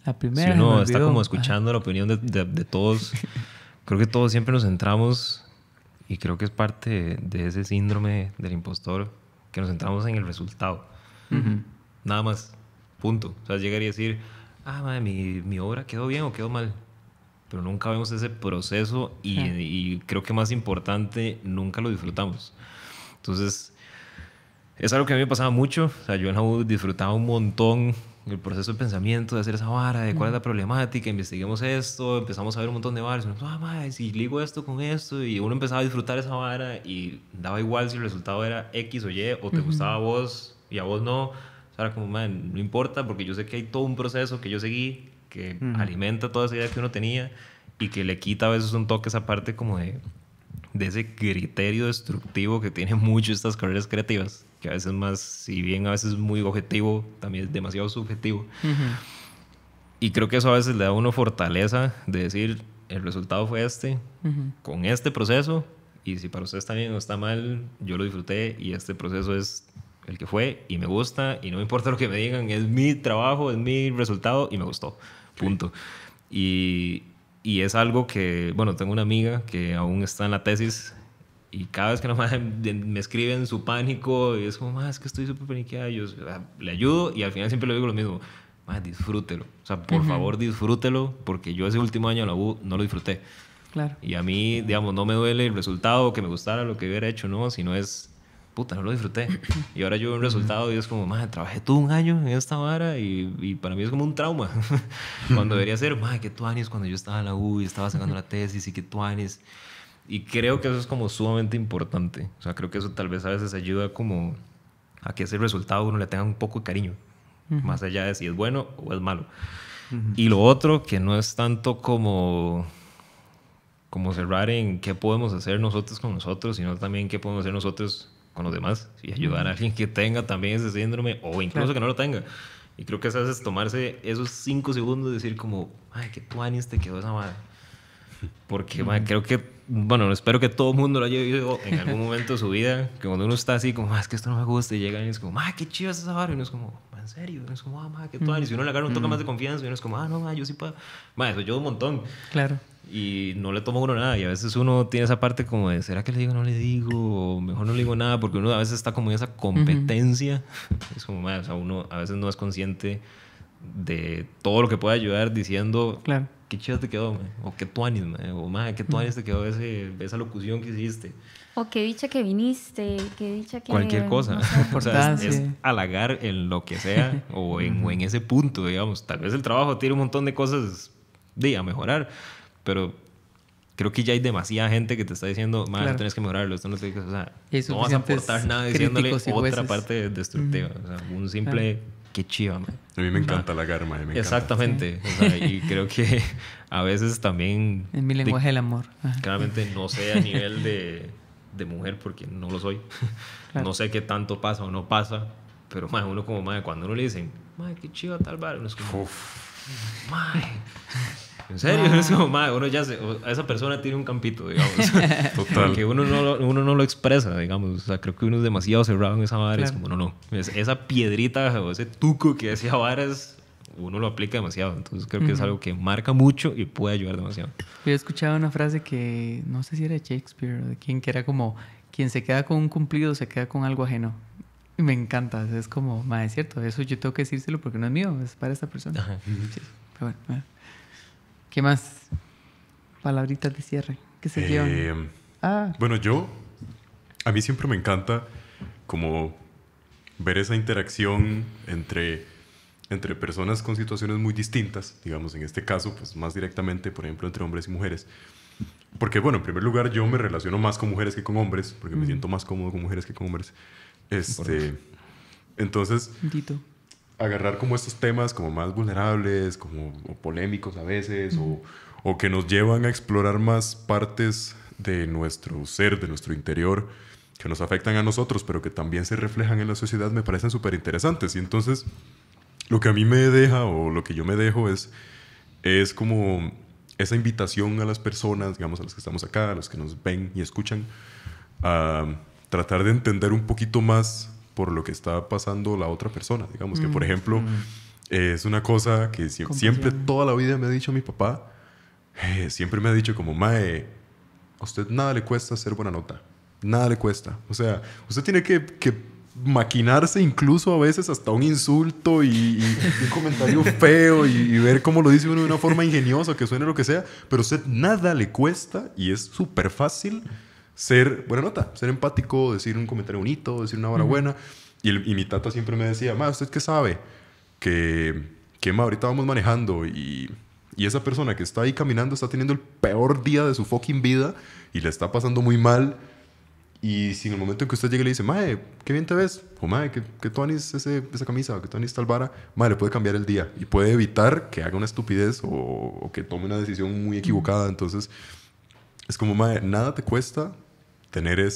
La si primera. uno me está olvidó. como escuchando la opinión de todos, creo que todos siempre nos centramos, y creo que es parte de ese síndrome del impostor, que nos centramos en el resultado. Nada más. Punto. O sea, llegar y decir, madre, mi obra quedó bien o quedó mal. Pero nunca vemos ese proceso y creo que más importante, nunca lo disfrutamos. Entonces, es algo que a mí me pasaba mucho. O sea, yo en la U disfrutaba un montón el proceso de pensamiento, de hacer esa vara, de cuál es la problemática, investiguemos esto, empezamos a ver un montón de varas. Y uno, madre, si ligo esto con esto, y uno empezaba a disfrutar esa vara y daba igual si el resultado era X o Y, o te gustaba a vos y a vos no. O sea, era como, man, no importa, porque yo sé que hay todo un proceso que yo seguí que alimenta toda esa idea que uno tenía, y que le quita a veces un toque esa parte como de ese criterio destructivo que tienen mucho estas carreras creativas, que a veces más, si bien a veces es muy objetivo, también es demasiado subjetivo. Y creo que eso a veces le da a uno fortaleza de decir, el resultado fue este, con este proceso, y si para usted está bien o está mal, yo lo disfruté y este proceso es el que fue y me gusta y no me importa lo que me digan, es mi trabajo, es mi resultado y me gustó, punto. Y es algo que, bueno, tengo una amiga que aún está en la tesis y cada vez que me escriben su pánico y es como, es que estoy súper paniqueada, yo le ayudo y al final siempre le digo lo mismo, disfrútelo, o sea, por favor disfrútelo, porque yo ese último año en la U no lo disfruté. Claro. Y a mí, digamos, no me duele el resultado, que me gustara lo que hubiera hecho, no, sino es, puta, no lo disfruté. Y ahora yo veo un resultado y es como, trabajé todo un año en esta vara y para mí es como un trauma. Cuando debería ser, qué tuanis cuando yo estaba en la U y estaba sacando la tesis y qué tuanis. Y creo que eso es como sumamente importante. O sea, creo que eso tal vez a veces ayuda como a que ese resultado uno le tenga un poco de cariño. Más allá de si es bueno o es malo. Y lo otro, que no es tanto como cerrar en qué podemos hacer nosotros con nosotros, sino también qué podemos hacer nosotros con los demás y ayudar a alguien que tenga también ese síndrome o incluso que no lo tenga. Y creo que es a veces tomarse esos 5 segundos y decir como, qué tuanis te quedó esa madre. Porque creo que, bueno, espero que todo el mundo lo haya vivido en algún momento de su vida, que cuando uno está así como, es que esto no me gusta, y llegan y es como, qué chido es esa vara, y uno es como, en serio, y uno es como, qué tuanis, y uno le agarra un toque más de confianza, y uno es como, no, yo sí puedo. Eso yo un montón. Claro. Y no le toma a uno nada. Y a veces uno tiene esa parte como de, ¿será que le digo o no le digo? O mejor no le digo nada, porque uno a veces está como en esa competencia. Es como, o sea, uno a veces no es consciente de todo lo que puede ayudar diciendo, claro, qué chido te quedó, o qué tuanis, o qué tuanis te quedó esa locución que hiciste. O qué dicha que viniste, qué dicha que... Cualquier cosa. No sé. O sea, es halagar en lo que sea o en ese punto, digamos. Tal vez el trabajo tiene un montón de cosas a mejorar, pero creo que ya hay demasiada gente que te está diciendo, no tienes que mejorarlo, esto no te... O sea, no vas a aportar nada diciéndole otra parte destructiva. O sea, un simple... Qué chiva, man. A mí me encanta halagar, man. Exactamente. Sí. O sea, y creo que a veces también... En mi lenguaje del amor. Claramente no sé a nivel de mujer, porque no lo soy. Claro. No sé qué tanto pasa o no pasa. Pero, uno como, cuando uno le dicen, qué chiva tal bar, uno es como... En serio, es como, uno ya esa persona tiene un campito, digamos. Total. Que uno no lo expresa, digamos. O sea, creo que uno es demasiado cerrado en esa vara. Claro. Es como, no. Esa piedrita o ese tuco que decía varas, uno lo aplica demasiado. Entonces creo que es algo que marca mucho y puede ayudar demasiado. Yo he escuchado una frase que, no sé si era de Shakespeare o de quién, que era como, quien se queda con un cumplido se queda con algo ajeno. Y me encanta. Es como, es cierto, eso yo tengo que decírselo porque no es mío, es para esta persona. Ajá. Sí, pero bueno. ¿Qué más? Palabritas de cierre. ¿Qué se llevan? Bueno, a mí siempre me encanta como ver esa interacción entre personas con situaciones muy distintas, digamos, en este caso, pues más directamente, por ejemplo, entre hombres y mujeres. Porque, bueno, en primer lugar, yo me relaciono más con mujeres que con hombres, porque me siento más cómodo con mujeres que con hombres. Entonces... Dito. Agarrar como estos temas como más vulnerables, como o polémicos a veces, o que nos llevan a explorar más partes de nuestro ser, de nuestro interior, que nos afectan a nosotros, pero que también se reflejan en la sociedad, me parecen súper interesantes. Y entonces, lo que a mí me deja, o lo que yo me dejo, es como esa invitación a las personas, digamos, a los que estamos acá, a los que nos ven y escuchan, a tratar de entender un poquito más por lo que está pasando la otra persona. Digamos que, por ejemplo, es una cosa que siempre, toda la vida me ha dicho mi papá. Siempre me ha dicho como, a usted nada le cuesta hacer buena nota. Nada le cuesta. O sea, usted tiene que maquinarse incluso a veces hasta un insulto y un comentario feo y ver cómo lo dice uno de una forma ingeniosa, que suene lo que sea. Pero a usted nada le cuesta y es súper fácil ser buena nota, ser empático, decir un comentario bonito, decir una hora buena. Y mi tata siempre me decía, ¿usted qué sabe? Que ahorita vamos manejando y esa persona que está ahí caminando está teniendo el peor día de su fucking vida y le está pasando muy mal Y si en el momento en que usted llega y le dice, mae, qué bien te ves, o mae, qué tuanis esa camisa, o qué tuanis tal vara, mae, le puede cambiar el día y puede evitar que haga una estupidez o que tome una decisión muy equivocada. Entonces, es como, mae, nada te cuesta tener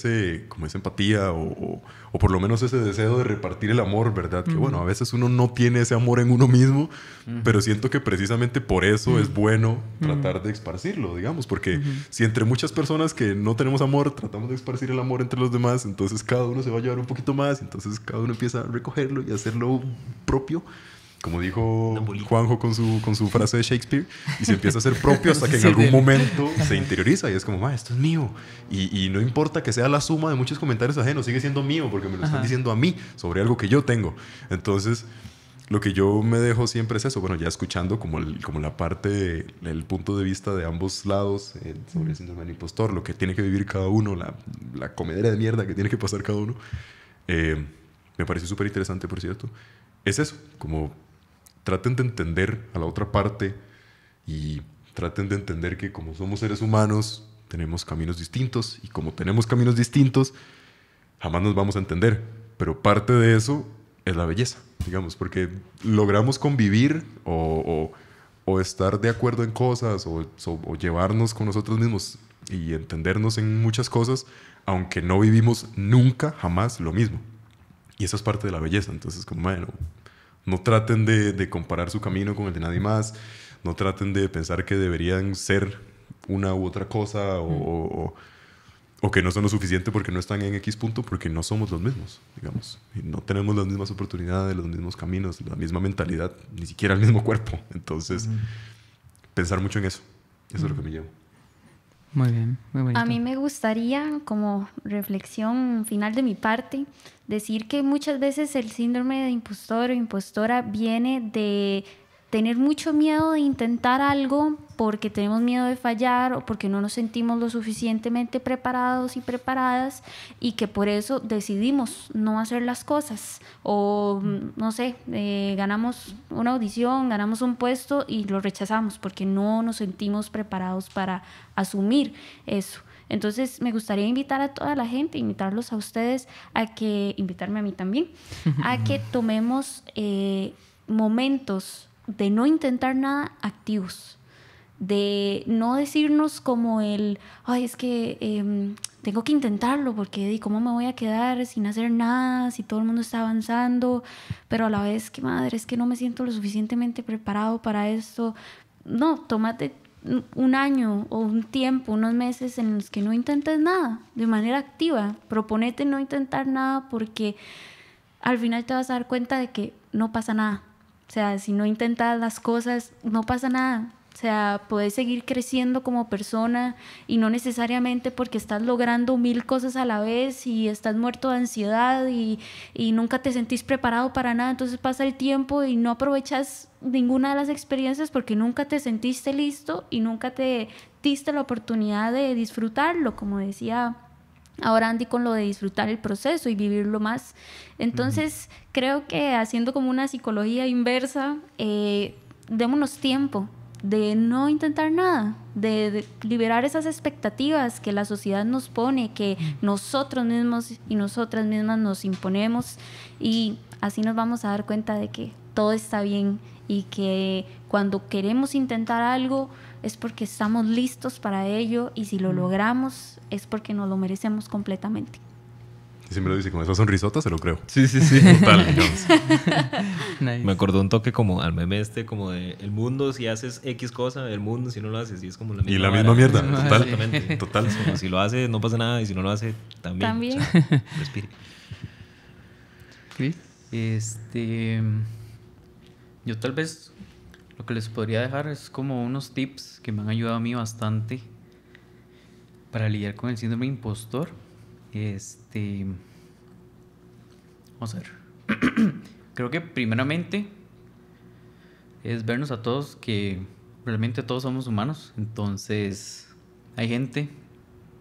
como esa empatía o por lo menos ese deseo de repartir el amor, ¿verdad? Que bueno, a veces uno no tiene ese amor en uno mismo, pero siento que precisamente por eso es bueno tratar de esparcirlo, digamos, porque si entre muchas personas que no tenemos amor tratamos de esparcir el amor entre los demás, entonces cada uno se va a llevar un poquito más, entonces cada uno empieza a recogerlo y a hacerlo propio. Como dijo Juanjo con su frase de Shakespeare, y se empieza a hacer propio hasta que en algún momento se interioriza y es como, esto es mío. Y no importa que sea la suma de muchos comentarios ajenos, sigue siendo mío porque me lo están diciendo a mí sobre algo que yo tengo. Entonces, lo que yo me dejo siempre es eso. Bueno, ya escuchando como la parte, el punto de vista de ambos lados sobre el síndrome del impostor, lo que tiene que vivir cada uno, la comedera de mierda que tiene que pasar cada uno. Me pareció súper interesante, por cierto. Es eso, como traten de entender a la otra parte y traten de entender que como somos seres humanos tenemos caminos distintos y como tenemos caminos distintos jamás nos vamos a entender, pero parte de eso es la belleza, digamos, porque logramos convivir o estar de acuerdo en cosas o llevarnos con nosotros mismos y entendernos en muchas cosas, aunque no vivimos nunca, jamás lo mismo. Y eso es parte de la belleza. Entonces, como, bueno, no traten de comparar su camino con el de nadie más. No traten de pensar que deberían ser una u otra cosa o que no son lo suficiente porque no están en X punto, porque no somos los mismos, digamos. Y no tenemos las mismas oportunidades, los mismos caminos, la misma mentalidad, ni siquiera el mismo cuerpo. Entonces, pensar mucho en eso. Eso es lo que me llevo. Muy bien, muy bonito. A mí me gustaría, como reflexión final de mi parte, decir que muchas veces el síndrome de impostor o impostora viene de tener mucho miedo de intentar algo porque tenemos miedo de fallar o porque no nos sentimos lo suficientemente preparados y preparadas y que por eso decidimos no hacer las cosas o no sé, ganamos una audición, ganamos un puesto y lo rechazamos porque no nos sentimos preparados para asumir eso. Entonces me gustaría invitar a toda la gente, invitarlos a ustedes a que, invitarme a mí también, a que tomemos momentos de no intentar nada activos, de no decirnos como ay, es que tengo que intentarlo porque ¿cómo me voy a quedar sin hacer nada si todo el mundo está avanzando? Pero a la vez, que madre, es que no me siento lo suficientemente preparado para esto. No, tómate un año o un tiempo, unos meses en los que no intentes nada de manera activa. Proponete no intentar nada porque al final te vas a dar cuenta de que no pasa nada. O sea, si no intentas las cosas, no pasa nada. O sea, puedes seguir creciendo como persona y no necesariamente porque estás logrando 1000 cosas a la vez y estás muerto de ansiedad y nunca te sentís preparado para nada. Entonces pasa el tiempo y no aprovechas ninguna de las experiencias porque nunca te sentiste listo y nunca te diste la oportunidad de disfrutarlo, como decía ahora Andy con lo de disfrutar el proceso y vivirlo más. Entonces creo que haciendo como una psicología inversa, démonos tiempo de no intentar nada, de liberar esas expectativas que la sociedad nos pone, que nosotros mismos y nosotras mismas nos imponemos, y así nos vamos a dar cuenta de que todo está bien y que cuando queremos intentar algo es porque estamos listos para ello y si lo logramos es porque nos lo merecemos completamente. Y siempre lo dice, con esa sonrisota se lo creo. Sí. Total, digamos. Nice. Me acordó un toque como al meme como de el mundo si haces X cosa, el mundo si no lo haces, y es como la misma. Y la misma mierda, total. Exactamente. Total. Como si lo hace no pasa nada y si no lo hace también. O sea, respire. ¿Chris? Yo tal vez lo que les podría dejar es como unos tips que me han ayudado a mí bastante para lidiar con el síndrome de impostor. Vamos a ver. Creo que primeramente es vernos a todos que realmente todos somos humanos. Entonces hay gente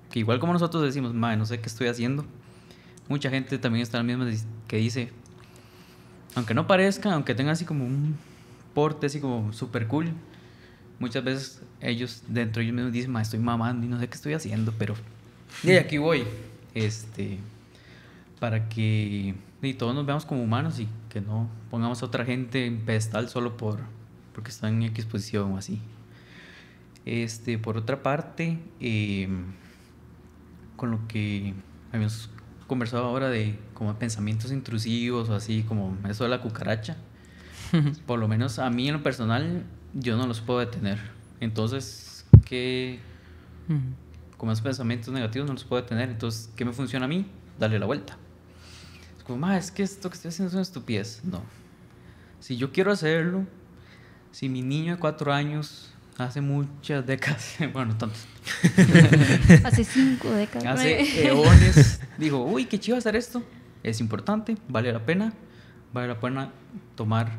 que igual como nosotros decimos, madre, no sé qué estoy haciendo. Mucha gente también está en la misma que dice, aunque no parezca, aunque tenga así como un porte así como super cool, muchas veces ellos dentro de ellos mismos dicen, madre, estoy mamando y no sé qué estoy haciendo, pero y aquí voy. para que todos nos veamos como humanos y que no pongamos a otra gente en pedestal solo porque están en X posición o así. Por otra parte, con lo que habíamos conversado ahora de como pensamientos intrusivos o así, como eso de la cucaracha, por lo menos a mí en lo personal yo no los puedo detener. Entonces, como esos pensamientos negativos no los puedo detener, entonces, ¿qué me funciona a mí? Darle la vuelta. Es como, es que esto que estoy haciendo es una estupidez. No. Si yo quiero hacerlo, si mi niño de 4 años, hace muchas décadas, bueno, no tantos. Hace 5 décadas. Hace eones, dijo, uy, qué chido hacer esto. Es importante, vale la pena tomar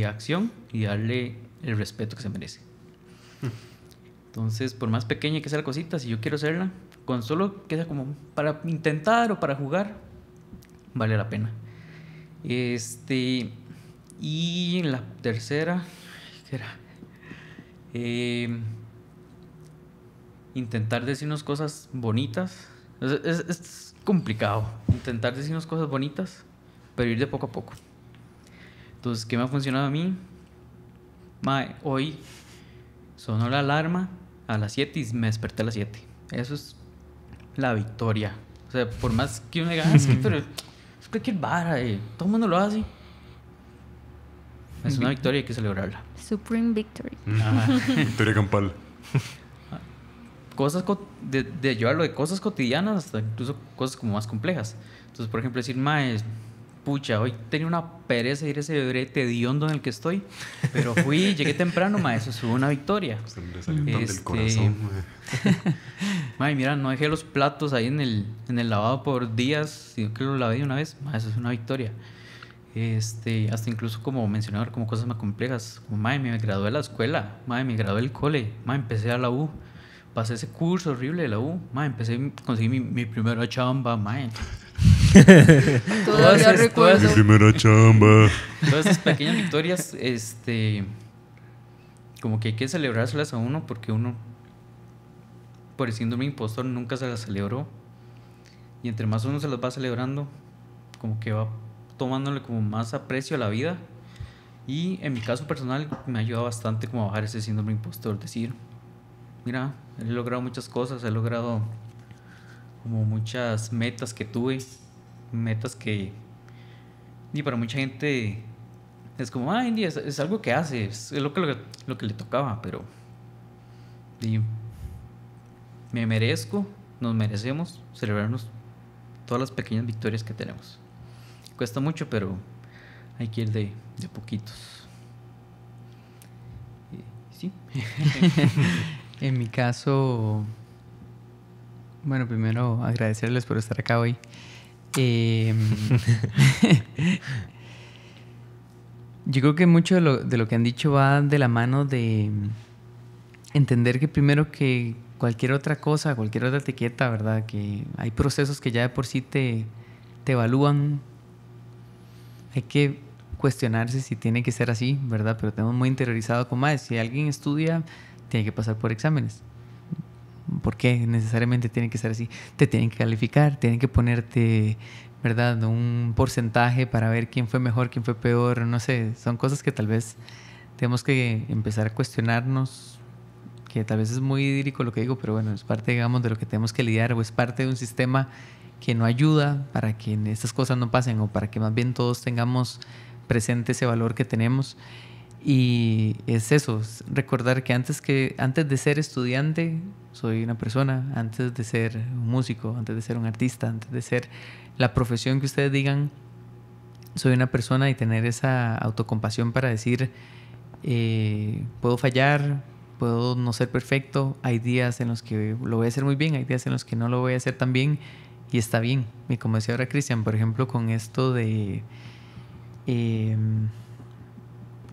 acción y darle el respeto que se merece. Entonces, por más pequeña que sea la cosita, si yo quiero hacerla, con solo que sea como para intentar o para jugar, vale la pena. Y la tercera, ¿qué era? Intentar decirnos cosas bonitas. Es complicado intentar decirnos cosas bonitas, pero ir de poco a poco. Entonces, ¿qué me ha funcionado a mí? Hoy sonó la alarma a las 7 y me desperté a las 7. Eso es la victoria. O sea, por más que uno diga, pero es cualquier vara, todo el mundo lo hace. Es una victoria, hay que celebrarla. Supreme victory. Victoria campal. Cosas de llevarlo de cosas cotidianas hasta incluso cosas como más complejas. Entonces, por ejemplo, decir, pucha, hoy tenía una pereza ir a ese brete hediondo en el que estoy, pero llegué temprano, eso es una victoria. Se le salió tan del corazón, mira, no dejé los platos ahí en el lavado por días, sino que los lavé de una vez, eso es una victoria. Hasta incluso como mencionar como cosas más complejas, como me gradué de la escuela, me gradué del cole, empecé a la U, pasé ese curso horrible de la U, conseguí mi primera chamba, Todavía recuerdo. Mi primera chamba. Todas esas pequeñas victorias, como que hay que celebrárselas a uno, porque uno, por el síndrome impostor, nunca se las celebró. Y entre más uno se las va celebrando, como que va tomándole como más aprecio a la vida. Y en mi caso personal me ha ayudado bastante como a bajar ese síndrome impostor, decir, mira, he logrado muchas cosas, he logrado como muchas metas que tuve, metas que y para mucha gente es como, es algo que hace, es lo que le tocaba, pero nos merecemos celebrarnos todas las pequeñas victorias que tenemos. Cuesta mucho, pero hay que ir de poquitos. Sí. En mi caso, bueno, primero agradecerles por estar acá hoy. Yo creo que mucho de lo que han dicho va de la mano de entender que primero que cualquier otra cosa, cualquier otra etiqueta, ¿verdad? Que hay procesos que ya de por sí te evalúan. Hay que cuestionarse si tiene que ser así, ¿verdad? Pero tenemos muy interiorizado como, si alguien estudia, tiene que pasar por exámenes. ¿Por qué necesariamente tiene que ser así? Te tienen que calificar, tienen que ponerte, ¿verdad?, un porcentaje para ver quién fue mejor, quién fue peor, no sé. Son cosas que tal vez tenemos que empezar a cuestionarnos, que tal vez es muy idílico lo que digo, pero bueno, es parte, digamos, de lo que tenemos que lidiar, o es parte de un sistema que no ayuda para que estas cosas no pasen, o para que más bien todos tengamos presente ese valor que tenemos. Y es eso, es recordar que antes de ser estudiante soy una persona, antes de ser un músico, antes de ser un artista, antes de ser la profesión que ustedes digan, soy una persona, y tener esa autocompasión para decir, puedo fallar, puedo no ser perfecto, hay días en los que lo voy a hacer muy bien, hay días en los que no lo voy a hacer tan bien, y está bien. Y como decía ahora Cristian, por ejemplo, con esto de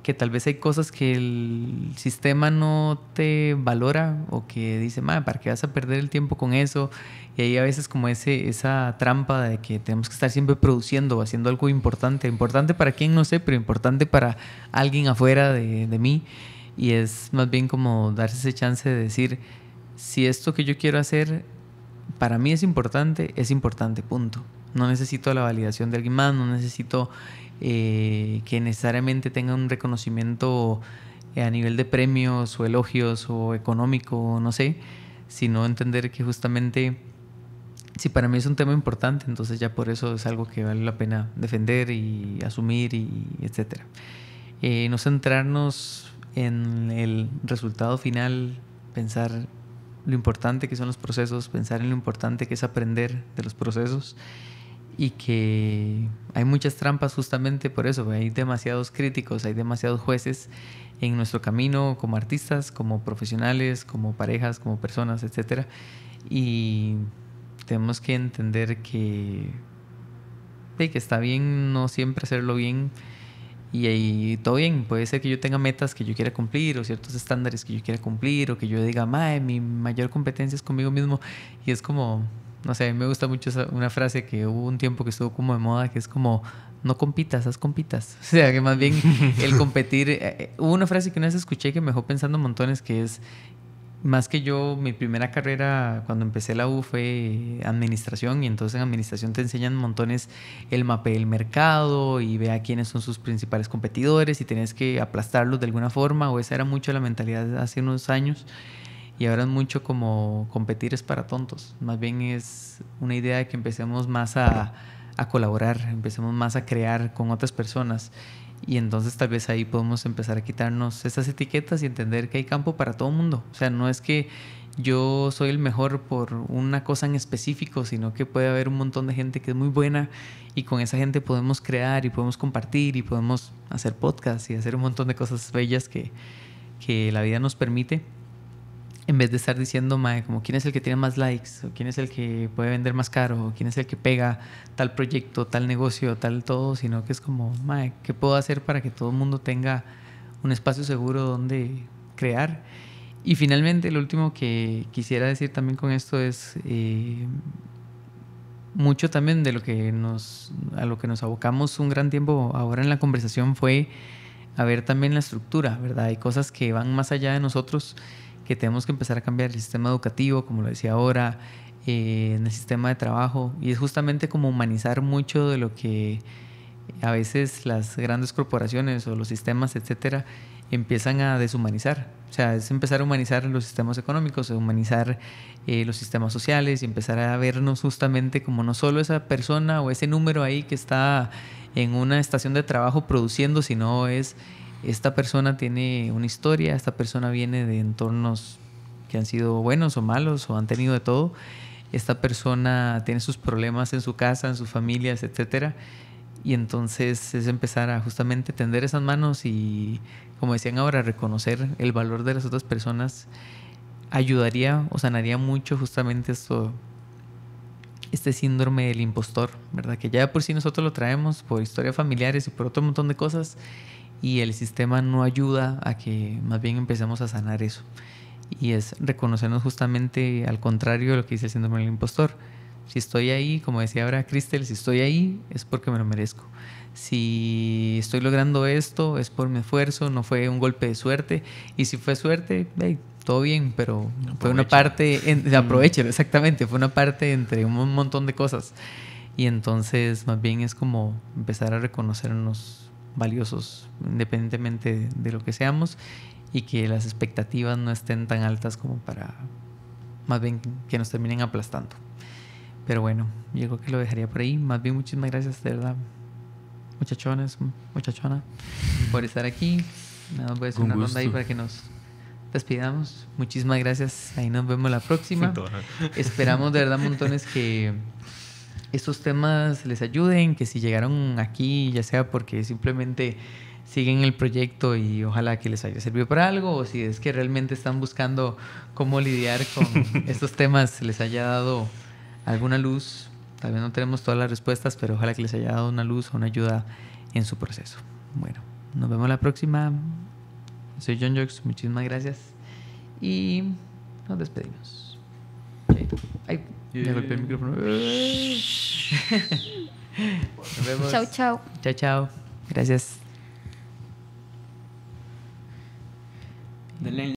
que tal vez hay cosas que el sistema no te valora, o que dice, ¿para qué vas a perder el tiempo con eso? Y hay a veces como esa trampa de que tenemos que estar siempre produciendo o haciendo algo importante para quien no sé, pero importante para alguien afuera de mí. Y es más bien como darse ese chance de decir, si esto que yo quiero hacer para mí es importante, punto. No necesito la validación de alguien más, no necesito que necesariamente tenga un reconocimiento a nivel de premios o elogios o económico, no sé, sino entender que justamente si para mí es un tema importante, entonces ya por eso es algo que vale la pena defender y asumir y etcétera. No centrarnos en el resultado final, pensar lo importante que son los procesos, pensar en lo importante que es aprender de los procesos, y que hay muchas trampas justamente por eso. Hay demasiados críticos, hay demasiados jueces en nuestro camino como artistas, como profesionales, como parejas, como personas, etcétera, y tenemos que entender que está bien no siempre hacerlo bien. Y todo bien, puede ser que yo tenga metas que yo quiera cumplir o ciertos estándares que yo quiera cumplir, o que yo diga, mi mayor competencia es conmigo mismo. Y es como, no sé, a mí me gusta mucho una frase que hubo un tiempo que estuvo como de moda, que es como, no compitas, haz compitas. O sea, que más bien el competir... hubo una frase que una vez escuché que me dejó pensando montones, que es, más que yo, mi primera carrera cuando empecé la U fue administración, y entonces en administración te enseñan montones el mapeo del mercado y vea quiénes son sus principales competidores y tienes que aplastarlos de alguna forma, o esa era mucho la mentalidad hace unos años, y ahora es mucho como competir es para tontos. Más bien es una idea de que empecemos más a colaborar, empecemos más a crear con otras personas. Y entonces tal vez ahí podemos empezar a quitarnos esas etiquetas y entender que hay campo para todo el mundo. O sea, no es que yo soy el mejor por una cosa en específico, sino que puede haber un montón de gente que es muy buena, y con esa gente podemos crear y podemos compartir y podemos hacer podcasts y hacer un montón de cosas bellas que la vida nos permite, en vez de estar diciendo, como quién es el que tiene más likes, o quién es el que puede vender más caro, o quién es el que pega tal proyecto, tal negocio, tal todo, sino que es como, ¿qué puedo hacer para que todo el mundo tenga un espacio seguro donde crear? Y finalmente, lo último que quisiera decir también con esto es mucho también de a lo que nos abocamos un gran tiempo ahora en la conversación fue a ver también la estructura, ¿verdad? Hay cosas que van más allá de nosotros, que tenemos que empezar a cambiar. El sistema educativo, como lo decía ahora, en el sistema de trabajo, y es justamente como humanizar mucho de lo que a veces las grandes corporaciones o los sistemas, etcétera, empiezan a deshumanizar. O sea, es empezar a humanizar los sistemas económicos, a humanizar los sistemas sociales, y empezar a vernos justamente como no solo esa persona o ese número ahí que está en una estación de trabajo produciendo, sino es: esta persona tiene una historia, esta persona viene de entornos que han sido buenos o malos o han tenido de todo, esta persona tiene sus problemas en su casa, en sus familias, etcétera. Y entonces es empezar a justamente tender esas manos y, como decían ahora, reconocer el valor de las otras personas. Ayudaría o sanaría mucho justamente este síndrome del impostor, ¿verdad? Que ya por sí nosotros lo traemos por historias familiares y por otro montón de cosas, y el sistema no ayuda a que más bien empecemos a sanar eso. Y es reconocernos justamente al contrario de lo que dice el síndrome del impostor. Si estoy ahí, como decía ahora Cristel, si estoy ahí es porque me lo merezco. Si estoy logrando esto es por mi esfuerzo, no fue un golpe de suerte. Y si fue suerte, todo bien, pero fue una parte, aprovechelo, exactamente, fue una parte entre un montón de cosas. Y entonces más bien es como empezar a reconocernos valiosos independientemente de lo que seamos, y que las expectativas no estén tan altas como para más bien que nos terminen aplastando. Pero bueno, yo creo que lo dejaría por ahí. Más bien, muchísimas gracias, de verdad, muchachona, por estar aquí. Nada, voy a hacer una ronda ahí para que nos despidamos. Muchísimas gracias, ahí nos vemos la próxima. Esperamos de verdad montones que estos temas les ayuden, que si llegaron aquí, ya sea porque simplemente siguen el proyecto y ojalá que les haya servido para algo, o si es que realmente están buscando cómo lidiar con estos temas, les haya dado alguna luz. Tal vez no tenemos todas las respuestas, pero ojalá que les haya dado una luz o una ayuda en su proceso. Bueno, nos vemos la próxima. Soy John Jux, muchísimas gracias y nos despedimos. Ay, me golpeé el micrófono. Nos vemos. Chao, chao. Chao, chao. Gracias.